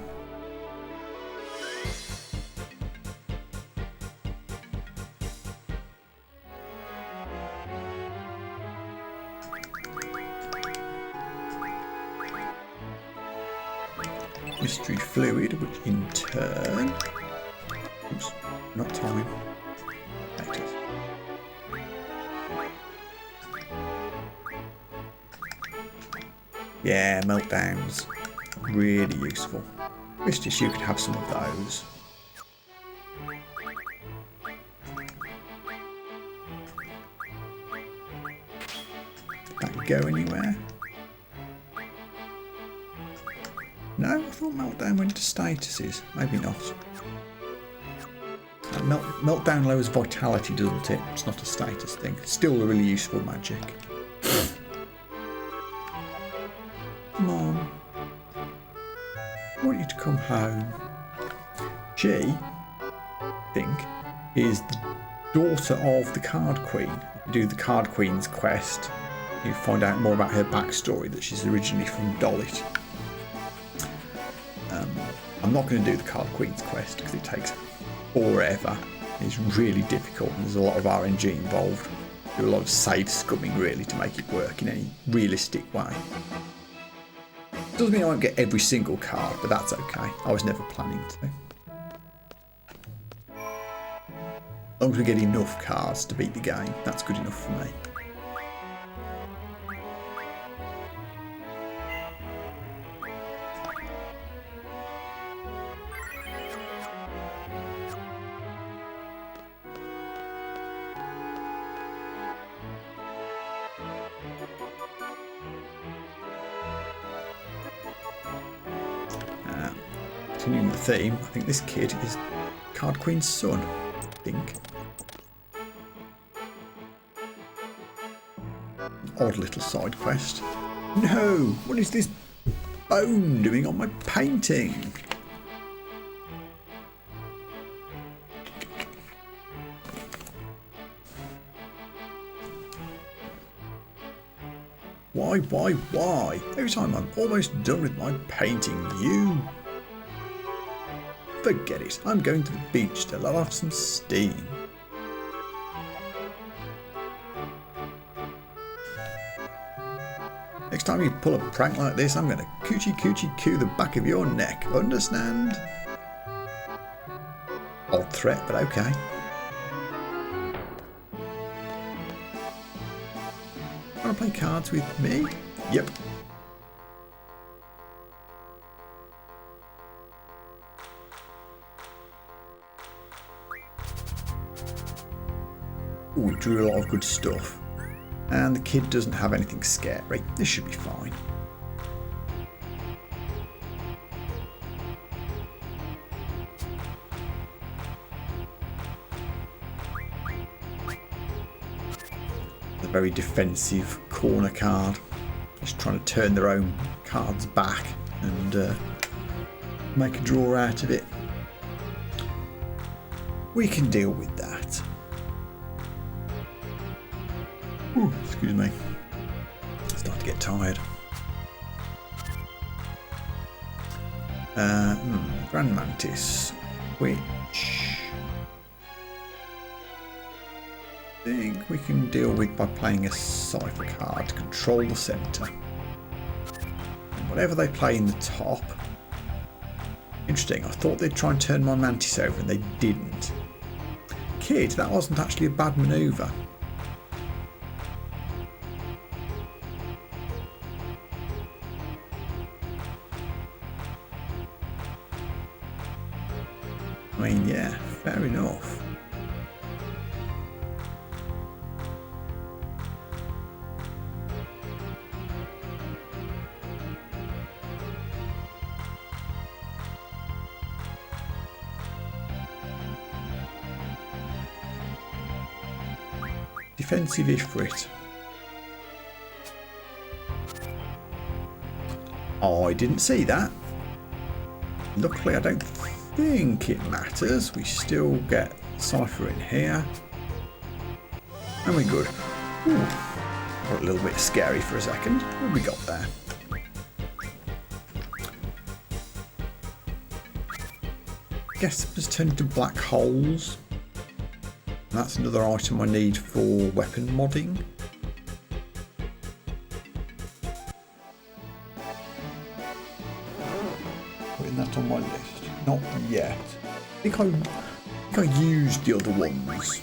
Mystery fluid, which in turn, oops, not time. There it is. Yeah, meltdowns, really useful. Wished you could have some of those. Did that go anywhere? No, I thought meltdown went to statuses. Maybe not. Meltdown lowers vitality, doesn't it? It's not a status thing. Still a really useful magic. Come on. I want you to come home. She, I think, is the daughter of the Card Queen. You do the Card Queen's quest. You find out more about her backstory, that she's originally from Dolit. I'm not going to do the Card Queen's quest because it takes forever. It's really difficult and there's a lot of RNG involved. Do a lot of save scumming really to make it work in any realistic way. Doesn't mean I won't get every single card, but that's okay. I was never planning to. As long as we get enough cards to beat the game, that's good enough for me. Continuing the theme, I think this kid is Card Queen's son, I think. Odd little side quest. No! What is this bone doing on my painting? Why? Every time I'm almost done with my painting, you... Forget it, I'm going to the beach to let off some steam. Next time you pull a prank like this, I'm going to coochie coo the back of your neck, understand? Odd threat, but okay. Want to play cards with me? Yep. Ooh, we drew a lot of good stuff. And the kid doesn't have anything scary. This should be fine. A very defensive corner card. Just trying to turn their own cards back and make a draw out of it. We can deal with that. Ooh, excuse me. Starting to get tired. Grand Mantis, which I think we can deal with by playing a cipher card to control the centre. And whatever they play in the top. Interesting, I thought they'd try and turn my Mantis over and they didn't. Kid, that wasn't actually a bad manoeuvre. I mean, yeah, fair enough. Defensive Ifrit. Oh, I didn't see that. Luckily, I don't think it matters. We still get cipher in here. And we're good. Ooh, got a little bit scary for a second. What have we got there? Guess it was turned into black holes. That's another item I need for weapon modding. Putting that on my list. Not yet. I think I used the other ones.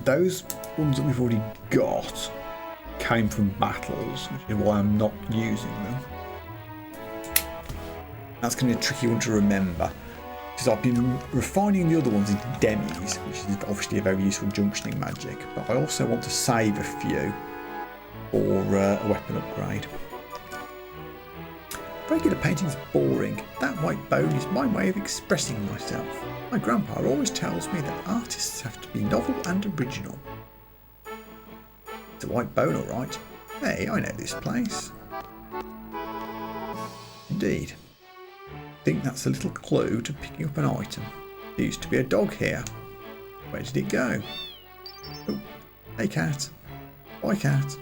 Those ones that we've already got came from battles, which is why I'm not using them. That's going to be a tricky one to remember, because I've been refining the other ones into demis, which is obviously a very useful junctioning magic, but I also want to save a few for a weapon upgrade. Regular painting's boring. That white bone is my way of expressing myself. My grandpa always tells me that artists have to be novel and original. It's a white bone, all right. Hey, I know this place. Indeed. I think that's a little clue to picking up an item. There used to be a dog here. Where did it go? Oh, hey cat. Bye cat.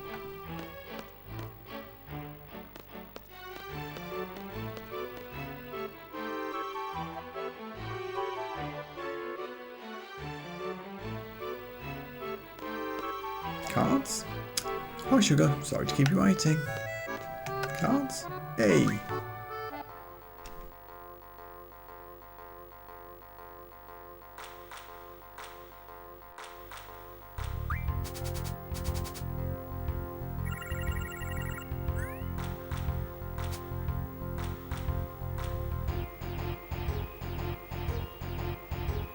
Cards? Hi sugar, sorry to keep you waiting. Cards? Hey.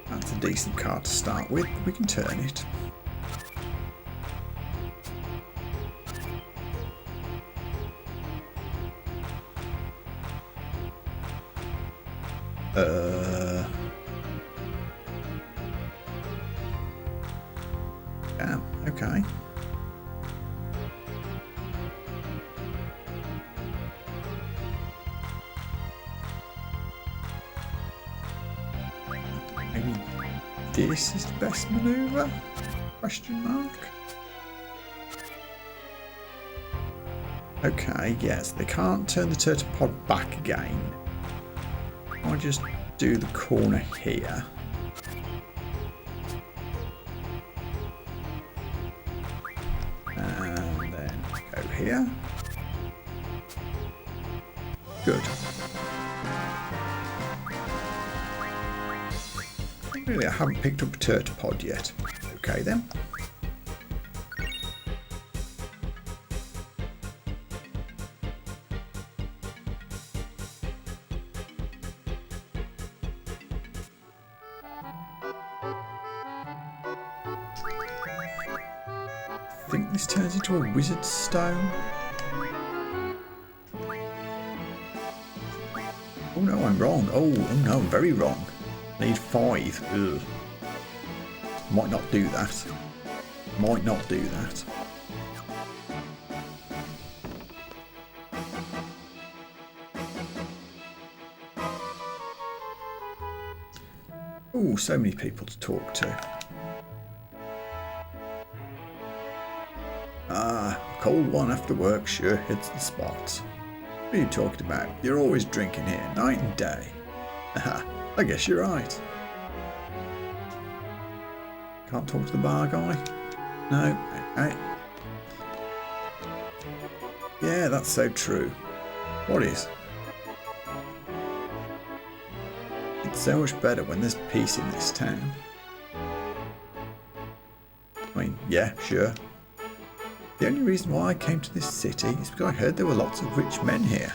That's a decent card to start with. We can turn it. Yeah, okay. this is the best manoeuvre? Question mark. Okay, yes, they can't turn the turtle pod back again. I'll just do the corner here. And then go here. Good. Really, I haven't picked up a turtle pod yet. Okay then. I think this turns into a wizard stone. Oh no, I'm wrong. Oh no, I'm very wrong. I need 5. Ugh. Might not do that. Might not do that. Oh, so many people to talk to. Ah, a cold one after work sure hits the spot. What are you talking about? You're always drinking here, night and day. Haha, I guess you're right. Can't talk to the bar guy? No, okay. Yeah, that's so true. What is? It's so much better when there's peace in this town. I mean, yeah, sure. The only reason why I came to this city is because I heard there were lots of rich men here.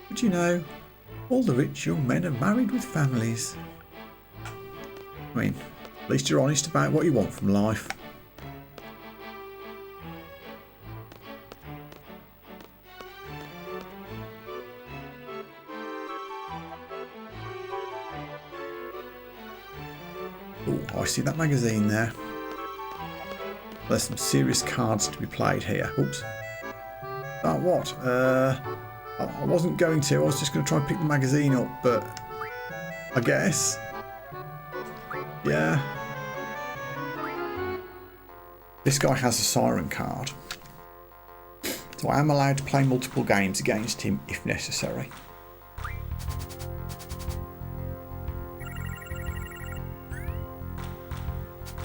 But you know, all the rich young men are married with families. I mean, at least you're honest about what you want from life. Oh, I see that magazine there. There's some serious cards to be played here. Oops. Oh, what? I wasn't going to. I was just going to try and pick the magazine up, but I guess. Yeah. This guy has a siren card. So I am allowed to play multiple games against him if necessary.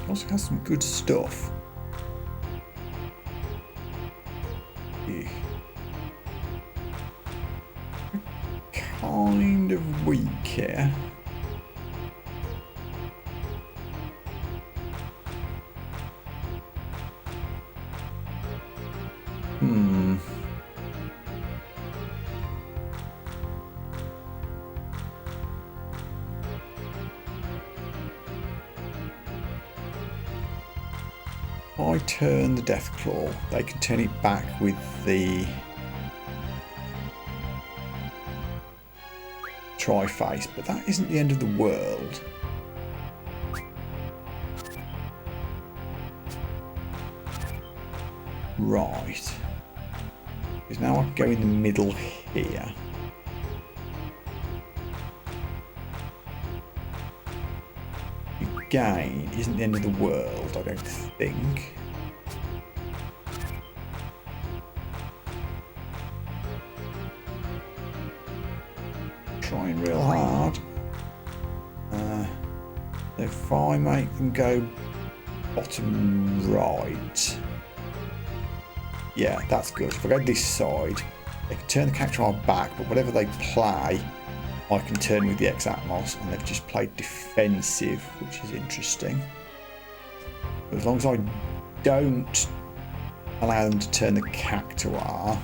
He also has some good stuff. Kind of weak here. I turn the Death Claw. They can turn it back with the Tri-Face, but that isn't the end of the world. Right. Because now I can go in the middle here. Again, isn't the end of the world, I don't think. Trying real hard. If I make them go bottom right. Yeah, that's good. If I go this side, they can turn the character back, but whatever they play, I can turn with the X-Atmos, and they've just played defensive, which is interesting. But as long as I don't allow them to turn the Cactuar, I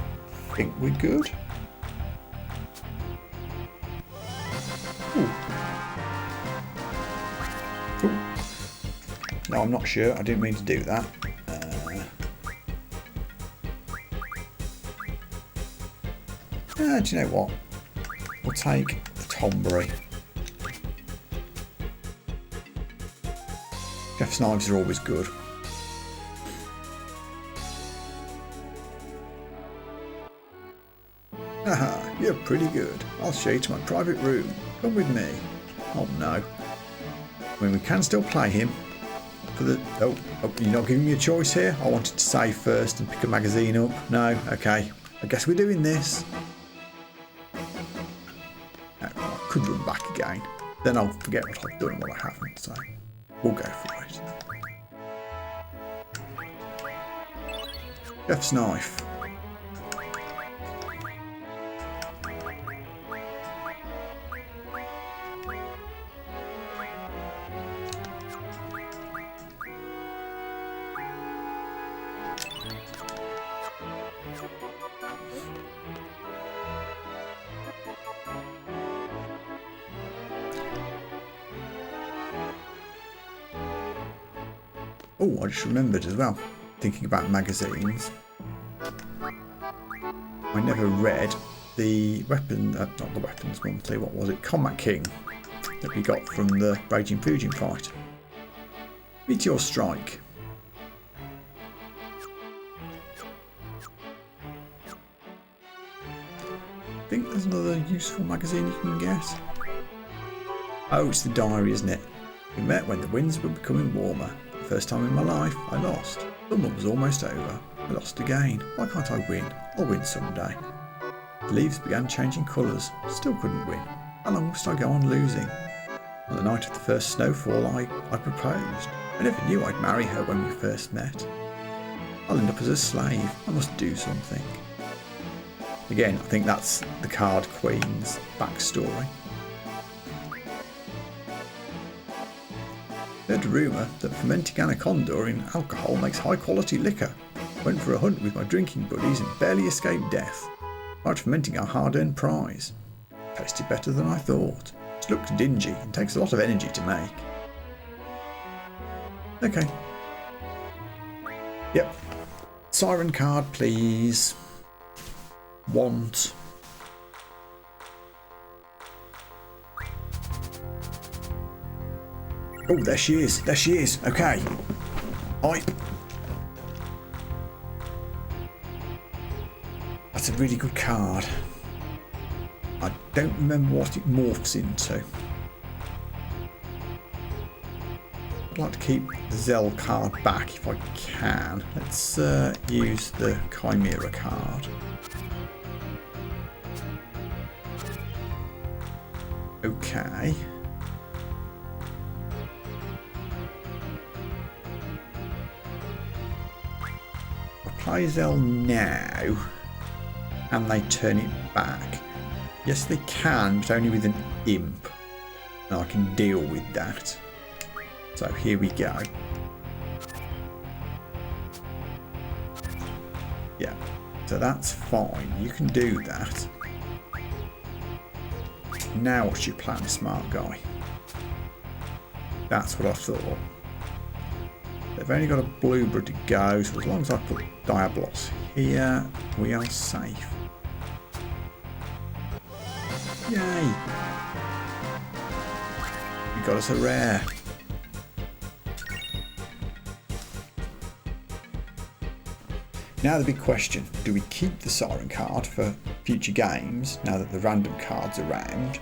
think we're good. Ooh. Ooh. No, I'm not sure. I didn't mean to do that. Do you know what? We'll take Tombury. Jeff's knives are always good. Haha, you're pretty good. I'll show you to my private room. Come with me. Oh no. I mean, we can still play him. For the oh, you're not giving me a choice here? I wanted to save first and pick a magazine up. No? Okay. I guess we're doing this. No, I could run back again. Then I'll forget what I've done and what I haven't, so we'll go for it. Jeff's knife. Oh, I just remembered as well, thinking about magazines. I never read the weapon, not the weapons monthly, what was it? Combat King that we got from the Raging Fujin fight. Meteor Strike. I think there's another useful magazine you can guess. Oh, it's the diary, isn't it? We met when the winds were becoming warmer. First time in my life, I lost. Summer was almost over. I lost again. Why can't I win? I'll win someday. The leaves began changing colours. Still couldn't win. How long must I go on losing? On the night of the first snowfall, I proposed. I never knew I'd marry her when we first met. I'll end up as a slave. I must do something. Again, I think that's the Card Queen's backstory. Heard a rumour that fermenting anaconda in alcohol makes high quality liquor. Went for a hunt with my drinking buddies and barely escaped death. Tried fermenting our hard-earned prize. Tasted better than I thought. It looked dingy and takes a lot of energy to make. Okay. Yep. Siren card, please. Want. Oh, there she is. There she is. Okay. That's a really good card. I don't remember what it morphs into. I'd like to keep the Zell card back if I can. Let's use the Chimera card. Okay. Play Zell now, and they turn it back. Yes, they can, but only with an imp. And I can deal with that. So here we go. Yeah, so that's fine. You can do that. Now what's your plan, smart guy? That's what I thought. They've only got a Bluebird to go, so as long as I put Diablos here, we are safe. Yay! We got us a rare. Now the big question, do we keep the Siren card for future games, now that the random cards are around,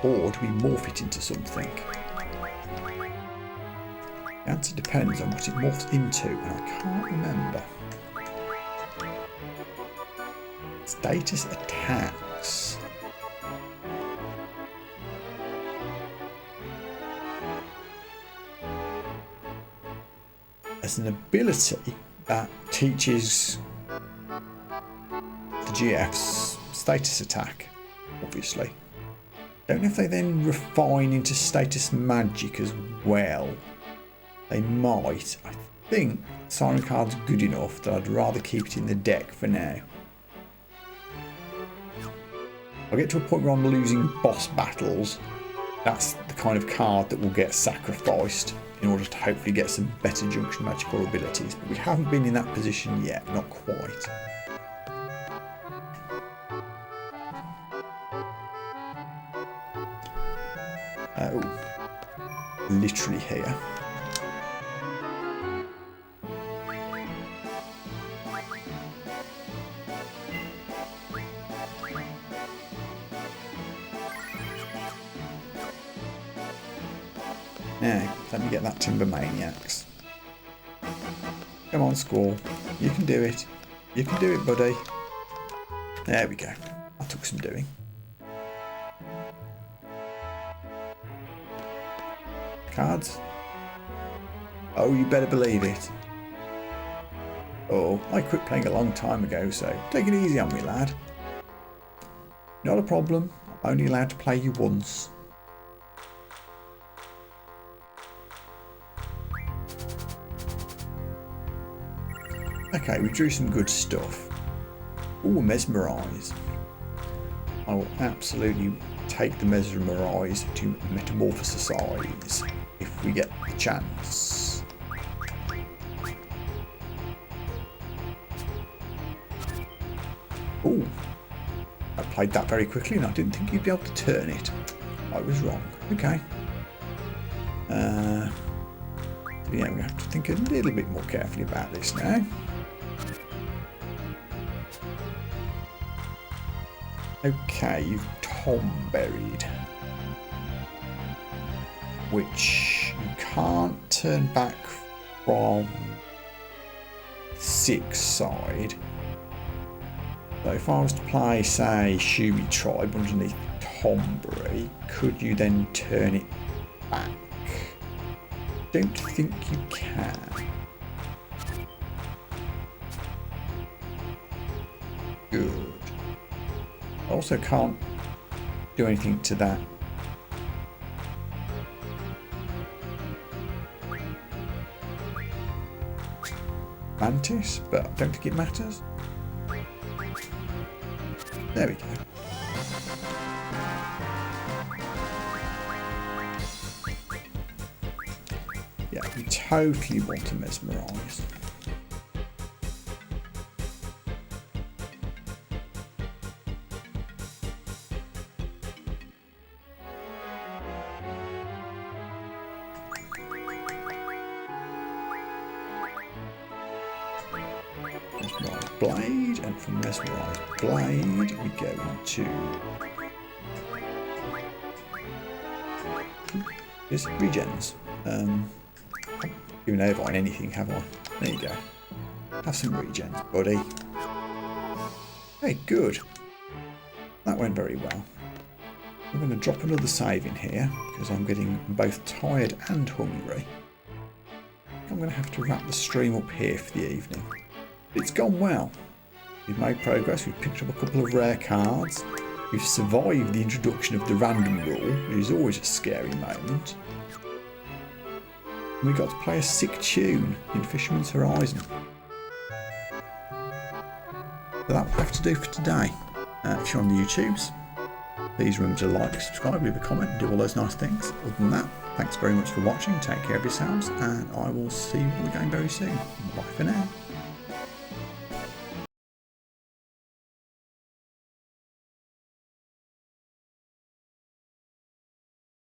or do we morph it into something? The answer depends on what it morphs into, and I can't remember. Status attacks. As an ability that teaches the GF's status attack, obviously. Don't know if they then refine into status magic as well. They might. I think Siren card's good enough that I'd rather keep it in the deck for now. I'll get to a point where I'm losing boss battles. That's the kind of card that will get sacrificed in order to hopefully get some better junction magical abilities. But we haven't been in that position yet, not quite. Oh, literally here. Now, let me get that Timber Maniacs. Come on, Squall. You can do it. You can do it, buddy. There we go. That took some doing. Cards. Oh, you better believe it. Oh, I quit playing a long time ago, so take it easy on me, lad. Not a problem. I'm only allowed to play you once. Okay, we drew some good stuff. Ooh, Mesmerise. I will absolutely take the Mesmerise to Metamorphosize if we get the chance. Ooh, I played that very quickly and I didn't think you'd be able to turn it. I was wrong. Okay. Yeah, we have to think a little bit more carefully about this now. Okay, you've Tom-berried, which you can't turn back from 6 side. So if I was to play, say, Shumi Tribe underneath Tomberry, could you then turn it back? Don't think you can. Good. I also can't do anything to that. Mantis, but I don't think it matters. There we go. Yeah, we totally want to Mesmerise. Mesmerise Blade, and from Mesmerise Blade we go into is it regens. Even over on anything, have I? There you go. Have some regens, buddy. Hey, good. That went very well. I'm going to drop another save in here because I'm getting both tired and hungry. I'm going to have to wrap the stream up here for the evening. It's gone well. We've made progress. We've picked up a couple of rare cards. We've survived the introduction of the random rule, which is always a scary moment. And we got to play a sick tune in Fisherman's Horizon. So that will have to do for today. If you're on the YouTubes, please remember to like, subscribe, leave a comment, and do all those nice things. Other than that, thanks very much for watching. Take care of yourselves, and I will see you all again very soon. Bye for now.